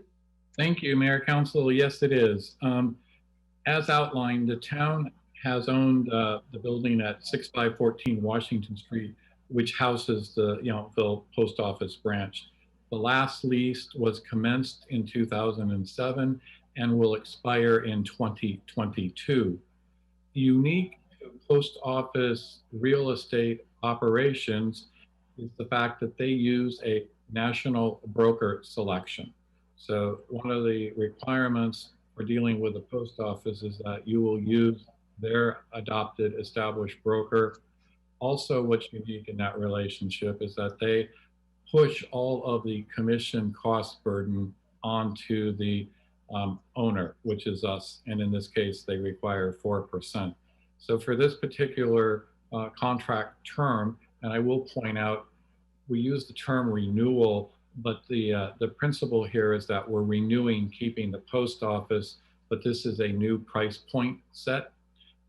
Thank you, Mayor, Council. Yes, it is. As outlined, the town has owned the building at 6514 Washington Street, which houses the Yountville Post Office branch. The last lease was commenced in 2007 and will expire in 2022. Unique to post office real estate operations is the fact that they use a national broker selection. So one of the requirements for dealing with the post office is that you will use their adopted established broker. Also, what's unique in that relationship is that they push all of the commission cost burden onto the owner, which is us. And in this case, they require 4%. So for this particular contract term, and I will point out, we use the term renewal, but the principle here is that we're renewing, keeping the post office, but this is a new price point set.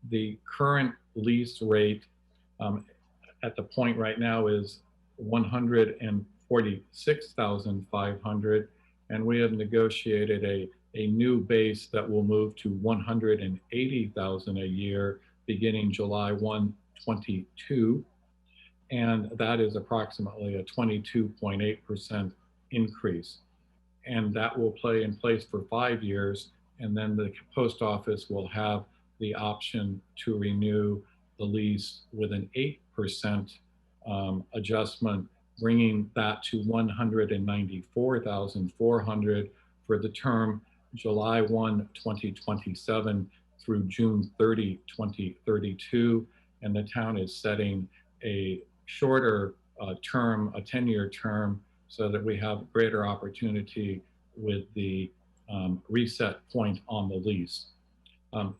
The current lease rate at the point right now is $146,500, And we have negotiated a new base that will move to 180,000 a year beginning July 1, 22. And that is approximately a 22.8% increase. And that will play in place for 5 years. And then the post office will have the option to renew the lease with an 8% adjustment, bringing that to 194,400 for the term July 1, 2027 through June 30, 2032. And the town is setting a shorter term, a 10-year term, so that we have greater opportunity with the reset point on the lease.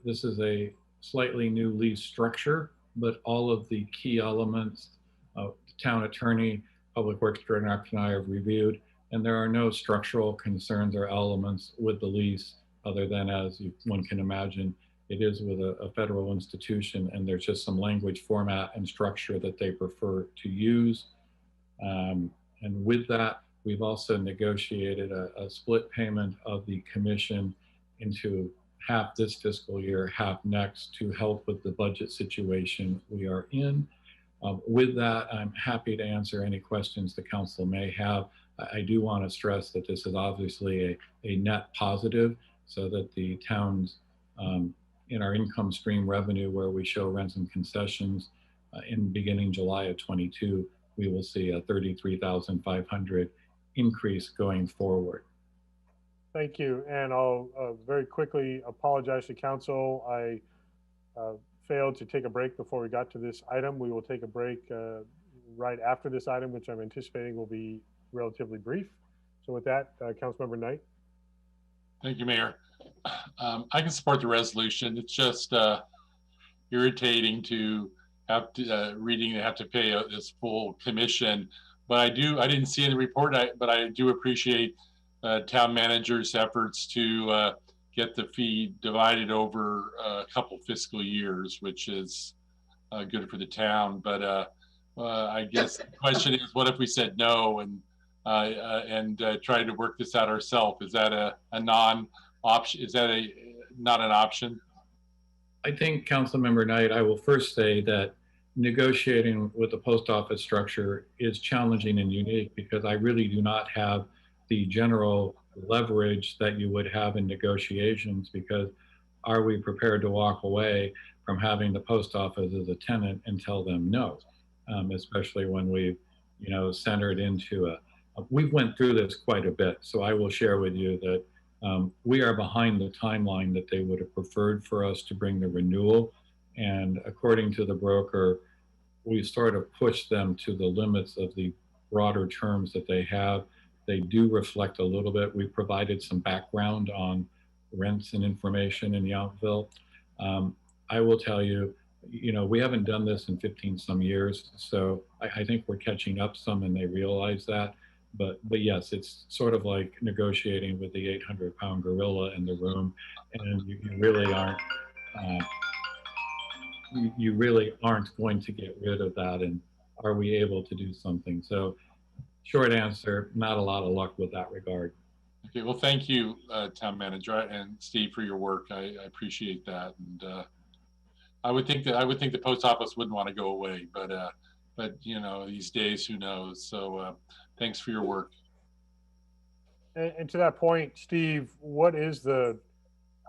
This is a slightly new lease structure, but all of the key elements, the town attorney, public works director and I have reviewed, and there are no structural concerns or elements with the lease other than, as one can imagine, it is with a federal institution, and there's just some language format and structure that they prefer to use. And with that, we've also negotiated a split payment of the commission into half this fiscal year, half next, to help with the budget situation we are in. With that, I'm happy to answer any questions the council may have. I do want to stress that this is obviously a net positive, so that the towns in our income stream revenue, where we show rents and concessions, in beginning July of 22, we will see a 33,500 increase going forward. Thank you. And I'll very quickly apologize to council. I failed to take a break before we got to this item. We will take a break right after this item, which I'm anticipating will be relatively brief. So with that, Councilmember Knight. Thank you, Mayor. I can support the resolution. It's just irritating to have to have to pay this full commission. But I didn't see in the report, but I do appreciate town manager's efforts to get the fee divided over a couple fiscal years, which is good for the town. But I guess the question is, what if we said no and tried to work this out ourselves? Is that a non-option? Is that not an option? I think, Councilmember Knight, I will first say that negotiating with the post office structure is challenging and unique, because I really do not have the general leverage that you would have in negotiations, because are we prepared to walk away from having the post office as a tenant and tell them no, especially when we've, centered into we've went through this quite a bit. So I will share with you that we are behind the timeline that they would have preferred for us to bring the renewal. And according to the broker, we sort of pushed them to the limits of the broader terms that they have. They do reflect a little bit. We provided some background on rents and information in Yountville. I will tell you, we haven't done this in 15 some years. So I think we're catching up some, and they realize that. But yes, it's sort of like negotiating with the 800-pound gorilla in the room, and you really aren't. You really aren't going to get rid of that. And are we able to do something? So, short answer: not a lot of luck with that regard. Okay. Well, thank you, Town Manager and Steve, for your work. I appreciate that. And I would think the post office wouldn't want to go away, but these days, who knows? So. Thanks for your work. And to that point, Steve, what is the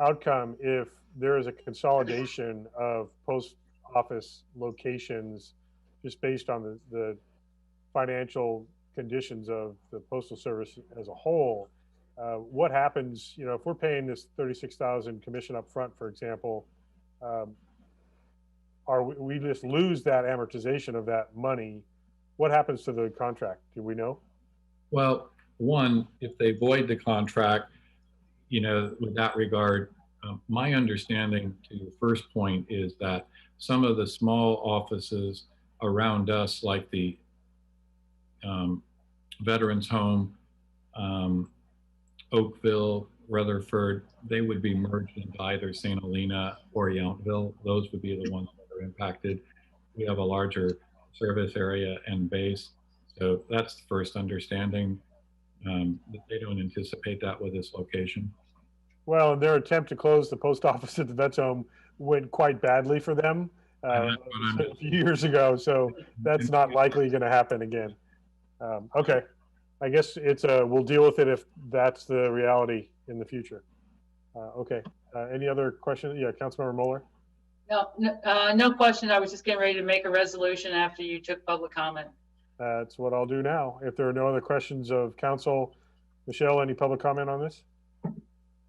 outcome if there is a consolidation of post office locations just based on the financial conditions of the Postal Service as a whole? What happens, if we're paying this $36,000 commission up front, for example, we just lose that amortization of that money? What happens to the contract? Do we know? Well, one, if they void the contract, with that regard, my understanding to the first point is that some of the small offices around us, like the Veterans Home, Oakville, Rutherford, they would be merged into either St. Helena or Yountville. Those would be the ones that are impacted. We have a larger service area and base. So that's the first understanding. that they don't anticipate that with this location. Well, and their attempt to close the post office at the Vets Home went quite badly for them a few years ago. So that's not likely going to happen again. Okay, I guess we'll deal with it if that's the reality in the future. Okay, any other questions? Yeah, Councilmember Mueller. No question. I was just getting ready to make a resolution after you took public comment. That's what I'll do now. If there are no other questions of council, Michelle, any public comment on this?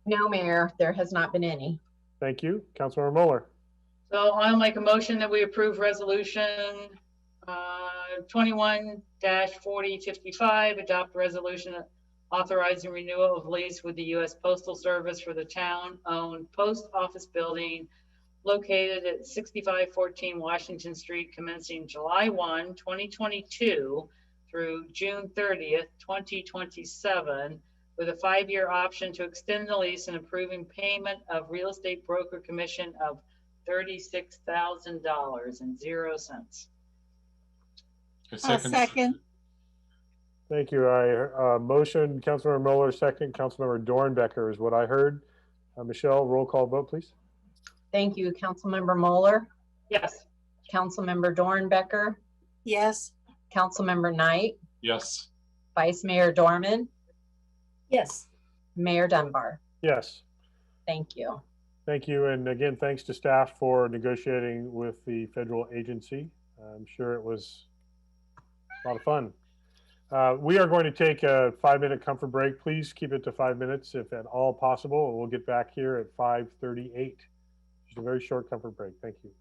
No, Mayor, there has not been any. Thank you. Councilmember Mueller. So I'll make a motion that we approve resolution 21-4055, adopt resolution authorizing renewal of lease with the U.S. Postal Service for the town-owned post office building located at 6514 Washington Street, commencing July 1, 2022 through June 30th, 2027, with a 5-year option to extend the lease and approving payment of real estate broker commission of $36,000.00. Second. Thank you. Motion, Councilmember Mueller, second, Councilmember Dornbecker is what I heard. Michelle, roll call vote, please. Thank you. Councilmember Mueller. Yes. Councilmember Dornbecker. Yes. Councilmember Knight. Yes. Vice Mayor Dorman. Yes. Mayor Dunbar. Yes. Thank you. Thank you. And again, thanks to staff for negotiating with the federal agency. I'm sure it was a lot of fun. We are going to take a 5-minute comfort break. Please keep it to 5 minutes if at all possible. We'll get back here at 5:38. Just a very short comfort break. Thank you.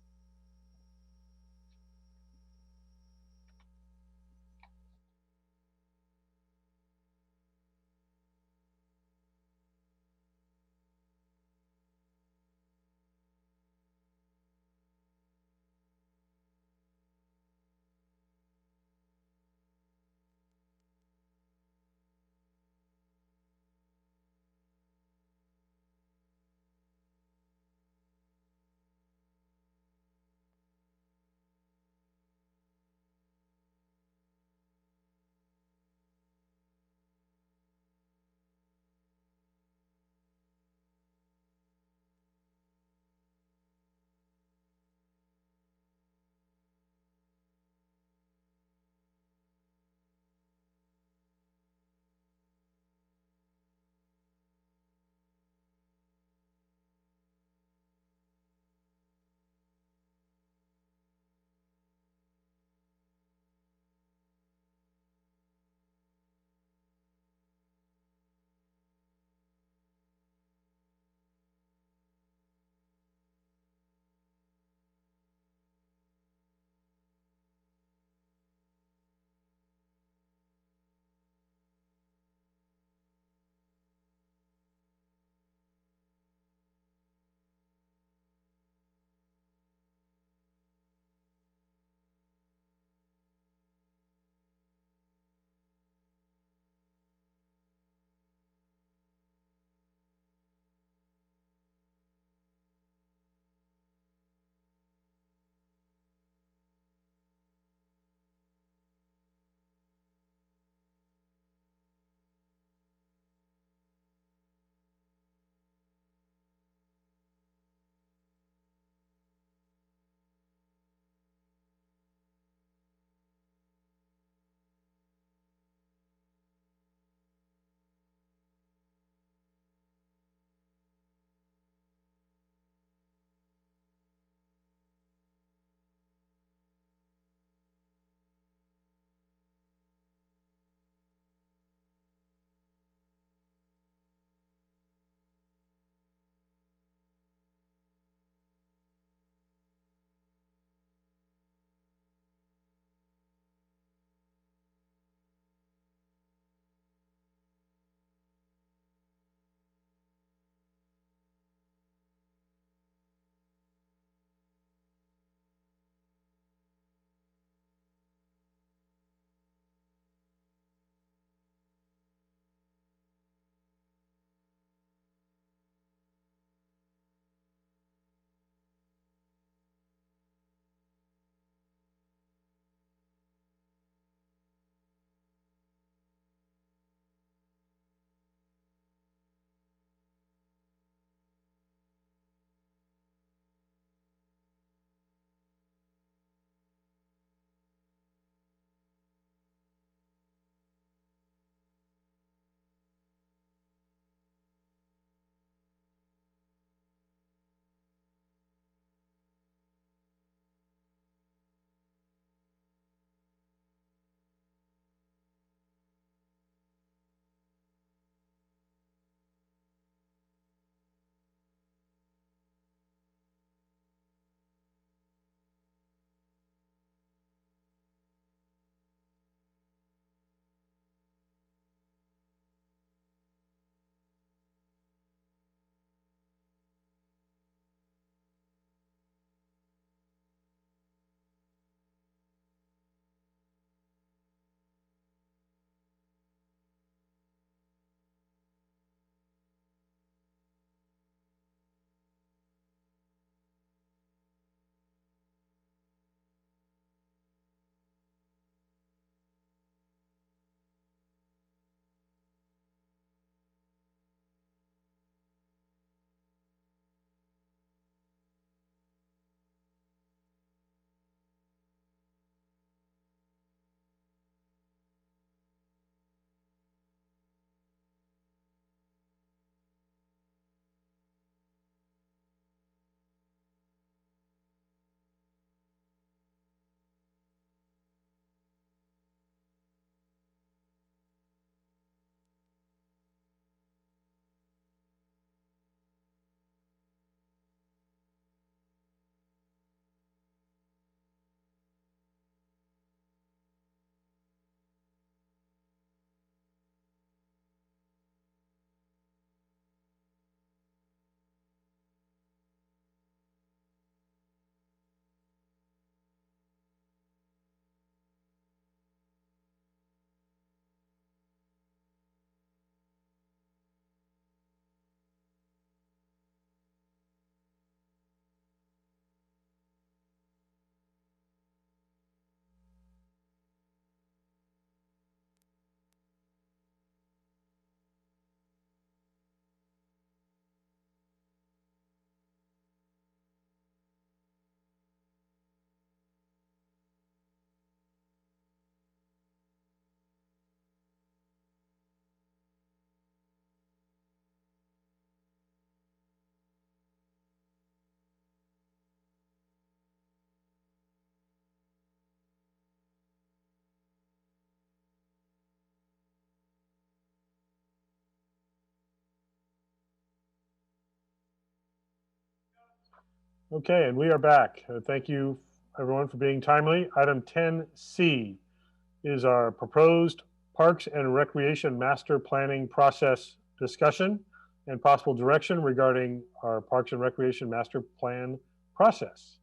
Okay, and we are back. Thank you, everyone, for being timely. Item 10C is our proposed Parks and Recreation Master Planning Process discussion and possible direction regarding our Parks and Recreation Master Plan process.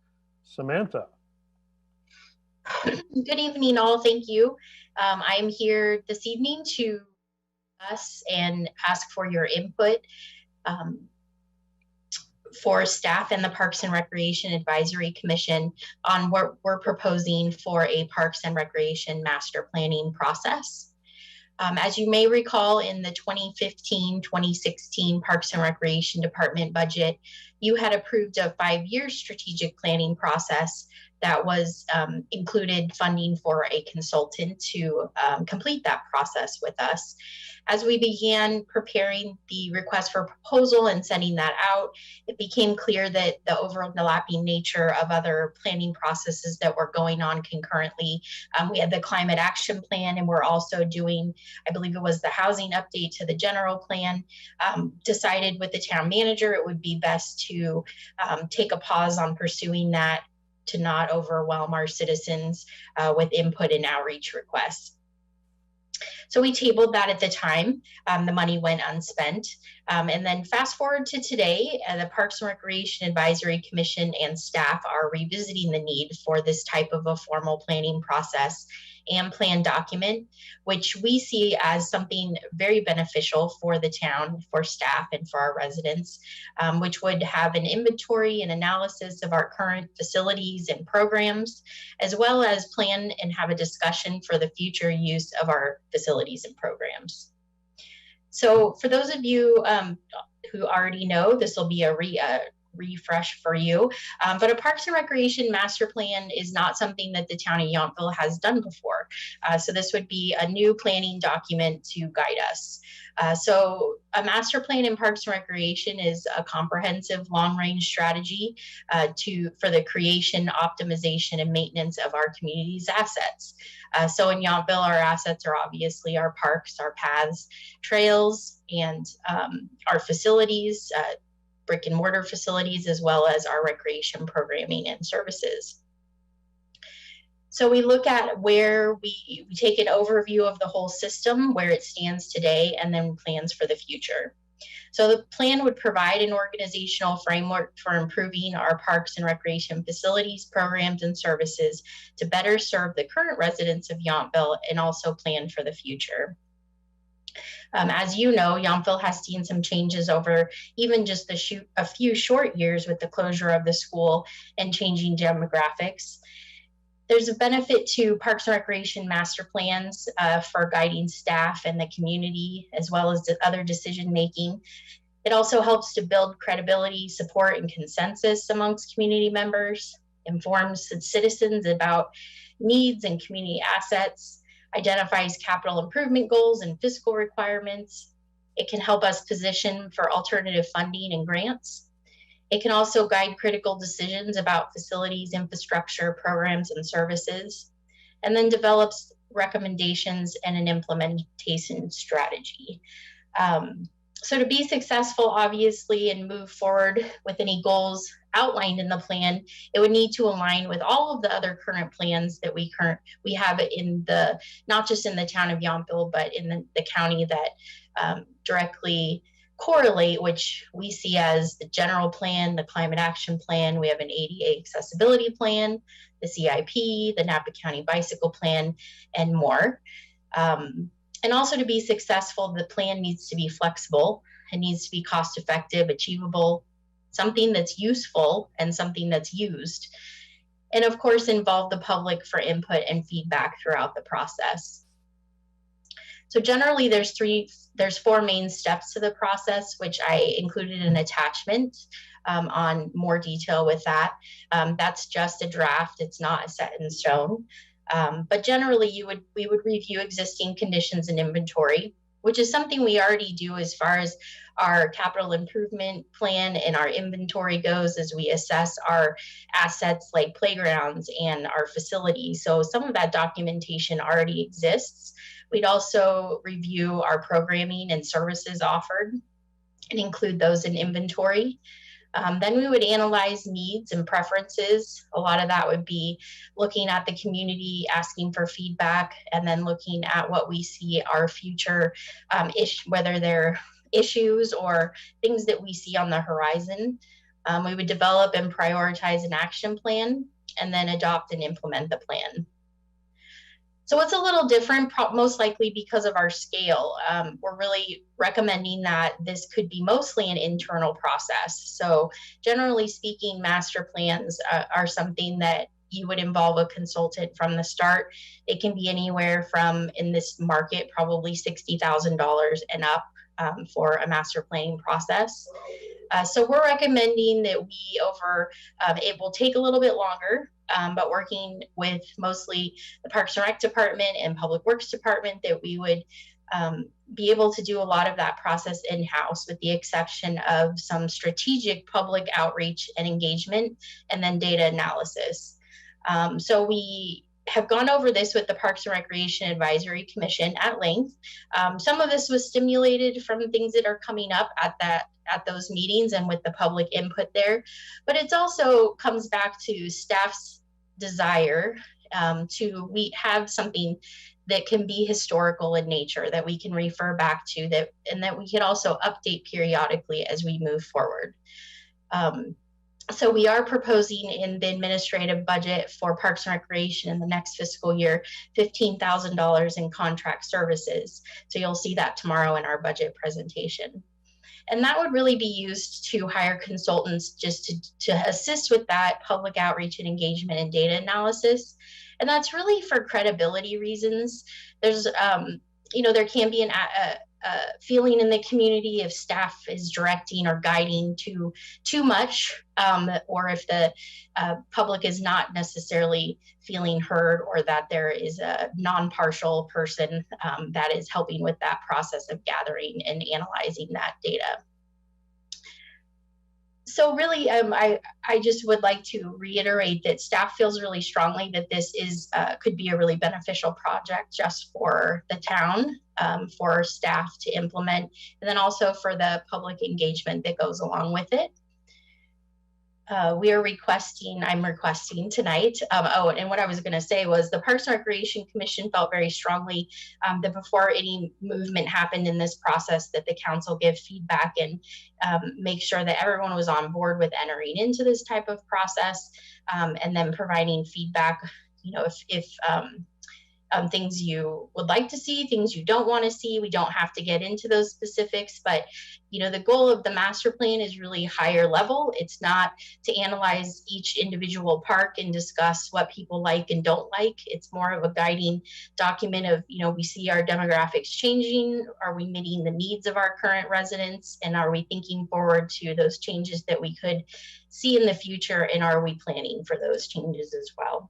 Samantha. Good evening, all. Thank you. I am here this evening to discuss and ask for your input for staff and the Parks and Recreation Advisory Commission on what we're proposing for a Parks and Recreation Master Planning process. As you may recall, in the 2015-2016 Parks and Recreation Department budget, you had approved a 5-year strategic planning process that was included funding for a consultant to complete that process with us. As we began preparing the request for proposal and sending that out, it became clear that the overlapping nature of other planning processes that were going on concurrently. We had the climate action plan, and we're also doing, I believe it was the housing update to the general plan. Decided with the town manager it would be best to take a pause on pursuing that to not overwhelm our citizens with input and outreach requests. So we tabled that at the time. The money went unspent. And then fast forward to today, the Parks and Recreation Advisory Commission and staff are revisiting the need for this type of a formal planning process and plan document, which we see as something very beneficial for the town, for staff, and for our residents, which would have an inventory and analysis of our current facilities and programs, as well as plan and have a discussion for the future use of our facilities and programs. So for those of you who already know, this will be a refresh for you, but a Parks and Recreation Master Plan is not something that the town of Yountville has done before. So this would be a new planning document to guide us. So a master plan in Parks and Recreation is a comprehensive long-range strategy for the creation, optimization, and maintenance of our community's assets. So in Yountville, our assets are obviously our parks, our paths, trails, and our facilities, brick and mortar facilities, as well as our recreation programming and services. So we look at where we take an overview of the whole system, where it stands today, and then plans for the future. So the plan would provide an organizational framework for improving our parks and recreation facilities, programs, and services to better serve the current residents of Yountville and also plan for the future. As you know, Yountville has seen some changes over even just a few short years with the closure of the school and changing demographics. There's a benefit to Parks and Recreation master plans for guiding staff and the community, as well as the other decision making. It also helps to build credibility, support, and consensus amongst community members, informs citizens about needs and community assets, identifies capital improvement goals and fiscal requirements. It can help us position for alternative funding and grants. It can also guide critical decisions about facilities, infrastructure, programs, and services, and then develops recommendations and an implementation strategy. So to be successful, obviously, and move forward with any goals outlined in the plan, it would need to align with all of the other current plans that we have in the, not just in the town of Yountville, but in the county that directly correlate, which we see as the general plan, the climate action plan. We have an ADA accessibility plan, the CIP, the Napa County bicycle plan, and more. And also to be successful, the plan needs to be flexible. It needs to be cost effective, achievable, something that's useful, and something that's used. And of course, involve the public for input and feedback throughout the process. So generally there's 4 main steps to the process, which I included an attachment on more detail with that. That's just a draft, it's not set in stone. But generally we would review existing conditions and inventory, which is something we already do as far as our capital improvement plan and our inventory goes, as we assess our assets like playgrounds and our facilities. So some of that documentation already exists. We'd also review our programming and services offered and include those in inventory. Then we would analyze needs and preferences. A lot of that would be looking at the community, asking for feedback, and then looking at what we see our future, whether they're issues or things that we see on the horizon. We would develop and prioritize an action plan, and then adopt and implement the plan. So it's a little different, most likely because of our scale. We're really recommending that this could be mostly an internal process. So generally speaking, master plans are something that you would involve a consultant from the start. It can be anywhere from, in this market, probably $60,000 and up for a master planning process. So we're recommending that it will take a little bit longer, but working with mostly the Parks and Rec Department and Public Works Department, that we would be able to do a lot of that process in-house, with the exception of some strategic public outreach and engagement, and then data analysis. So we have gone over this with the Parks and Recreation Advisory Commission at length. Some of this was stimulated from things that are coming up at those meetings and with the public input there, but it also comes back to staff's desire to have something that can be historical in nature, that we can refer back to, and that we can also update periodically as we move forward. So we are proposing in the administrative budget for Parks and Recreation in the next fiscal year, $15,000 in contract services. So you'll see that tomorrow in our budget presentation. And that would really be used to hire consultants just to assist with that public outreach and engagement and data analysis. And that's really for credibility reasons. There's, there can be a feeling in the community if staff is directing or guiding too much, or if the public is not necessarily feeling heard, or that there is a non-partial person that is helping with that process of gathering and analyzing that data. So really, I just would like to reiterate that staff feels really strongly that this could be a really beneficial project just for the town, for staff to implement, and then also for the public engagement that goes along with it. I'm requesting tonight. And what I was going to say was the Parks and Recreation Commission felt very strongly that before any movement happened in this process, that the council give feedback and make sure that everyone was on board with entering into this type of process, and then providing feedback, if things you would like to see, things you don't want to see. We don't have to get into those specifics, but the goal of the master plan is really higher level. It's not to analyze each individual park and discuss what people like and don't like. It's more of a guiding document of, we see our demographics changing. Are we meeting the needs of our current residents? And are we thinking forward to those changes that we could see in the future? And are we planning for those changes as well?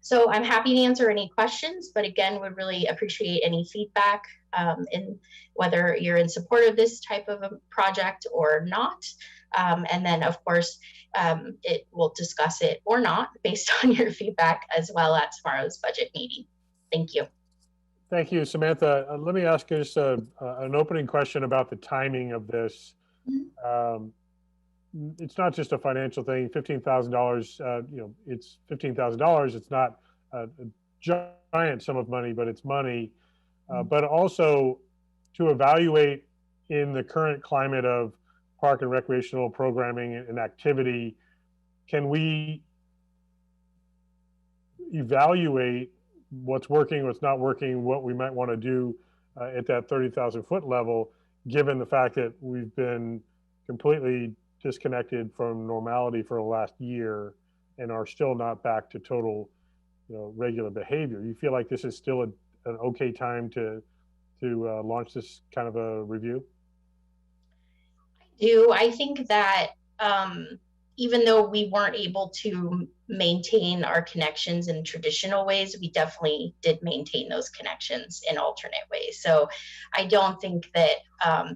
So I'm happy to answer any questions, but again, would really appreciate any feedback in whether you're in support of this type of a project or not. And then of course, we'll discuss it or not based on your feedback as well at tomorrow's budget meeting. Thank you. Thank you, Samantha. Let me ask you just an opening question about the timing of this. It's not just a financial thing. $15,000, it's $15,000. It's not a giant sum of money, but it's money. But also to evaluate in the current climate of park and recreational programming and activity, can we evaluate what's working, what's not working, what we might want to do at that 30,000 foot level, given the fact that we've been completely disconnected from normality for the last year and are still not back to total, regular behavior? You feel like this is still an okay time to launch this kind of a review? I think that even though we weren't able to maintain our connections in traditional ways, we definitely did maintain those connections in alternate ways. So I don't think that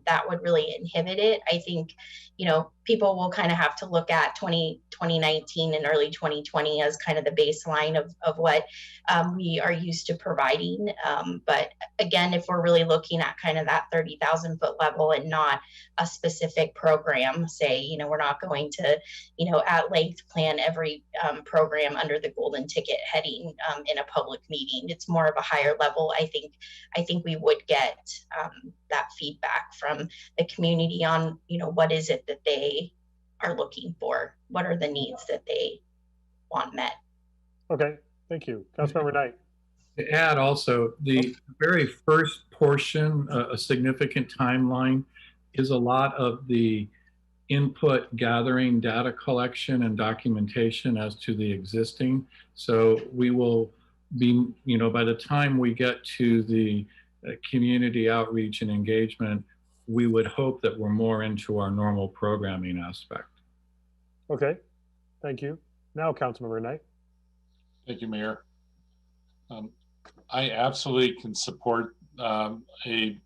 that would really inhibit it. I think, you know, people will kind of have to look at 2019 and early 2020 as kind of the baseline of what we are used to providing. But again, if we're really looking at kind of that 30,000 foot level and not a specific program, say, you know, we're not going to, you know, at length plan every program under the golden ticket heading in a public meeting. It's more of a higher level. I think we would get that feedback from the community on, you know, what is it that they are looking for? What are the needs that they want met? Okay, thank you. Councilmember Knight. To add also, the very first portion, a significant timeline, is a lot of the input gathering, data collection, and documentation as to the existing. So we will be, you know, by the time we get to the community outreach and engagement, we would hope that we're more into our normal programming aspect. Okay, thank you. Now, Councilmember Knight. Thank you, Mayor. I absolutely can support a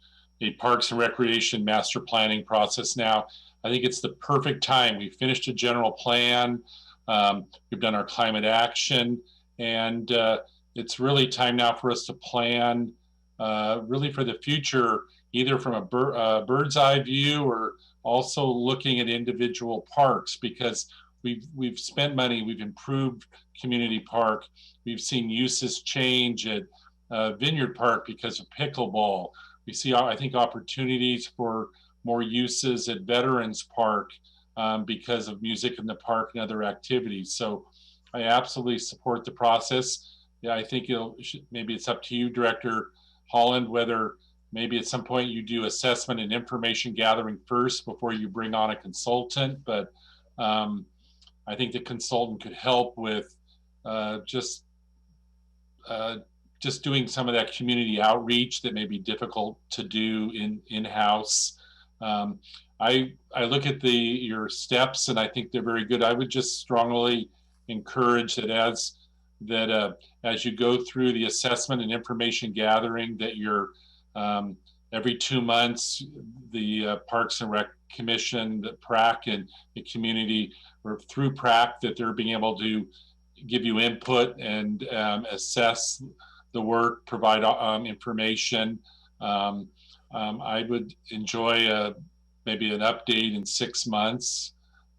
Parks and Recreation master planning process now. I think it's the perfect time. We finished a general plan. We've done our climate action, and it's really time now for us to plan really for the future, either from a bird's eye view or also looking at individual parks, because we've spent money, we've improved Community Park, we've seen uses change at Vineyard Park because of pickleball. We see, I think, opportunities for more uses at Veterans Park because of music in the park and other activities. So I absolutely support the process. Yeah, I think maybe it's up to you, Director Holland, whether maybe at some point you do assessment and information gathering first before you bring on a consultant. But I think the consultant could help with just doing some of that community outreach that may be difficult to do in-house. I look at your steps and I think they're very good. I would just strongly encourage that as you go through the assessment and information gathering, that you're every 2 months, the Parks and Rec Commission, the PRAC, and the community, or through PRAC, that they're being able to give you input and assess the work, provide information. I would enjoy maybe an update in 6 months,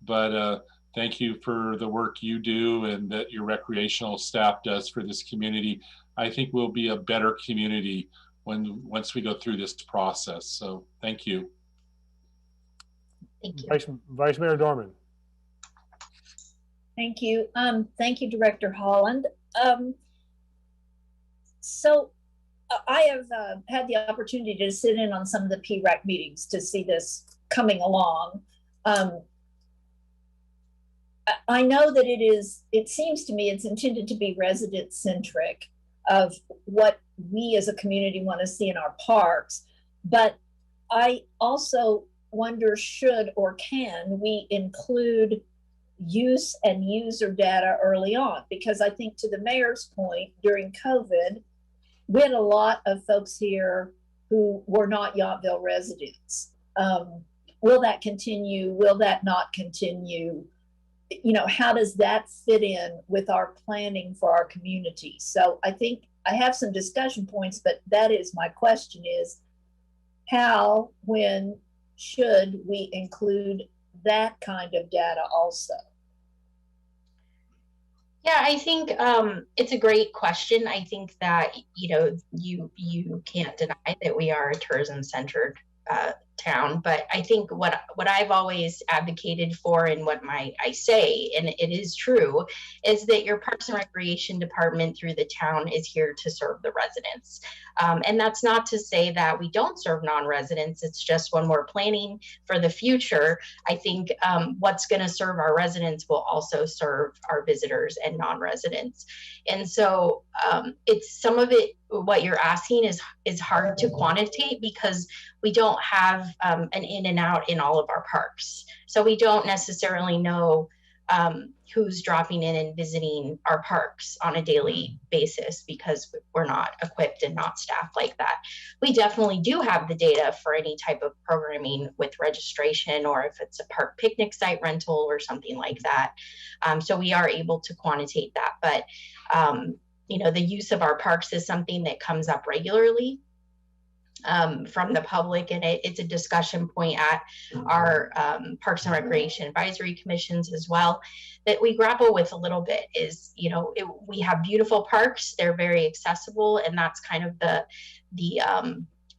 but thank you for the work you do and that your recreational staff does for this community. I think we'll be a better community once we go through this process. So thank you. Thank you. Vice Mayor Dorman. Thank you. Thank you, Director Holland. So I have had the opportunity to sit in on some of the PRAC meetings to see this coming along. I know that it seems to me it's intended to be resident centric of what we as a community want to see in our parks. But I also wonder, should or can we include use and user data early on? Because I think, to the mayor's point, during COVID, we had a lot of folks here who were not Yountville residents. Will that continue? Will that not continue? You know, how does that fit in with our planning for our community? So I think I have some discussion points, but that is my question: is how, when, should we include that kind of data also? Yeah, I think it's a great question. I think that, you know, you can't deny that we are a tourism-centered town, but I think what I've always advocated for, and what I say, and it is true, is that your Parks and Recreation Department through the town is here to serve the residents. And that's not to say that we don't serve non-residents. It's just when we're planning for the future, I think what's going to serve our residents will also serve our visitors and non-residents. And so it's some of it, what you're asking is hard to quantitate because we don't have an in and out in all of our parks. So we don't necessarily know who's dropping in and visiting our parks on a daily basis because we're not equipped and not staffed like that. We definitely do have the data for any type of programming with registration, or if it's a park picnic site rental or something like that. So we are able to quantitate that, but you know, the use of our parks is something that comes up regularly from the public, and it's a discussion point at our Parks and Recreation Advisory Commissions as well, that we grapple with a little bit. Is, you know, we have beautiful parks, they're very accessible, and that's kind of the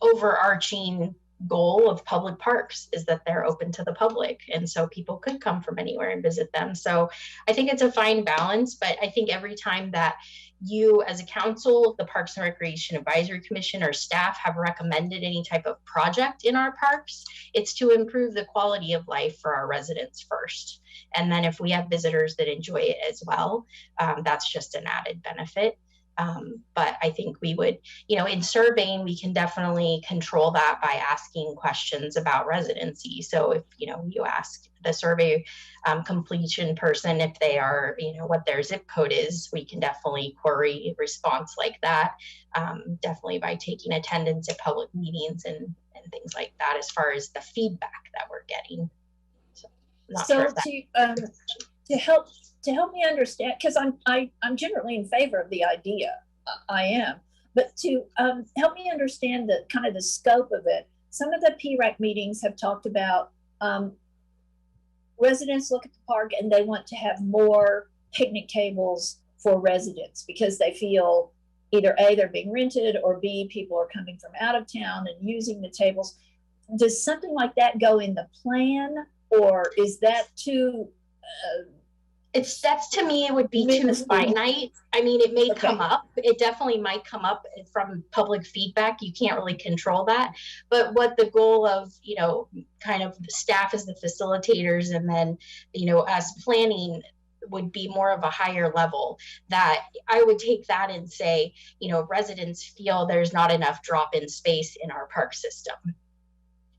overarching goal of public parks, is that they're open to the public, and so people could come from anywhere and visit them. So I think it's a fine balance, but I think every time that you as a council, the Parks and Recreation Advisory Commission, or staff have recommended any type of project in our parks, it's to improve the quality of life for our residents first. And then if we have visitors that enjoy it as well, that's just an added benefit. But I think we would, you know, in surveying, we can definitely control that by asking questions about residency. So if, you know, you ask the survey completion person if they are, you know, what their zip code is, we can definitely query a response like that, definitely by taking attendance at public meetings and things like that, as far as the feedback that we're getting. So, to help me understand, because I'm generally in favor of the idea, I am, but to help me understand the kind of the scope of it. Some of the PREC meetings have talked about residents look at the park and they want to have more picnic tables for residents because they feel either A, they're being rented, or B, people are coming from out of town and using the tables. Does something like that go in the plan, or is that too that's, to me, it would be too finite. I mean, it may come up. It definitely might come up from public feedback. You can't really control that. But what the goal of, you know, kind of the staff as the facilitators, and then, you know, as planning, would be more of a higher level, that I would take that and say, you know, residents feel there's not enough drop-in space in our park system.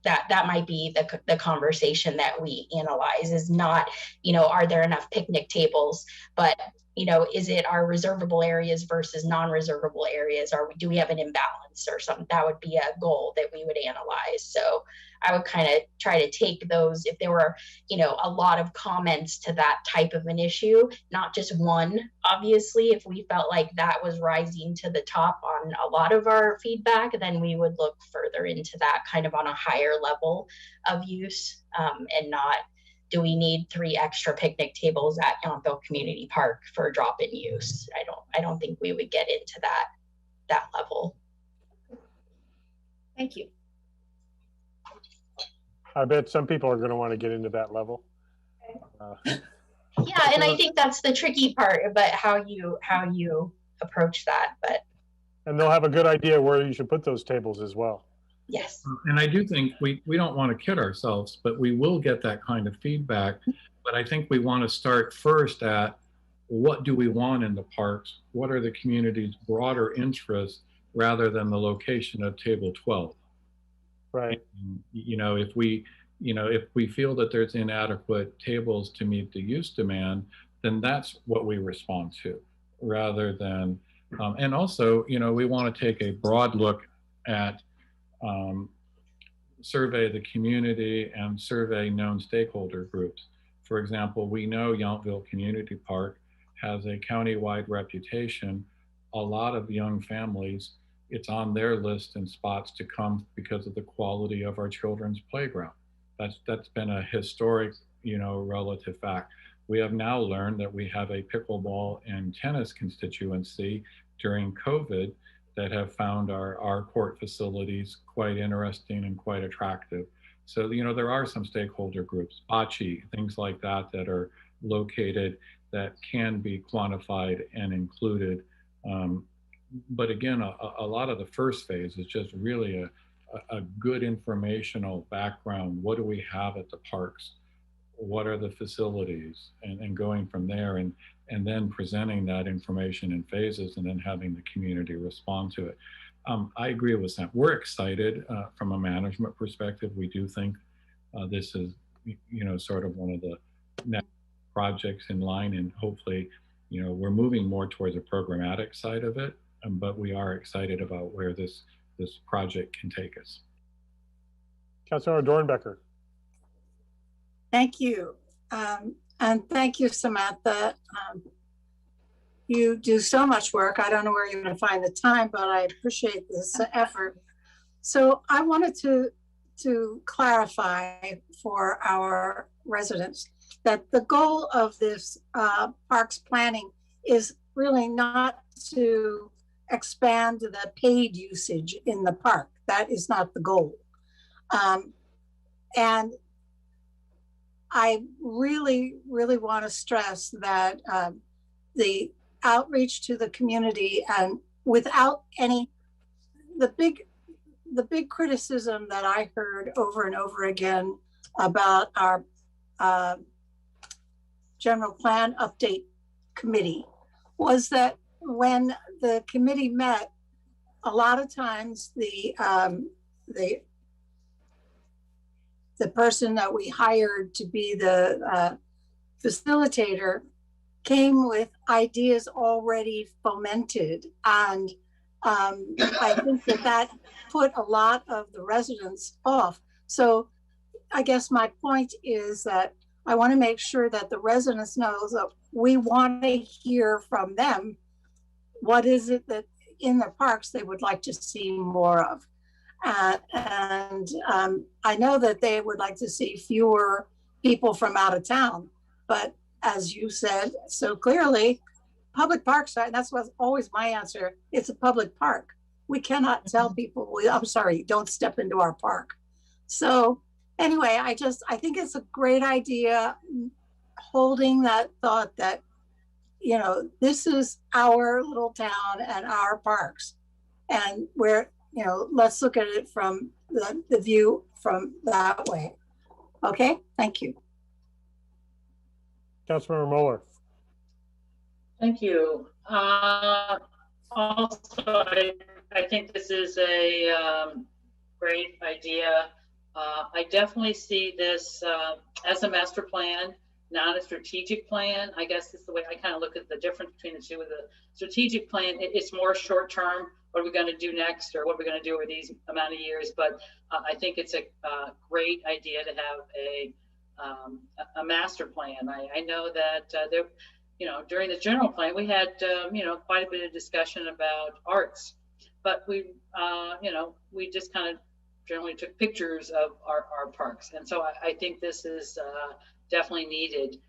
That might be the conversation that we analyze, is not, you know, are there enough picnic tables, but, you know, is it our reservable areas versus non-reservable areas? Do we have an imbalance or something? That would be a goal that we would analyze. So I would kind of try to take those, if there were, you know, a lot of comments to that type of an issue, not just one, obviously. If we felt like that was rising to the top on a lot of our feedback, then we would look further into that kind of on a higher level of use, and not, do we need 3 extra picnic tables at Yountville Community Park for drop-in use? I don't think we would get into that level. Thank you. I bet some people are going to want to get into that level. Yeah, and I think that's the tricky part about how you approach that. But and they'll have a good idea where you should put those tables as well. Yes. And I do think we don't want to kid ourselves, but we will get that kind of feedback. But I think we want to start first at, what do we want in the parks? What are the community's broader interests, rather than the location of table 12? Right. And, you know, if we feel that there's inadequate tables to meet the use demand, then that's what we respond to, rather than, and also, you know, we want to take a broad look at survey the community and survey known stakeholder groups. For example, we know Yountville Community Park has a countywide reputation. A lot of young families, it's on their list and spots to come because of the quality of our children's playground. That's been a historic, you know, relative fact. We have now learned that we have a pickleball and tennis constituency during COVID that have found our court facilities quite interesting and quite attractive. So, you know, there are some stakeholder groups, bocce, things like that, that are located that can be quantified and included. But again, a lot of the first phase is just really a good informational background. What do we have at the parks? What are the facilities? And going from there, and then presenting that information in phases, and then having the community respond to it. I agree with Sam. We're excited from a management perspective. We do think this is, you know, sort of one of the next projects in line, and hopefully, we're moving more towards a programmatic side of it, but we are excited about where this project can take us. Councilmember Dornbecker. Thank you. And thank you, Samantha. You do so much work. I don't know where you're going to find the time, but I appreciate this effort. So I wanted to clarify for our residents that the goal of this parks planning is really not to expand the paid usage in the park. That is not the goal. And I really, really want to stress that the outreach to the community, and without any, the big criticism that I heard over and over again about our general plan update committee was that when the committee met, a lot of times the person that we hired to be the facilitator came with ideas already fomented. And I think that put a lot of the residents off. So I guess my point is that I want to make sure that the residents know that we want to hear from them. What is it that in the parks they would like to see more of? And I know that they would like to see fewer people from out of town, but as you said so clearly, public parks, that's what's always my answer. It's a public park. We cannot tell people, I'm sorry, don't step into our park. So anyway, I think it's a great idea, holding that thought that, this is our little town and our parks, and we're, let's look at it from the view from that way. Okay, thank you. Councilmember Mueller. Thank you. Also, I think this is a great idea. I definitely see this as a master plan, not a strategic plan. I guess this is the way I kind of look at the difference between the two. With the strategic plan, it's more short term. What are we going to do next, or what are we going to do over these amount of years? But I think it's a great idea to have a master plan. I know that there, during the general plan, we had quite a bit of discussion about arts, but we just kind of generally took pictures of our parks, and so I think this is definitely needed.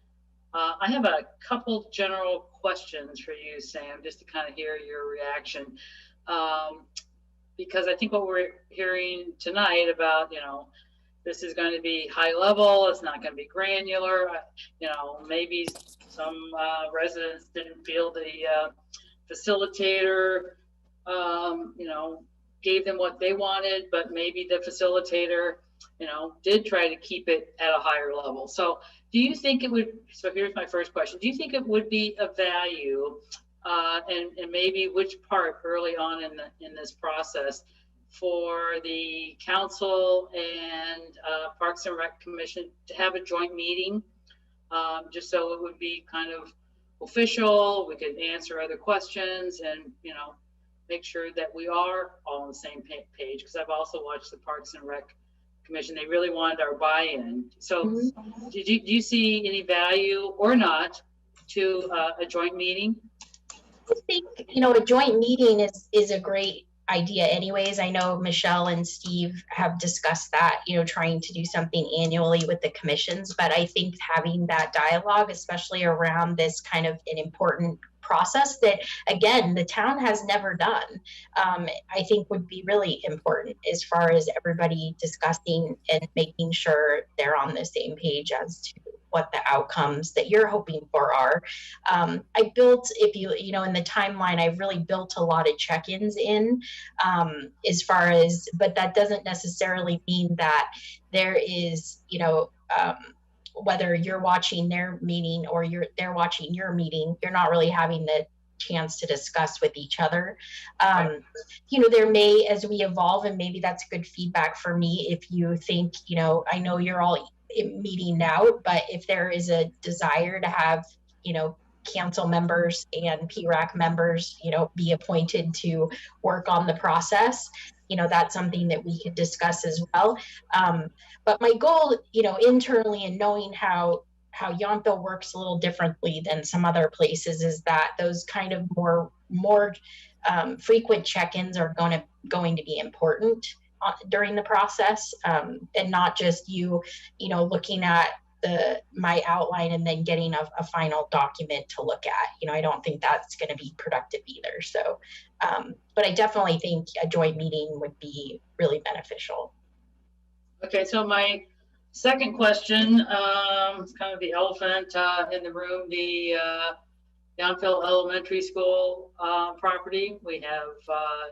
I have a couple general questions for you, Sam, just to kind of hear your reaction. Because I think what we're hearing tonight about, this is going to be high level, it's not going to be granular. Maybe some residents didn't feel the facilitator, gave them what they wanted, but maybe the facilitator, did try to keep it at a higher level. So do you think it would, so here's my first question. Do you think it would be of value, and maybe which part early on in this process, for the council and Parks and Rec Commission to have a joint meeting, just so it would be kind of official, we could answer other questions, and make sure that we are all on the same page? Because I've also watched the Parks and Rec Commission. They really wanted our buy-in. So do you see any value or not to a joint meeting? I think, a joint meeting is a great idea anyways. I know Michelle and Steve have discussed that, trying to do something annually with the commissions, but I think having that dialogue, especially around this kind of an important process that, again, the town has never done, I think would be really important as far as everybody discussing and making sure they're on the same page as to what the outcomes that you're hoping for are. I built, in the timeline, I've really built a lot of check-ins in, as far as, but that doesn't necessarily mean that there is, whether you're watching their meeting or they're watching your meeting, you're not really having the chance to discuss with each other. There may, as we evolve, and maybe that's good feedback for me, if you think, I know you're all meeting out, but if there is a desire to have, you know, council members and PRAC members, you know, be appointed to work on the process, you know, that's something that we could discuss as well. But my goal, you know, internally, and knowing how Yountville works a little differently than some other places, is that those kind of more frequent check-ins are going to be important during the process, and not just you know, looking at my outline and then getting a final document to look at. You know, I don't think that's going to be productive either. So, but I definitely think a joint meeting would be really beneficial. Okay, so my second question, is kind of the elephant in the room, the Yountville Elementary School property. We have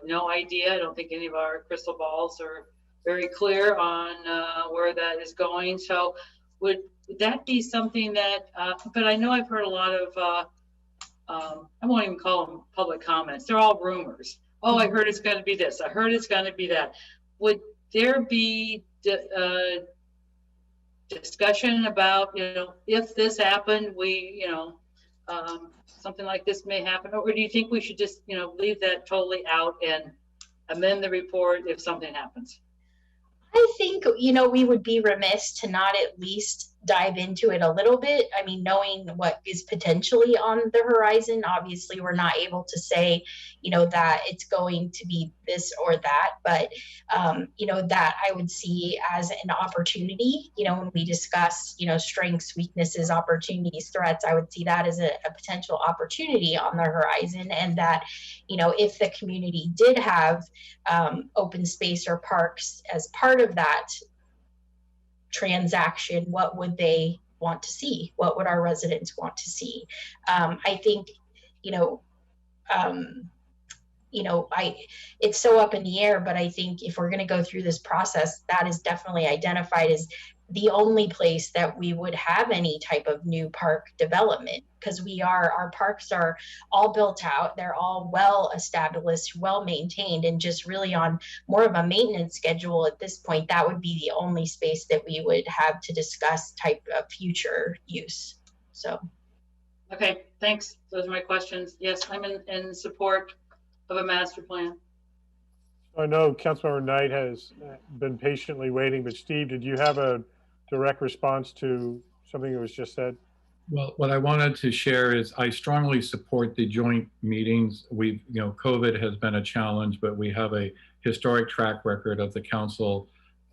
no idea. I don't think any of our crystal balls are very clear on where that is going. So would that be something that, but I know I've heard a lot of, I won't even call them public comments. They're all rumors. Oh, I heard it's going to be this. I heard it's going to be that. Would there be discussion about, you know, if this happened, we, you know, something like this may happen? Or do you think we should just, you know, leave that totally out and amend the report if something happens? I think, you know, we would be remiss to not at least dive into it a little bit. I mean, knowing what is potentially on the horizon, obviously we're not able to say, you know, that it's going to be this or that, but, you know, that I would see as an opportunity. You know, when we discuss, you know, strengths, weaknesses, opportunities, threats, I would see that as a potential opportunity on the horizon. And that, you know, if the community did have open space or parks as part of that transaction, what would they want to see? What would our residents want to see? I think, it's so up in the air, but I think if we're going to go through this process, that is definitely identified as the only place that we would have any type of new park development, because our parks are all built out. They're all well established, well maintained, and just really on more of a maintenance schedule at this point. That would be the only space that we would have to discuss type of future use. So. Okay, thanks. Those are my questions. Yes, I'm in support of a master plan. I know Councilmember Knight has been patiently waiting, but Steve, did you have a direct response to something that was just said? Well, what I wanted to share is I strongly support the joint meetings. COVID has been a challenge, but we have a historic track record of the council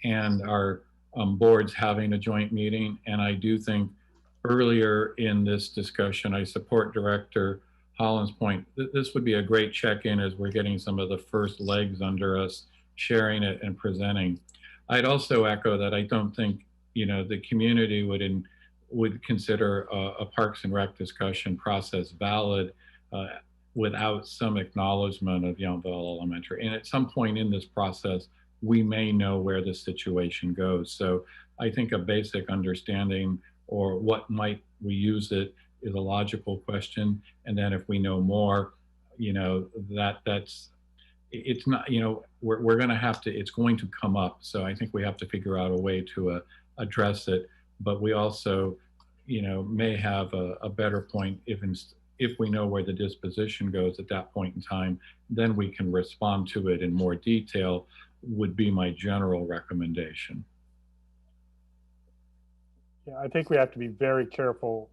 and our boards having a joint meeting. And I do think earlier in this discussion, I support Director Holland's point. This would be a great check-in as we're getting some of the first legs under us, sharing it and presenting. I'd also echo that I don't think the community would consider a Parks and Rec discussion process valid without some acknowledgement of Yountville Elementary. And at some point in this process, we may know where the situation goes. So I think a basic understanding or what might we use it is a logical question. And then if we know more, it's not, we're going to have to, it's going to come up. So I think we have to figure out a way to address it. But we also, may have a better point if we know where the disposition goes at that point in time, then we can respond to it in more detail, would be my general recommendation. Yeah, I think we have to be very careful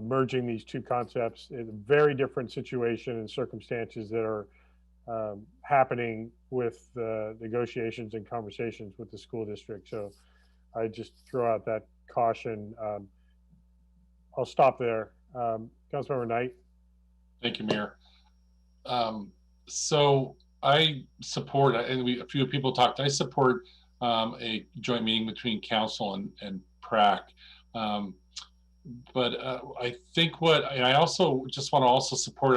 merging these two concepts in a very different situation and circumstances that are happening with the negotiations and conversations with the school district. So I just throw out that caution. I'll stop there. Councilmember Knight. Thank you, Mayor. So I support, and a few people talked, I support a joint meeting between council and PRAC. But I think and I also just want to also support,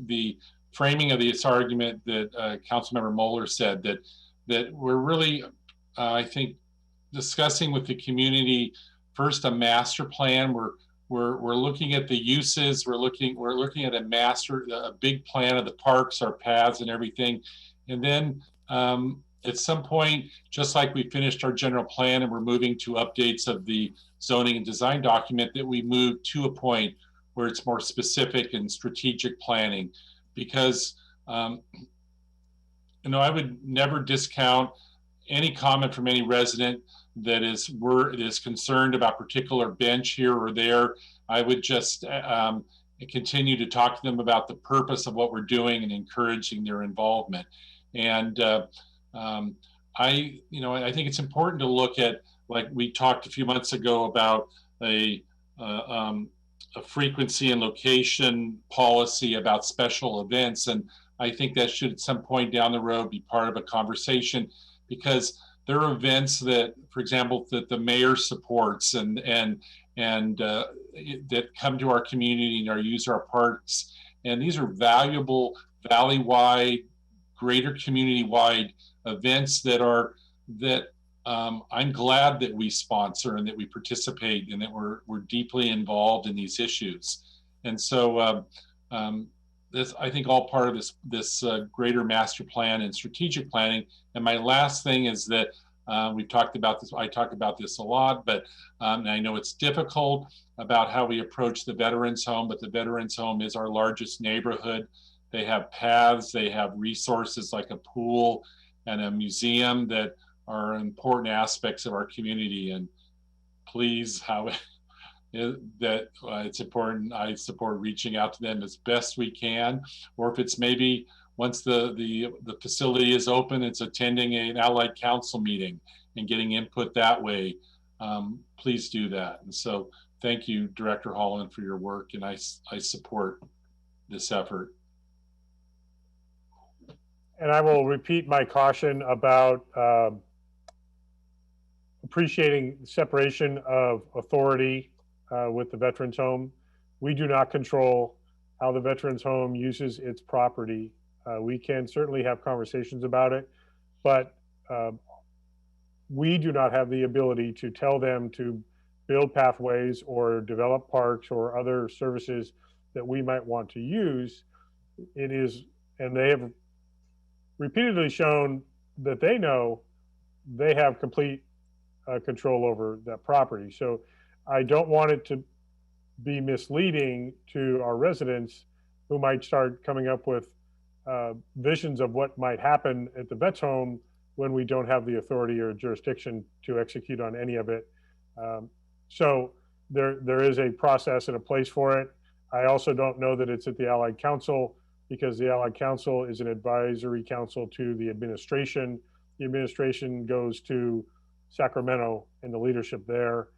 the framing of this argument that Councilmember Moeller said, that we're really, I think, discussing with the community first a master plan. We're looking at the uses. We're looking at a big plan of the parks, our paths, and everything. And then at some point, just like we finished our general plan and we're moving to updates of the zoning and design document, that we move to a point where it's more specific and strategic planning. Because, you know, I would never discount any comment from any resident that is concerned about particular bench here or there. I would just continue to talk to them about the purpose of what we're doing and encouraging their involvement. And I think it's important to look at, like we talked a few months ago about a frequency and location policy about special events. And I think that should at some point down the road be part of a conversation, because there are events that, for example, that the mayor supports and that come to our community and use our parks. And these are valuable valley-wide, greater community-wide events that I'm glad that we sponsor and that we participate and that we're deeply involved in these issues. And so this, I think, all part of this greater master plan and strategic planning. And my last thing is that we've talked about this. I talk about this a lot, but and I know it's difficult about how we approach the veterans home, but the veterans home is our largest neighborhood. They have paths, they have resources like a pool and a museum that are important aspects of our community. And please, it's important. I support reaching out to them as best we can, or if it's maybe once the facility is open, it's attending an allied council meeting and getting input that way. Please do that. And so thank you, Director Holland, for your work, and I support this effort. And I will repeat my caution about appreciating separation of authority with the Veterans Home. We do not control how the Veterans Home uses its property. We can certainly have conversations about it, but we do not have the ability to tell them to build pathways or develop parks or other services that we might want to use. It is, and they have repeatedly shown that they know they have complete control over that property. So I don't want it to be misleading to our residents who might start coming up with visions of what might happen at the vet's home when we don't have the authority or jurisdiction to execute on any of it. So there is a process and a place for it. I also don't know that it's at the Allied Council, because the Allied Council is an advisory council to the administration. The administration goes to Sacramento and the leadership there.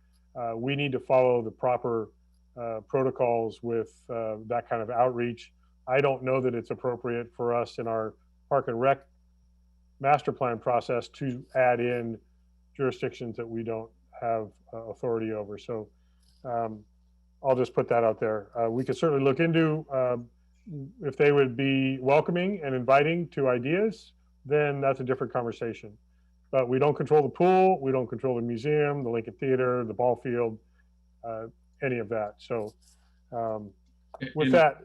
We need to follow the proper protocols with that kind of outreach. I don't know that it's appropriate for us in our Park and Rec master plan process to add in jurisdictions that we don't have authority over. So I'll just put that out there. We could certainly look into if they would be welcoming and inviting to ideas, then that's a different conversation. But we don't control the pool, we don't control the museum, the Lincoln Theater, the ball field, any of that. So with that.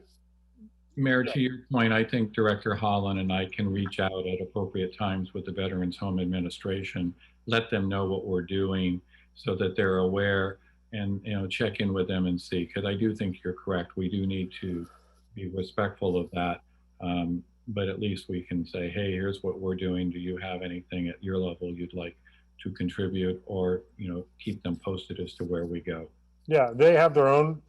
Mayor, to your point, I think Director Holland and I can reach out at appropriate times with the Veterans Home Administration, let them know what we're doing so that they're aware, and check in with them and see, because I do think you're correct. We do need to be respectful of that. But at least we can say, hey, here's what we're doing. Do you have anything at your level you'd like to contribute, or keep them posted as to where we go? Yeah, they have their own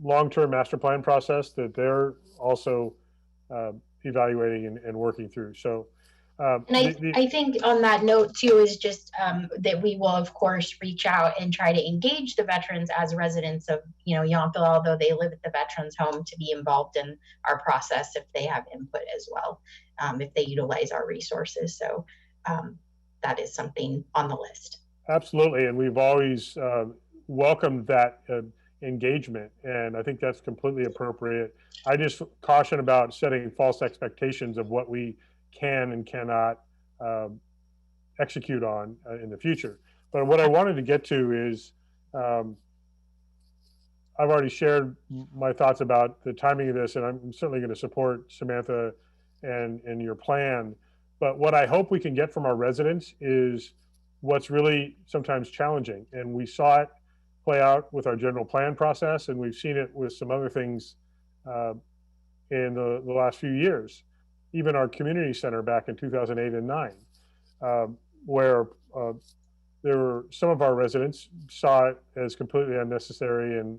long-term master plan process that they're also evaluating and working through. So, and I think on that note too is just that we will of course reach out and try to engage the veterans as residents of Yountville, although they live at the Veterans Home, to be involved in our process if they have input as well, if they utilize our resources. So that is something on the list. Absolutely, and we've always welcomed that engagement, and I think that's completely appropriate. I just caution about setting false expectations of what we can and cannot execute on in the future. But what I wanted to get to is I've already shared my thoughts about the timing of this, and I'm certainly going to support Samantha and your plan. But what I hope we can get from our residents is what's really sometimes challenging. And we saw it play out with our general plan process, and we've seen it with some other things in the last few years. Even our community center back in 2008 and 9, where there were some of our residents saw it as completely unnecessary and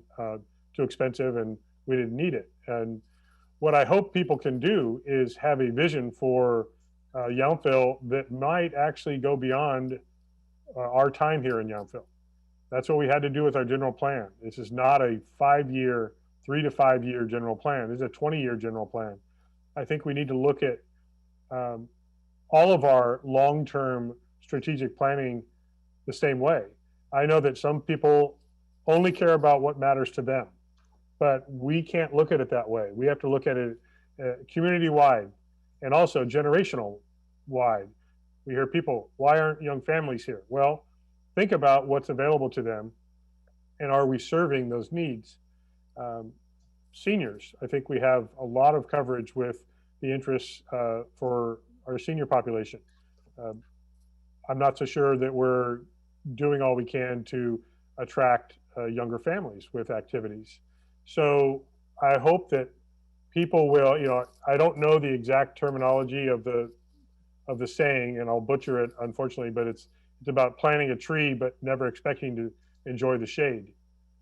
too expensive, and we didn't need it. And what I hope people can do is have a vision for Yountville that might actually go beyond our time here in Yountville. That's what we had to do with our general plan. This is not a 5-year, 3 to 5 year general plan. This is a 20-year general plan. I think we need to look at all of our long-term strategic planning the same way. I know that some people only care about what matters to them, but we can't look at it that way. We have to look at it community-wide and also generational-wide. We hear people, why aren't young families here? Well, think about what's available to them, and are we serving those needs? Seniors, I think we have a lot of coverage with the interests for our senior population. I'm not so sure that we're doing all we can to attract younger families with activities. So I hope that people will, I don't know the exact terminology of the saying, and I'll butcher it, unfortunately, but it's about planting a tree but never expecting to enjoy the shade.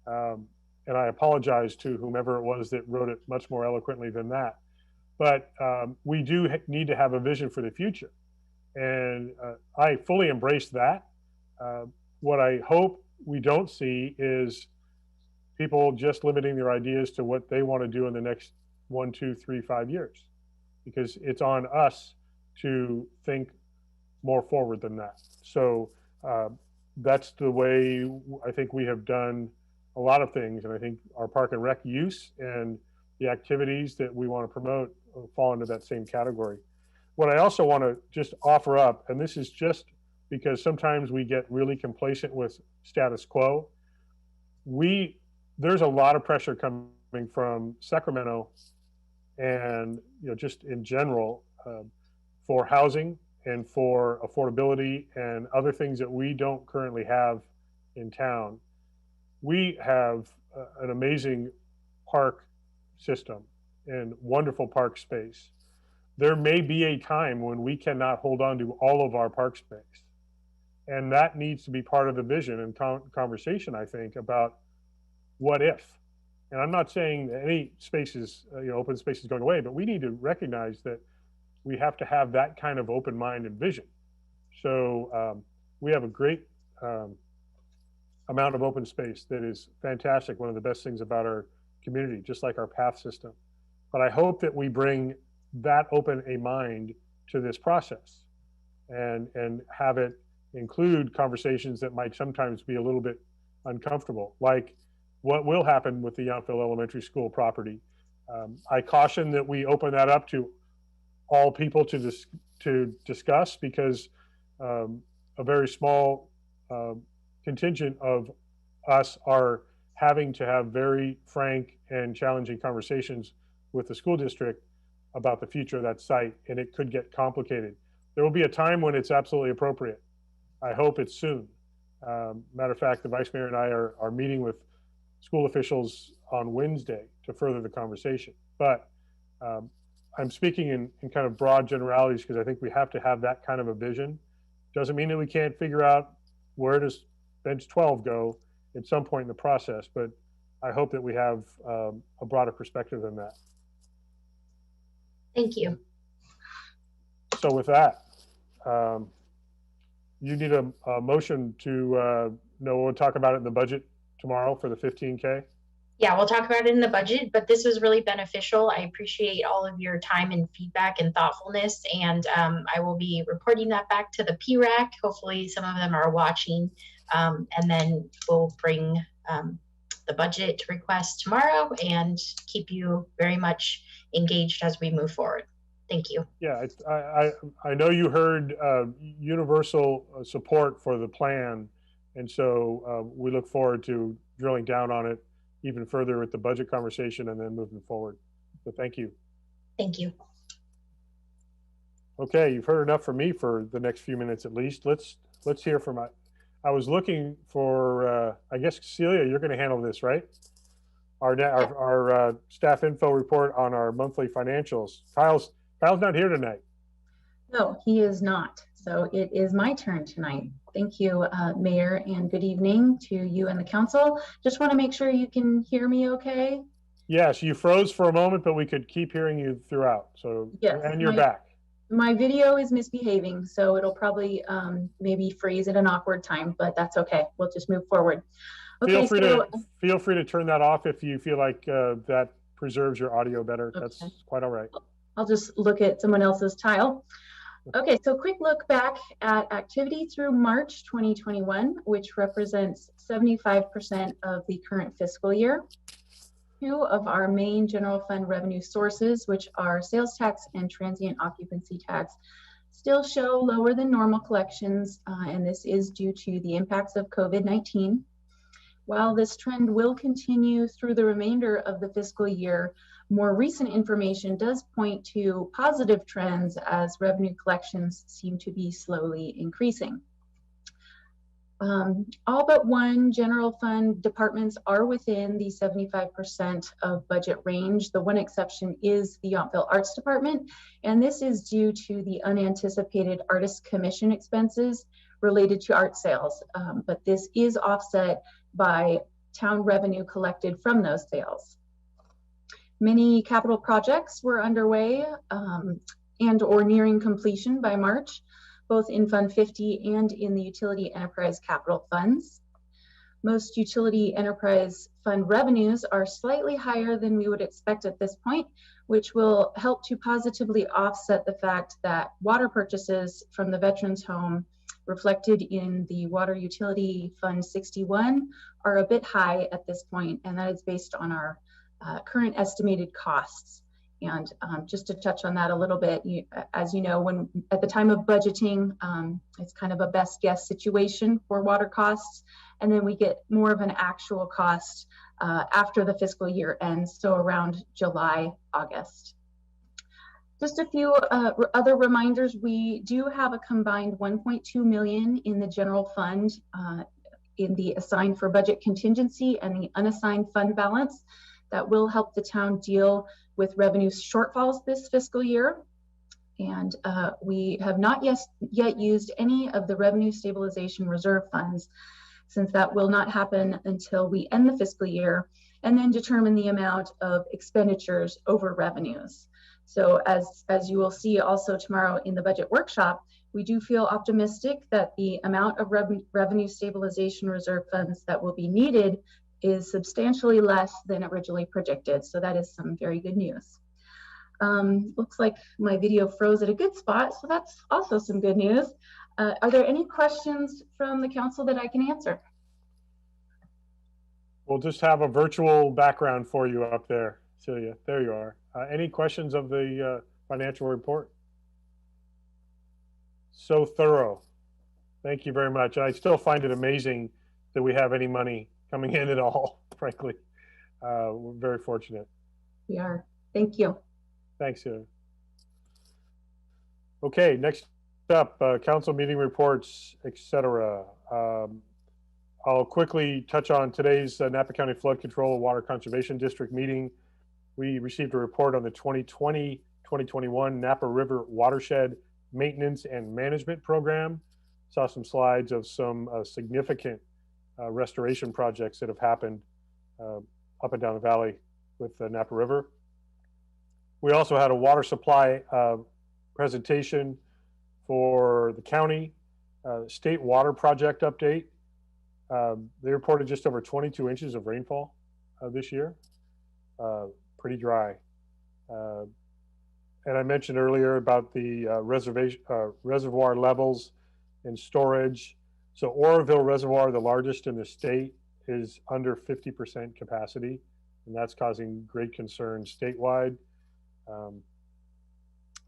And I apologize to whomever it was that wrote it much more eloquently than that. But we do need to have a vision for the future. And I fully embrace that. What I hope we don't see is people just limiting their ideas to what they want to do in the next 1, 2, 3, 5 years, because it's on us to think more forward than that. So that's the way I think we have done a lot of things. And I think our park and rec use and the activities that we want to promote fall into that same category. What I also want to just offer up, and this is just because sometimes we get really complacent with status quo. There's a lot of pressure coming from Sacramento and just in general for housing and for affordability and other things that we don't currently have in town. We have an amazing park system and wonderful park space. There may be a time when we cannot hold on to all of our park space. And that needs to be part of the vision and conversation, I think, about what if. And I'm not saying that any spaces, open space is going away, but we need to recognize that we have to have that kind of open mind and vision. So we have a great amount of open space that is fantastic. One of the best things about our community, just like our path system. But I hope that we bring that open a mind to this process and have it include conversations that might sometimes be a little bit uncomfortable, like what will happen with the Yountville Elementary School property. I caution that we open that up to all people to discuss, because a very small contingent of us are having to have very frank and challenging conversations with the school district about the future of that site, and it could get complicated. There will be a time when it's absolutely appropriate. I hope it's soon. Matter of fact, the Vice Mayor and I are meeting with school officials on Wednesday to further the conversation. But I'm speaking in kind of broad generalities because I think we have to have that kind of a vision. Doesn't mean that we can't figure out where does bench 12 go at some point in the process, but I hope that we have a broader perspective than that. Thank you. So with that, you need a motion to we'll talk about it in the budget tomorrow for the 15K. Yeah, we'll talk about it in the budget, but this was really beneficial. I appreciate all of your time and feedback and thoughtfulness, and I will be reporting that back to the PRAC. Hopefully some of them are watching, and then we'll bring the budget request tomorrow and keep you very much engaged as we move forward. Thank you. Yeah, I know you heard universal support for the plan, and so we look forward to drilling down on it even further with the budget conversation and then moving forward. So thank you. Thank you. Okay, you've heard enough from me for the next few minutes at least. Let's hear from I was looking for I guess Celia, you're going to handle this, right? Our staff info report on our monthly financials. Kyle's not here tonight. No, he is not. So it is my turn tonight. Thank you, Mayor, and good evening to you and the council. Just want to make sure you can hear me okay. Yes, you froze for a moment, but we could keep hearing you throughout. So, yes, and you're back. My video is misbehaving, so it'll probably maybe freeze at an awkward time, but that's okay. We'll just move forward. Okay, feel free to turn that off if you feel like that preserves your audio better. Okay. That's quite all right. I'll just look at someone else's tile. Okay, so quick look back at activity through March 2021, which represents 75% of the current fiscal year. Two of our main general fund revenue sources, which are sales tax and transient occupancy tax, still show lower than normal collections, and this is due to the impacts of COVID-19. While this trend will continue through the remainder of the fiscal year, more recent information does point to positive trends as revenue collections seem to be slowly increasing. All but one general fund departments are within the 75% of budget range. The one exception is the Yountville Arts Department, and this is due to the unanticipated artist commission expenses related to art sales, but this is offset by town revenue collected from those sales. Many capital projects were underway and or nearing completion by March, both in Fund 50 and in the Utility Enterprise Capital Funds. Most Utility Enterprise Fund revenues are slightly higher than we would expect at this point, which will help to positively offset the fact that water purchases from the Veterans Home reflected in the Water Utility Fund 61 are a bit high at this point, and that is based on our current estimated costs. And just to touch on that a little bit, as you know, when at the time of budgeting, it's kind of a best guess situation for water costs, and then we get more of an actual cost after the fiscal year ends, so around July, August. Just a few other reminders. We do have a combined $1.2 million in the general fund in the assigned for budget contingency and the unassigned fund balance that will help the town deal with revenue shortfalls this fiscal year. And we have not yet used any of the revenue stabilization reserve funds, since that will not happen until we end the fiscal year and then determine the amount of expenditures over revenues. So as you will see also tomorrow in the budget workshop, we do feel optimistic that the amount of revenue stabilization reserve funds that will be needed is substantially less than originally predicted. So that is some very good news. Looks like my video froze at a good spot, so that's also some good news. Are there any questions from the council that I can answer? We'll just have a virtual background for you up there, Celia. There you are. Any questions of the financial report? So thorough. Thank you very much. I still find it amazing that we have any money coming in at all, frankly. We're very fortunate. We are. Thank you. Thanks, Celia. Okay, next up, council meeting reports, etc. I'll quickly touch on today's Napa County Flood Control and Water Conservation District meeting. We received a report on the 2020-2021 Napa River Watershed Maintenance and Management Program. Saw some slides of some significant restoration projects that have happened up and down the valley with the Napa River. We also had a water supply presentation for the county, state water project update. They reported just over 22 inches of rainfall this year. Pretty dry. And I mentioned earlier about the reservoir levels and storage. So Oroville Reservoir, the largest in the state, is under 50% capacity, and that's causing great concern statewide.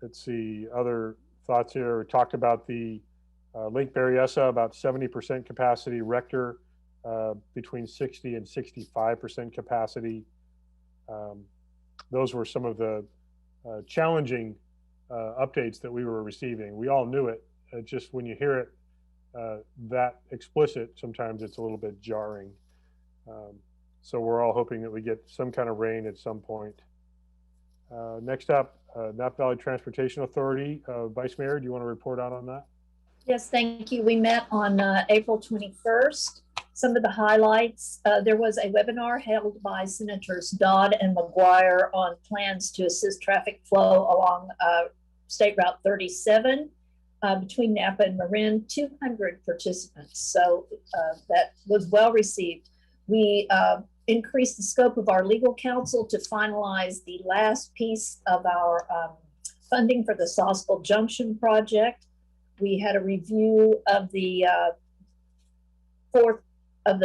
Let's see, other thoughts here. We talked about the Lake Berryessa, about 70% capacity, Rector between 60 and 65% capacity. Those were some of the challenging updates that we were receiving. We all knew it. Just when you hear it that explicit, sometimes it's a little bit jarring. So we're all hoping that we get some kind of rain at some point. Next up, Napa Valley Transportation Authority. Vice Mayor, do you want to report out on that? Yes, thank you. We met on April 21st. Some of the highlights, there was a webinar held by Senators Dodd and McGuire on plans to assist traffic flow along State Route 37 between Napa and Marin, 200 participants. So that was well received. We increased the scope of our legal counsel to finalize the last piece of our funding for the Sawsville Junction project. We had a review of the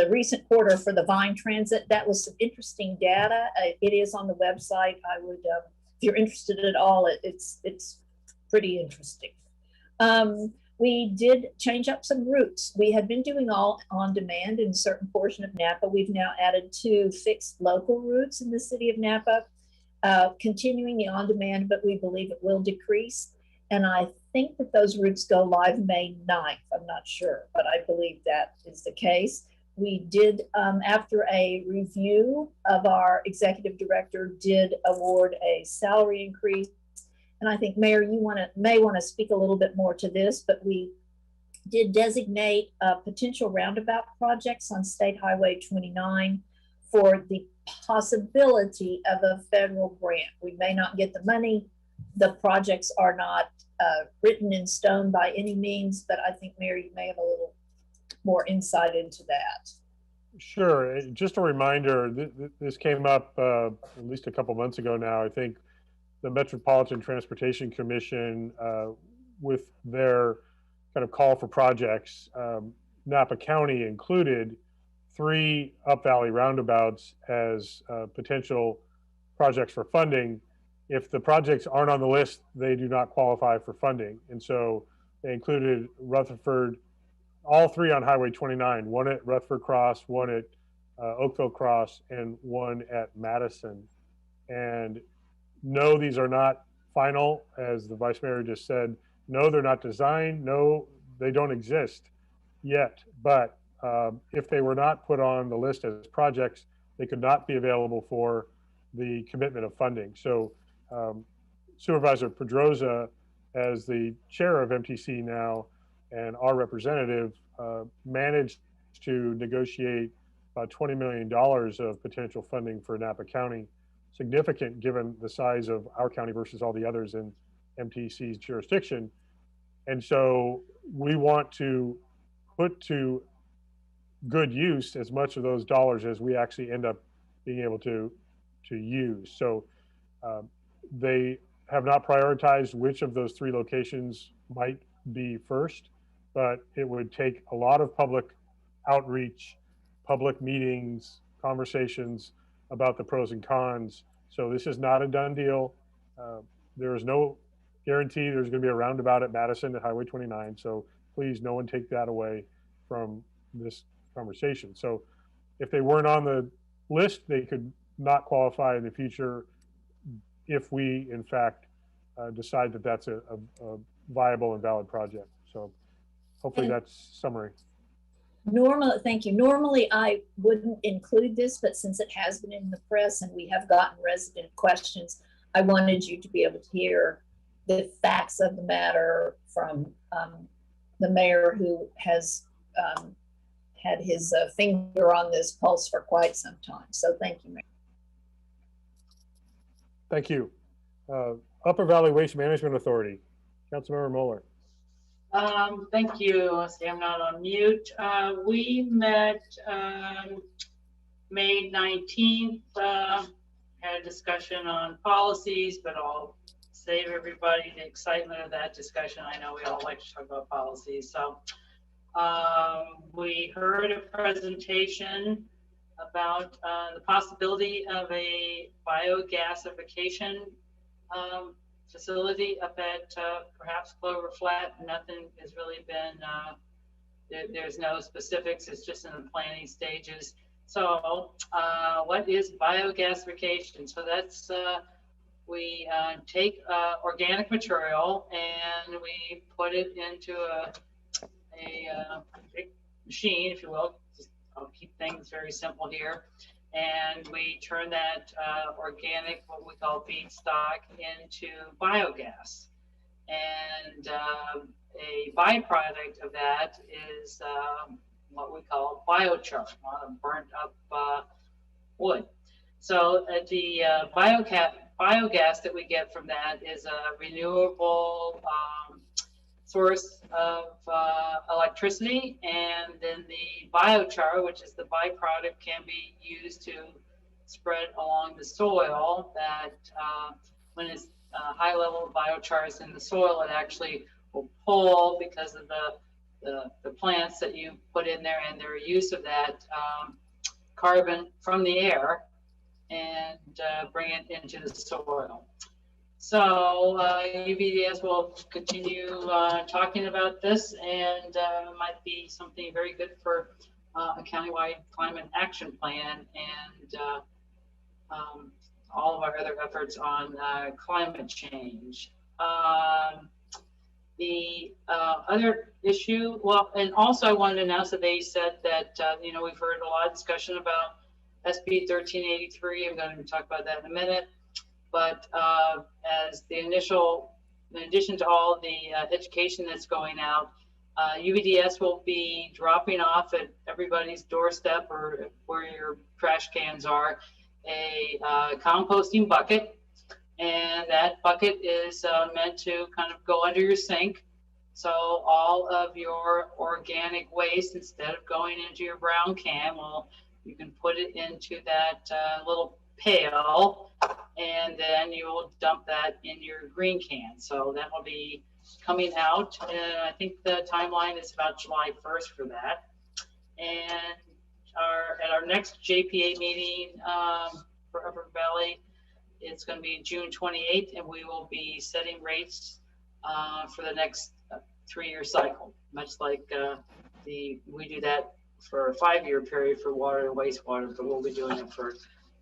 recent quarter for the Vine Transit. That was some interesting data. It is on the website. I would, if you're interested at all, it's pretty interesting. We did change up some routes. We had been doing all on demand in a certain portion of Napa. We've now added 2 fixed local routes in the city of Napa, continuing the on demand, but we believe it will decrease. And I think that those routes go live May 9th. I'm not sure, but I believe that is the case. We did, after a review of our executive director, did award a salary increase. And I think, Mayor, you may want to speak a little bit more to this, but we did designate potential roundabout projects on State Highway 29 for the possibility of a federal grant. We may not get the money. The projects are not written in stone by any means, but I think, Mayor, you may have a little more insight into that. Sure. Just a reminder, this came up at least a couple months ago now. I think the Metropolitan Transportation Commission, with their kind of call for projects, Napa County included 3 Up Valley roundabouts as potential projects for funding. If the projects aren't on the list, they do not qualify for funding. And so they included Rutherford, all 3 on Highway 29, one at Rutherford Cross, one at Oakville Cross, and one at Madison. And no, these are not final, as the Vice Mayor just said. No, they're not designed. No, they don't exist yet. But if they were not put on the list as projects, they could not be available for the commitment of funding. So Supervisor Pedroza, as the chair of MTC now, and our representative, managed to negotiate about $20 million of potential funding for Napa County, significant given the size of our county versus all the others in MTC's jurisdiction. And so we want to put to good use as much of those dollars as we actually end up being able to use. So they have not prioritized which of those 3 locations might be first, but it would take a lot of public outreach, public meetings, conversations about the pros and cons. So this is not a done deal. There is no guarantee there's going to be a roundabout at Madison at Highway 29. So please, no one take that away from this conversation. So if they weren't on the list, they could not qualify in the future if we, in fact, decide that that's a viable and valid project. So hopefully that's summary. Normally, thank you. Normally, I wouldn't include this, but since it has been in the press and we have gotten resident questions, I wanted you to be able to hear the facts of the matter from the mayor, who has had his finger on this pulse for quite some time. So thank you, Mayor. Thank you. Upper Valley Waste Management Authority, Councilmember Moeller. Thank you. See, I'm not on mute. We met May 19th, had a discussion on policies, but I'll save everybody the excitement of that discussion. I know we all like to talk about policies. So we heard a presentation about the possibility of a biogasification facility up at perhaps Clover Flat. Nothing has really been, there's no specifics, it's just in the planning stages. So what is biogasification? So that's we take organic material and we put it into a big machine, if you will. Just, I'll keep things very simple here. And we turn that organic, what we call feedstock, into biogas. And a byproduct of that is what we call biochar, burnt up wood. So the biogas that we get from that is a renewable source of electricity, and then the biochar, which is the byproduct, can be used to spread along the soil. That when it's high level of biochar is in the soil, it actually will pull, because of the plants that you put in there and their use of that carbon from the air, and bring it into the soil. So UVDS will continue talking about this, and might be something very good for a countywide climate action plan, and all of our other efforts on climate change. The other issue, well, and also I wanted to announce that they said that, you know, we've heard a lot of discussion about SB 1383. I'm going to talk about that in a minute. But as the initial, in addition to all the education that's going out, UVDS will be dropping off at everybody's doorstep or where your trash cans are a composting bucket. And that bucket is meant to kind of go under your sink. So all of your organic waste, instead of going into your brown can, well, you can put it into that little pail, and then you will dump that in your green can. So that will be coming out, and I think the timeline is about July 1st for that. And at our next JPA meeting for Upper Valley, it's going to be June 28th, and we will be setting rates for the next 3-year cycle, much like we do that for a 5-year period for water and wastewater, but we'll be doing it for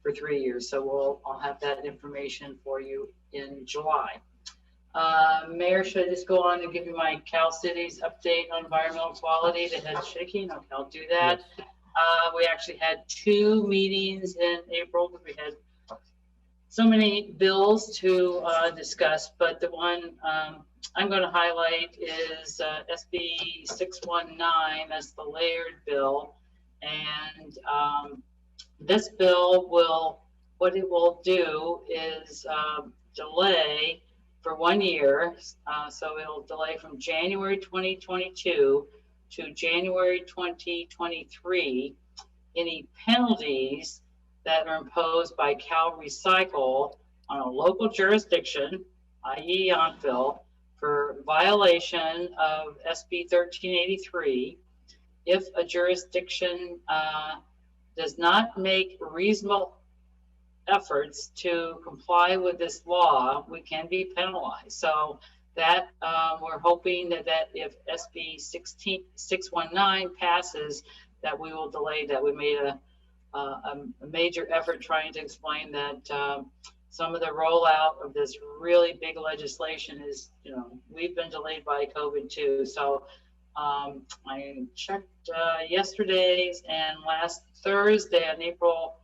3 years. So I'll have that information for you in July. Mayor, should I just go on and give you my Cal Cities update on environmental quality? The head shaking. Okay, I'll do that. We actually had 2 meetings in April. We had so many bills to discuss, but the one I'm going to highlight is SB 619. That's the layered bill. And this bill what it will do is delay for 1 year. So it'll delay from January 2022 to January 2023 any penalties that are imposed by Cal Recycle on a local jurisdiction, i.e. Yountville, for violation of SB 1383. If a jurisdiction does not make reasonable efforts to comply with this law, we can be penalized. So that we're hoping that if SB 619 passes, that we will delay that. We made a major effort trying to explain that some of the rollout of this really big legislation is, you know, we've been delayed by COVID too. So I checked yesterday's and last Thursday on April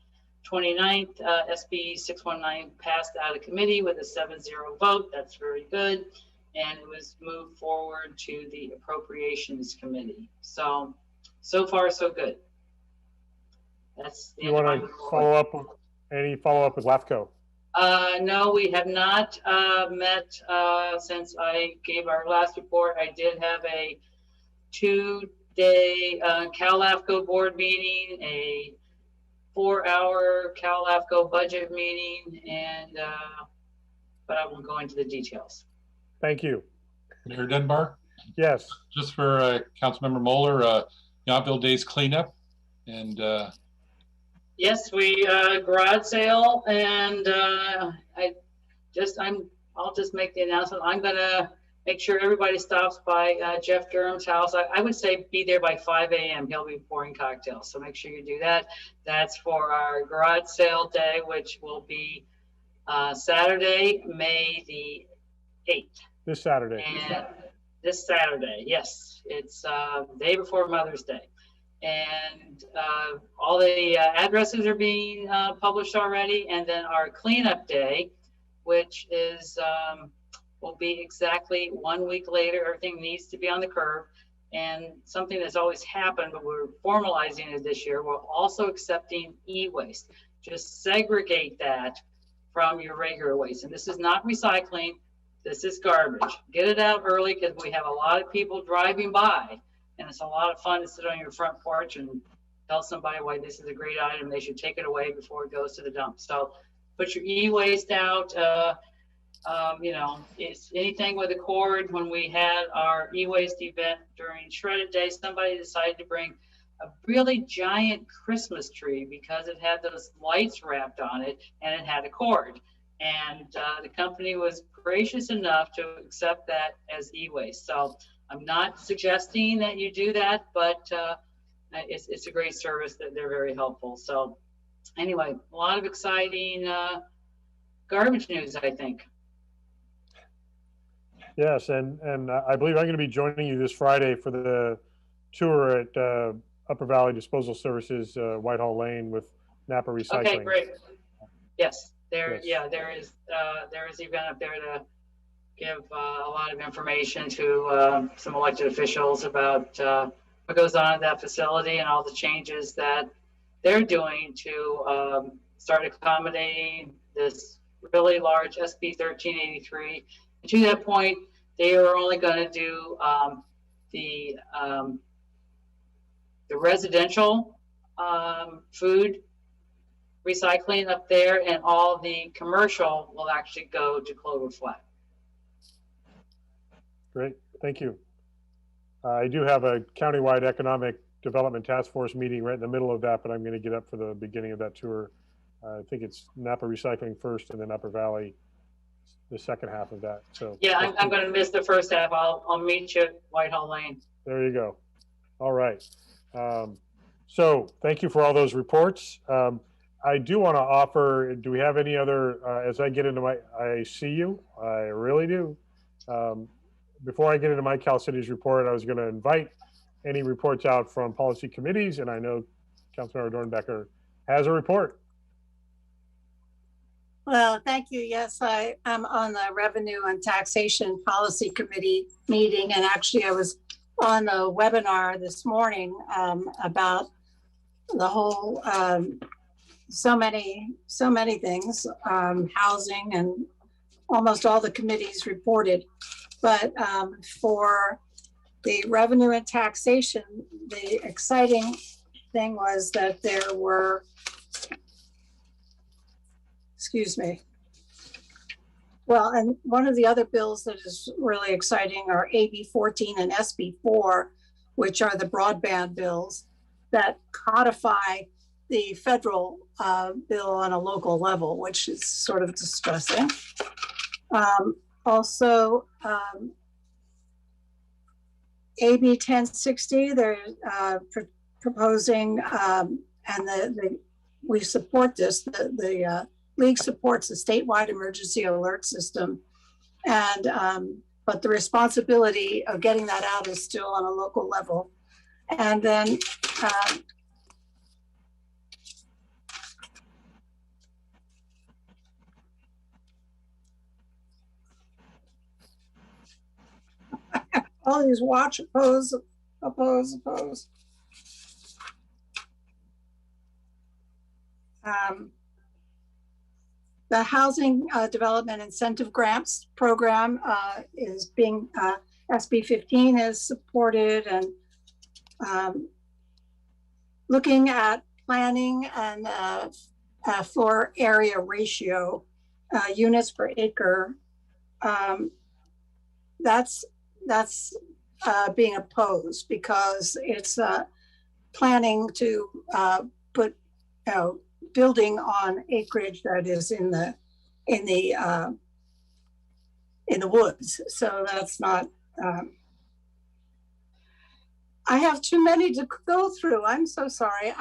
29th, SB 619 passed out of committee with a 7-0 vote. That's very good. And it was moved forward to the Appropriations Committee. So far, so good. That's the you want to follow up with any follow-up with LAFCO? No, we have not met since I gave our last report. I did have a 2-day Cal LAFCO board meeting, a 4-hour Cal LAFCO budget meeting, and but I won't go into the details. Thank you. Mayor Dunbar? Yes. Just for Councilmember Moeller, Yountville Days cleanup, and yes, we garage sale, and I'll just make the announcement. I'm gonna make sure everybody stops by Jeff Durham's house. I would say be there by 5 a.m. He'll be pouring cocktails, so make sure you do that. That's for our garage sale day, which will be Saturday, May the 8th. This Saturday. And this Saturday, yes. It's the day before Mother's Day. And all the addresses are being published already. And then our cleanup day, which is will be exactly 1 week later. Everything needs to be on the curb. And something that's always happened, but we're formalizing it this year, we're also accepting e-waste. Just segregate that from your regular waste. And this is not recycling, this is garbage. Get it out early because we have a lot of people driving by, and it's a lot of fun to sit on your front porch and tell somebody why this is a great item, they should take it away before it goes to the dump. So put your e-waste out. You know, it's anything with a cord. When we had our e-waste event during Shredded Day, somebody decided to bring a really giant Christmas tree because it had those lights wrapped on it and it had a cord. And the company was gracious enough to accept that as e-waste. So I'm not suggesting that you do that, but it's a great service that they're very helpful. So anyway, a lot of exciting garbage news, I think. Yes, and I believe I'm going to be joining you this Friday for the tour at Upper Valley Disposal Services, Whitehall Lane with Napa Recycling. Okay, great. Yes, Yes. yeah, there is an event up there to give a lot of information to some elected officials about what goes on at that facility and all the changes that they're doing to start accommodating this really large SB 1383. And to that point, they are only going to do the residential food recycling up there, and all the commercial will actually go to Clover Flat. Great, thank you. I do have a countywide economic development task force meeting right in the middle of that, but I'm going to get up for the beginning of that tour. I think it's Napa Recycling first and then Upper Valley the second half of that. So yeah, I'm going to miss the first half. I'll meet you at Whitehall Lane. There you go. All right. So thank you for all those reports. I do want to offer, do we have any other, as I get into I see you, I really do. Before I get into my Cal Cities report, I was going to invite any reports out from policy committees, and I know Councilmember Dornbecker has a report. Well, thank you. Yes, I am on the Revenue and Taxation Policy Committee meeting, and actually I was on a webinar this morning about the whole, so many things, housing, and almost all the committees reported. But for the revenue and taxation, the exciting thing was that there were, excuse me. Well, and one of the other bills that is really exciting are AB 14 and SB 4, which are the broadband bills that codify the federal bill on a local level, which is sort of distressing. Also, AB 1060, they're proposing, and we support this, the League supports a statewide emergency alert system, and but the responsibility of getting that out is still on a local level. And then all these watch, oppose. The Housing Development Incentive Grants Program is being, SB 15 is supported, and looking at planning and floor area ratio, units per acre, that's being opposed because it's planning to put, building on acreage that is in the woods. So that's not. I have too many to go through. I'm so sorry.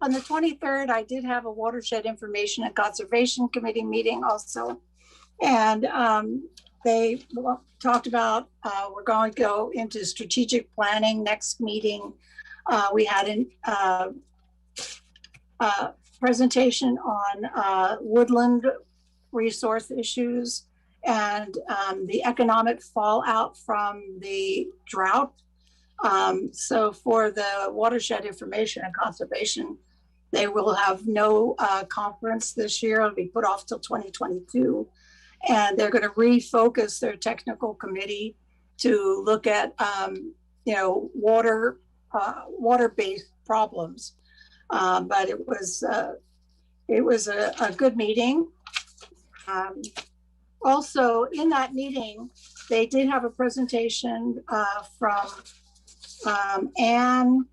On the 23rd, I did have a Watershed Information and Conservation Committee meeting also. And they talked about, we're going to go into strategic planning next meeting. We had a presentation on woodland resource issues and the economic fallout from the drought. So for the Watershed Information and Conservation, they will have no conference this year. It'll be put off till 2022. And they're going to refocus their technical committee to look at, you know, water-based problems. But it was a good meeting. Also, in that meeting, they did have a presentation from Ann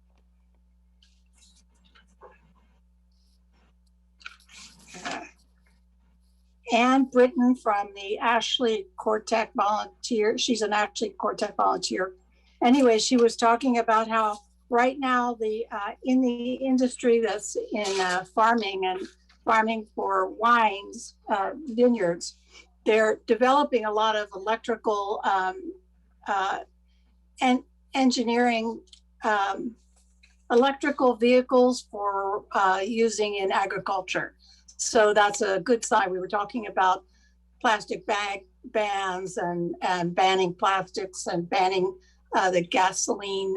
Britton from the Ashley Cortec volunteer. She's an Ashley Cortec volunteer. Anyway, she was talking about how right now the in the industry that's in farming for wines, vineyards, they're developing a lot of electrical and engineering electrical vehicles for using in agriculture. So that's a good sign. We were talking about plastic bag bans and banning plastics and banning the gasoline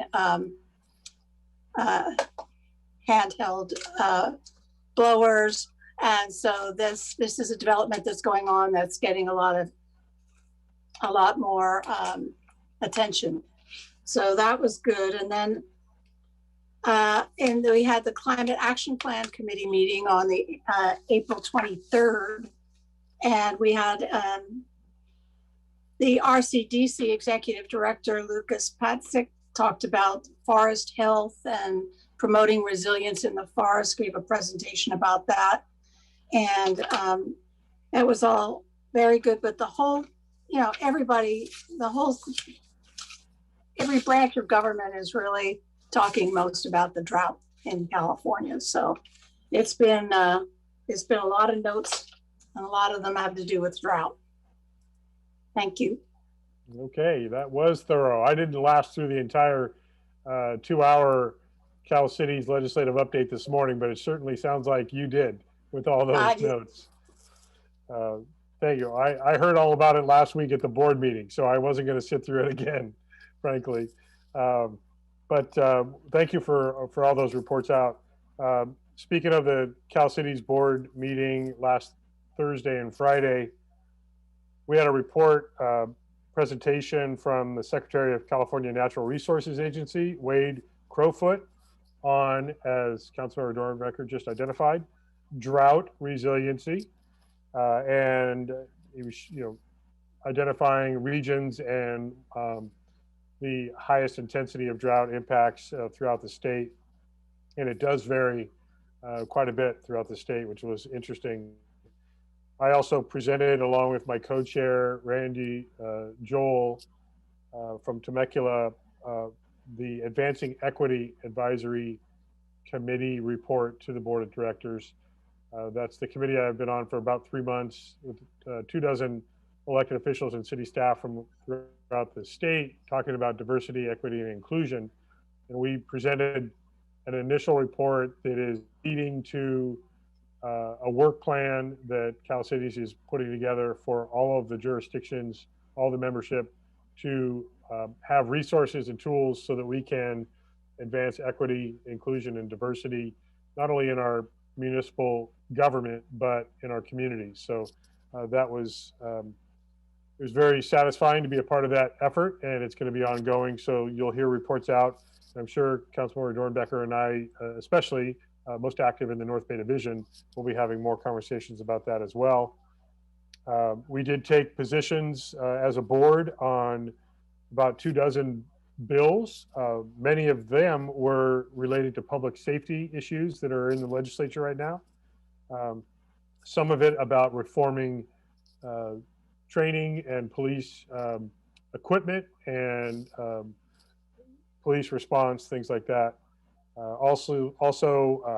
handheld blowers. And so this is a development that's going on that's getting a lot more attention. So that was good. And then and we had the Climate Action Plan Committee meeting on the April 23rd. And we had the RCDC Executive Director, Lucas Patzik, talked about forest health and promoting resilience in the forest, gave a presentation about that. And it was all very good, but the whole, you know, every branch of government is really talking most about the drought in California. So it's been a lot of notes, and a lot of them have to do with drought. Thank you. Okay, that was thorough. I didn't last through the entire 2-hour Cal Cities legislative update this morning, but it certainly sounds like you did with all those notes. Thank you. I heard all about it last week at the board meeting, so I wasn't going to sit through it again, frankly. But thank you for all those reports out. Speaking of the Cal Cities board meeting last Thursday and Friday, we had a report presentation from the Secretary of California Natural Resources Agency, Wade Crowfoot, on, as Councilmember Dornbecker just identified, drought resiliency, and he was, you know, identifying regions and the highest intensity of drought impacts throughout the state. And it does vary quite a bit throughout the state, which was interesting. I also presented, along with my co-chair, Randy Joel from Temecula, the Advancing Equity Advisory Committee report to the Board of Directors. That's the committee I've been on for about 3 months with 24 elected officials and city staff from throughout the state, talking about diversity, equity, and inclusion. And we presented an initial report that is leading to a work plan that Cal Cities is putting together for all of the jurisdictions, all the membership, to have resources and tools so that we can advance equity, inclusion, and diversity, not only in our municipal government, but in our communities. So that was, it was very satisfying to be a part of that effort, and it's going to be ongoing. So you'll hear reports out. I'm sure Councilmember Dornbecker and I, especially most active in the North Bay Division, will be having more conversations about that as well. We did take positions as a board on about 24 bills. Many of them were related to public safety issues that are in the legislature right now. Some of it about reforming training and police equipment and police response, things like that. Also,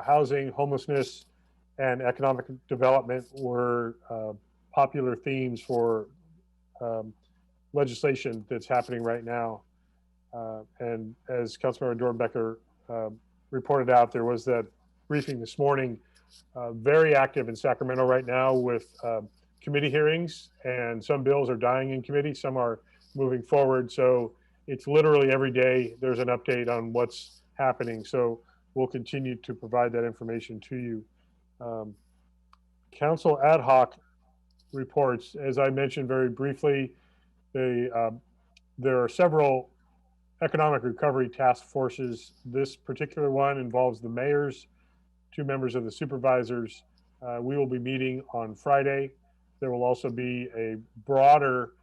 housing, homelessness, and economic development were popular themes for legislation that's happening right now. And as Councilmember Dornbecker reported out, there was that briefing this morning, very active in Sacramento right now with committee hearings, and some bills are dying in committee, some are moving forward. So it's literally every day there's an update on what's happening. So we'll continue to provide that information to you. Council ad hoc reports, as I mentioned very briefly, there are several economic recovery task forces. This particular one involves the mayors, 2 members of the supervisors. We will be meeting on Friday. There will also be a broader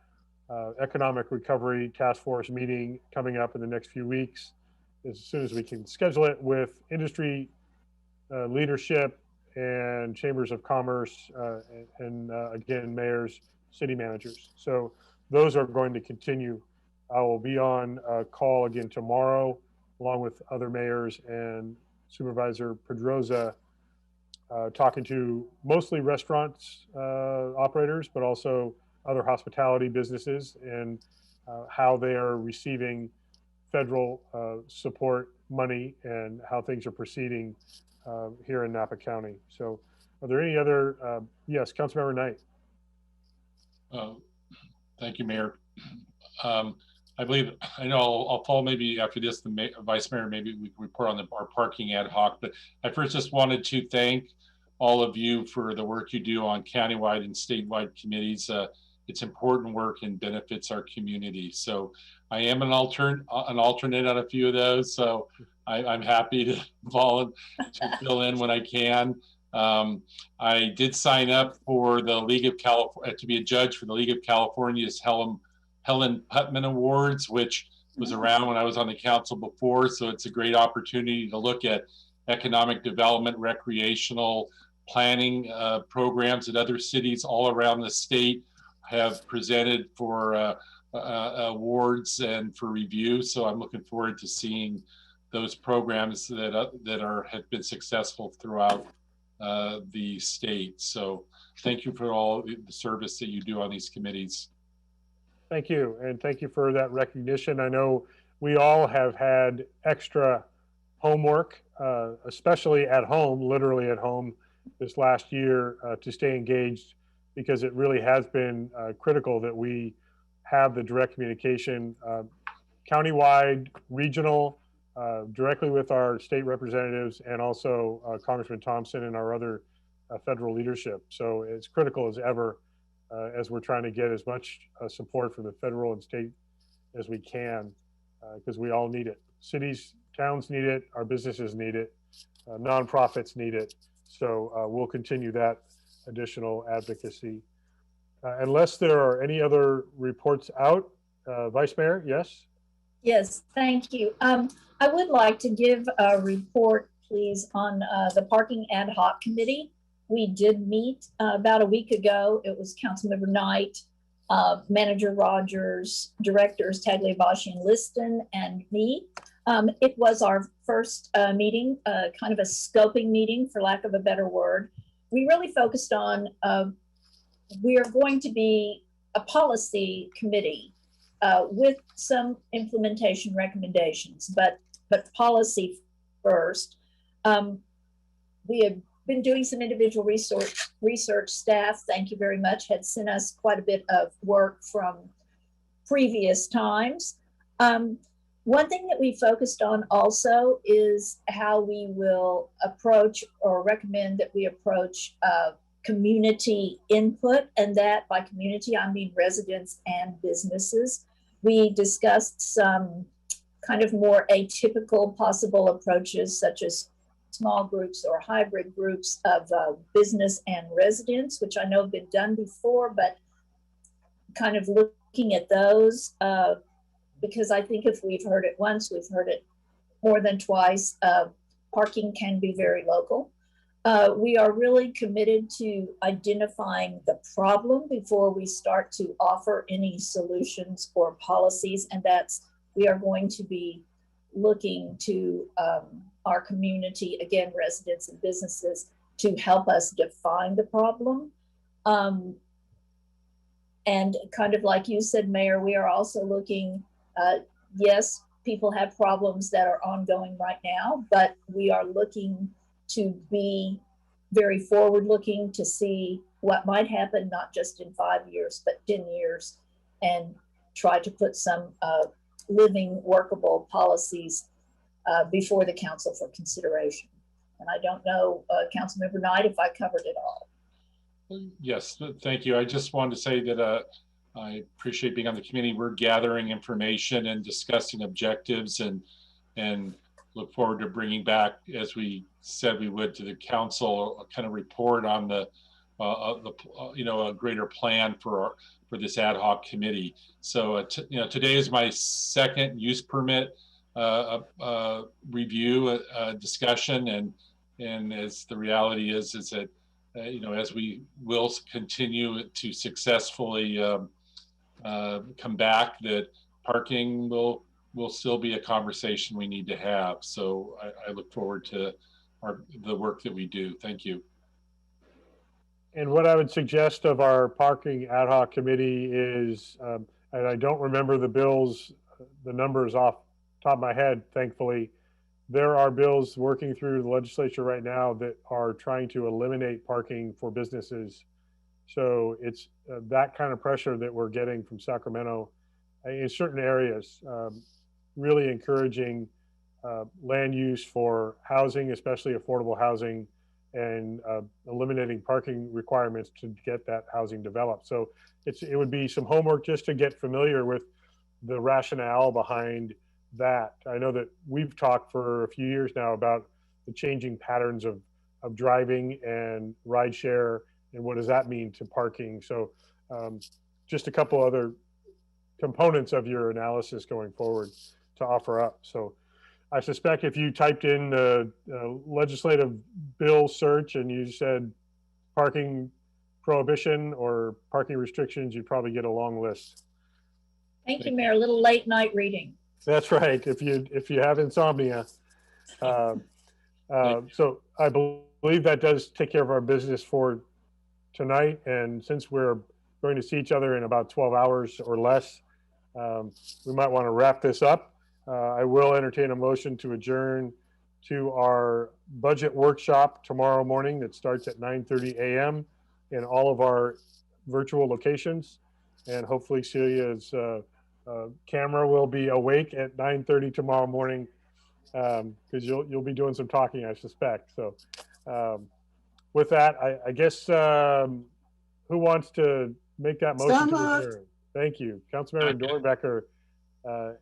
economic recovery task force meeting coming up in the next few weeks, as soon as we can schedule it, with industry leadership and chambers of commerce and again, mayors, city managers. So those are going to continue. I will be on a call again tomorrow, along with other mayors and Supervisor Pedroza, talking to mostly restaurants operators, but also other hospitality businesses, and how they are receiving federal support money and how things are proceeding here in Napa County. So are there any other, yes, Councilmember Knight. Thank you, Mayor. I believe, I know I'll follow maybe after this, the Vice Mayor, maybe we can report on our parking ad hoc, but I first just wanted to thank all of you for the work you do on countywide and statewide committees. It's important work and benefits our community. So I am an alternate on a few of those. So I'm happy to fill in when I can. I did sign up for the League of California, to be a judge for the League of California's Helen Putman Awards, which was around when I was on the council before. So it's a great opportunity to look at economic development, recreational planning programs that other cities all around the state have presented for awards and for review. So I'm looking forward to seeing those programs that have been successful throughout the state. So thank you for all the service that you do on these committees. Thank you, and thank you for that recognition. I know we all have had extra homework, especially at home, literally at home this last year, to stay engaged, because it really has been critical that we have the direct communication, countywide, regional, directly with our state representatives, and also Congressman Thompson and our other federal leadership. So it's critical as ever, as we're trying to get as much support from the federal and state as we can, because we all need it. Cities, towns need it, our businesses need it, nonprofits need it. So we'll continue that additional advocacy. Unless there are any other reports out, Vice Mayor, yes? Yes, thank you. I would like to give a report, please, on the Parking Ad Hoc Committee. We did meet about a week ago. It was Councilmember Knight, Manager Rogers, Directors Tagliaboschi and Liston, and me. It was our first meeting, kind of a scoping meeting, for lack of a better word. We really focused on, we are going to be a policy committee with some implementation recommendations, but policy first. We have been doing some individual research. Staff, thank you very much, had sent us quite a bit of work from previous times. One thing that we focused on also is how we will approach, or recommend that we approach, community input, and that by community I mean residents and businesses. We discussed some kind of more atypical possible approaches, such as small groups or hybrid groups of business and residents, which I know have been done before, but kind of looking at those, because I think if we've heard it once, we've heard it more than twice. Parking can be very local. We are really committed to identifying the problem before we start to offer any solutions or policies, and that's, we are going to be looking to our community, again, residents and businesses, to help us define the problem. And kind of like you said, Mayor, we are also looking, yes, people have problems that are ongoing right now, but we are looking to be very forward looking to see what might happen, not just in 5 years, but 10 years, and try to put some living, workable policies before the council for consideration. And I don't know, Councilmember Knight, if I covered it all. Yes, thank you. I just wanted to say that I appreciate being on the committee. We're gathering information and discussing objectives, and look forward to bringing back, as we said we would, to the council a kind of report on the a greater plan for this ad hoc committee. So today is my second use permit review discussion, and as the reality is that as we will continue to successfully come back, that parking will still be a conversation we need to have. So I look forward to the work that we do. Thank you. And what I would suggest of our parking ad hoc committee is, and I don't remember the numbers off the top of my head, thankfully, there are bills working through the legislature right now that are trying to eliminate parking for businesses. So it's that kind of pressure that we're getting from Sacramento in certain areas, really encouraging land use for housing, especially affordable housing, and eliminating parking requirements to get that housing developed. So it would be some homework just to get familiar with the rationale behind that. I know that we've talked for a few years now about the changing patterns of driving and rideshare, and what does that mean to parking. So just a couple other components of your analysis going forward to offer up. So I suspect if you typed in legislative bill search and you said parking prohibition or parking restrictions, you'd probably get a long list. Thank you, Mayor. A little late night reading. That's right. If you have insomnia. So I believe that does take care of our business for tonight. And since we're going to see each other in about 12 hours or less, we might want to wrap this up. I will entertain a motion to adjourn to our budget workshop tomorrow morning that starts at 9:30 a.m. in all of our virtual locations. And hopefully Celia's camera will be awake at 9:30 tomorrow morning, because you'll be doing some talking, I suspect. So with that, I guess who wants to make that motion to adjourn? Thank you, Councilmember Dornbecker.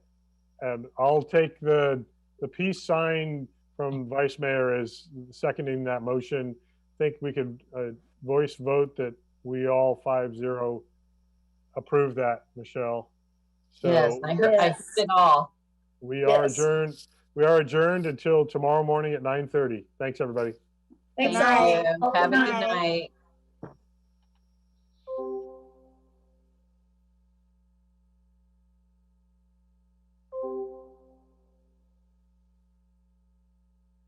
And I'll take the peace sign from Vice Mayor as seconding that motion. I think we could voice vote that we all 5-0 approve that, Michelle. So yes, I heard it all. We are adjourned. We are adjourned until tomorrow morning at 9:30. Thanks, everybody. Thanks, Thank all. you. Have a good night.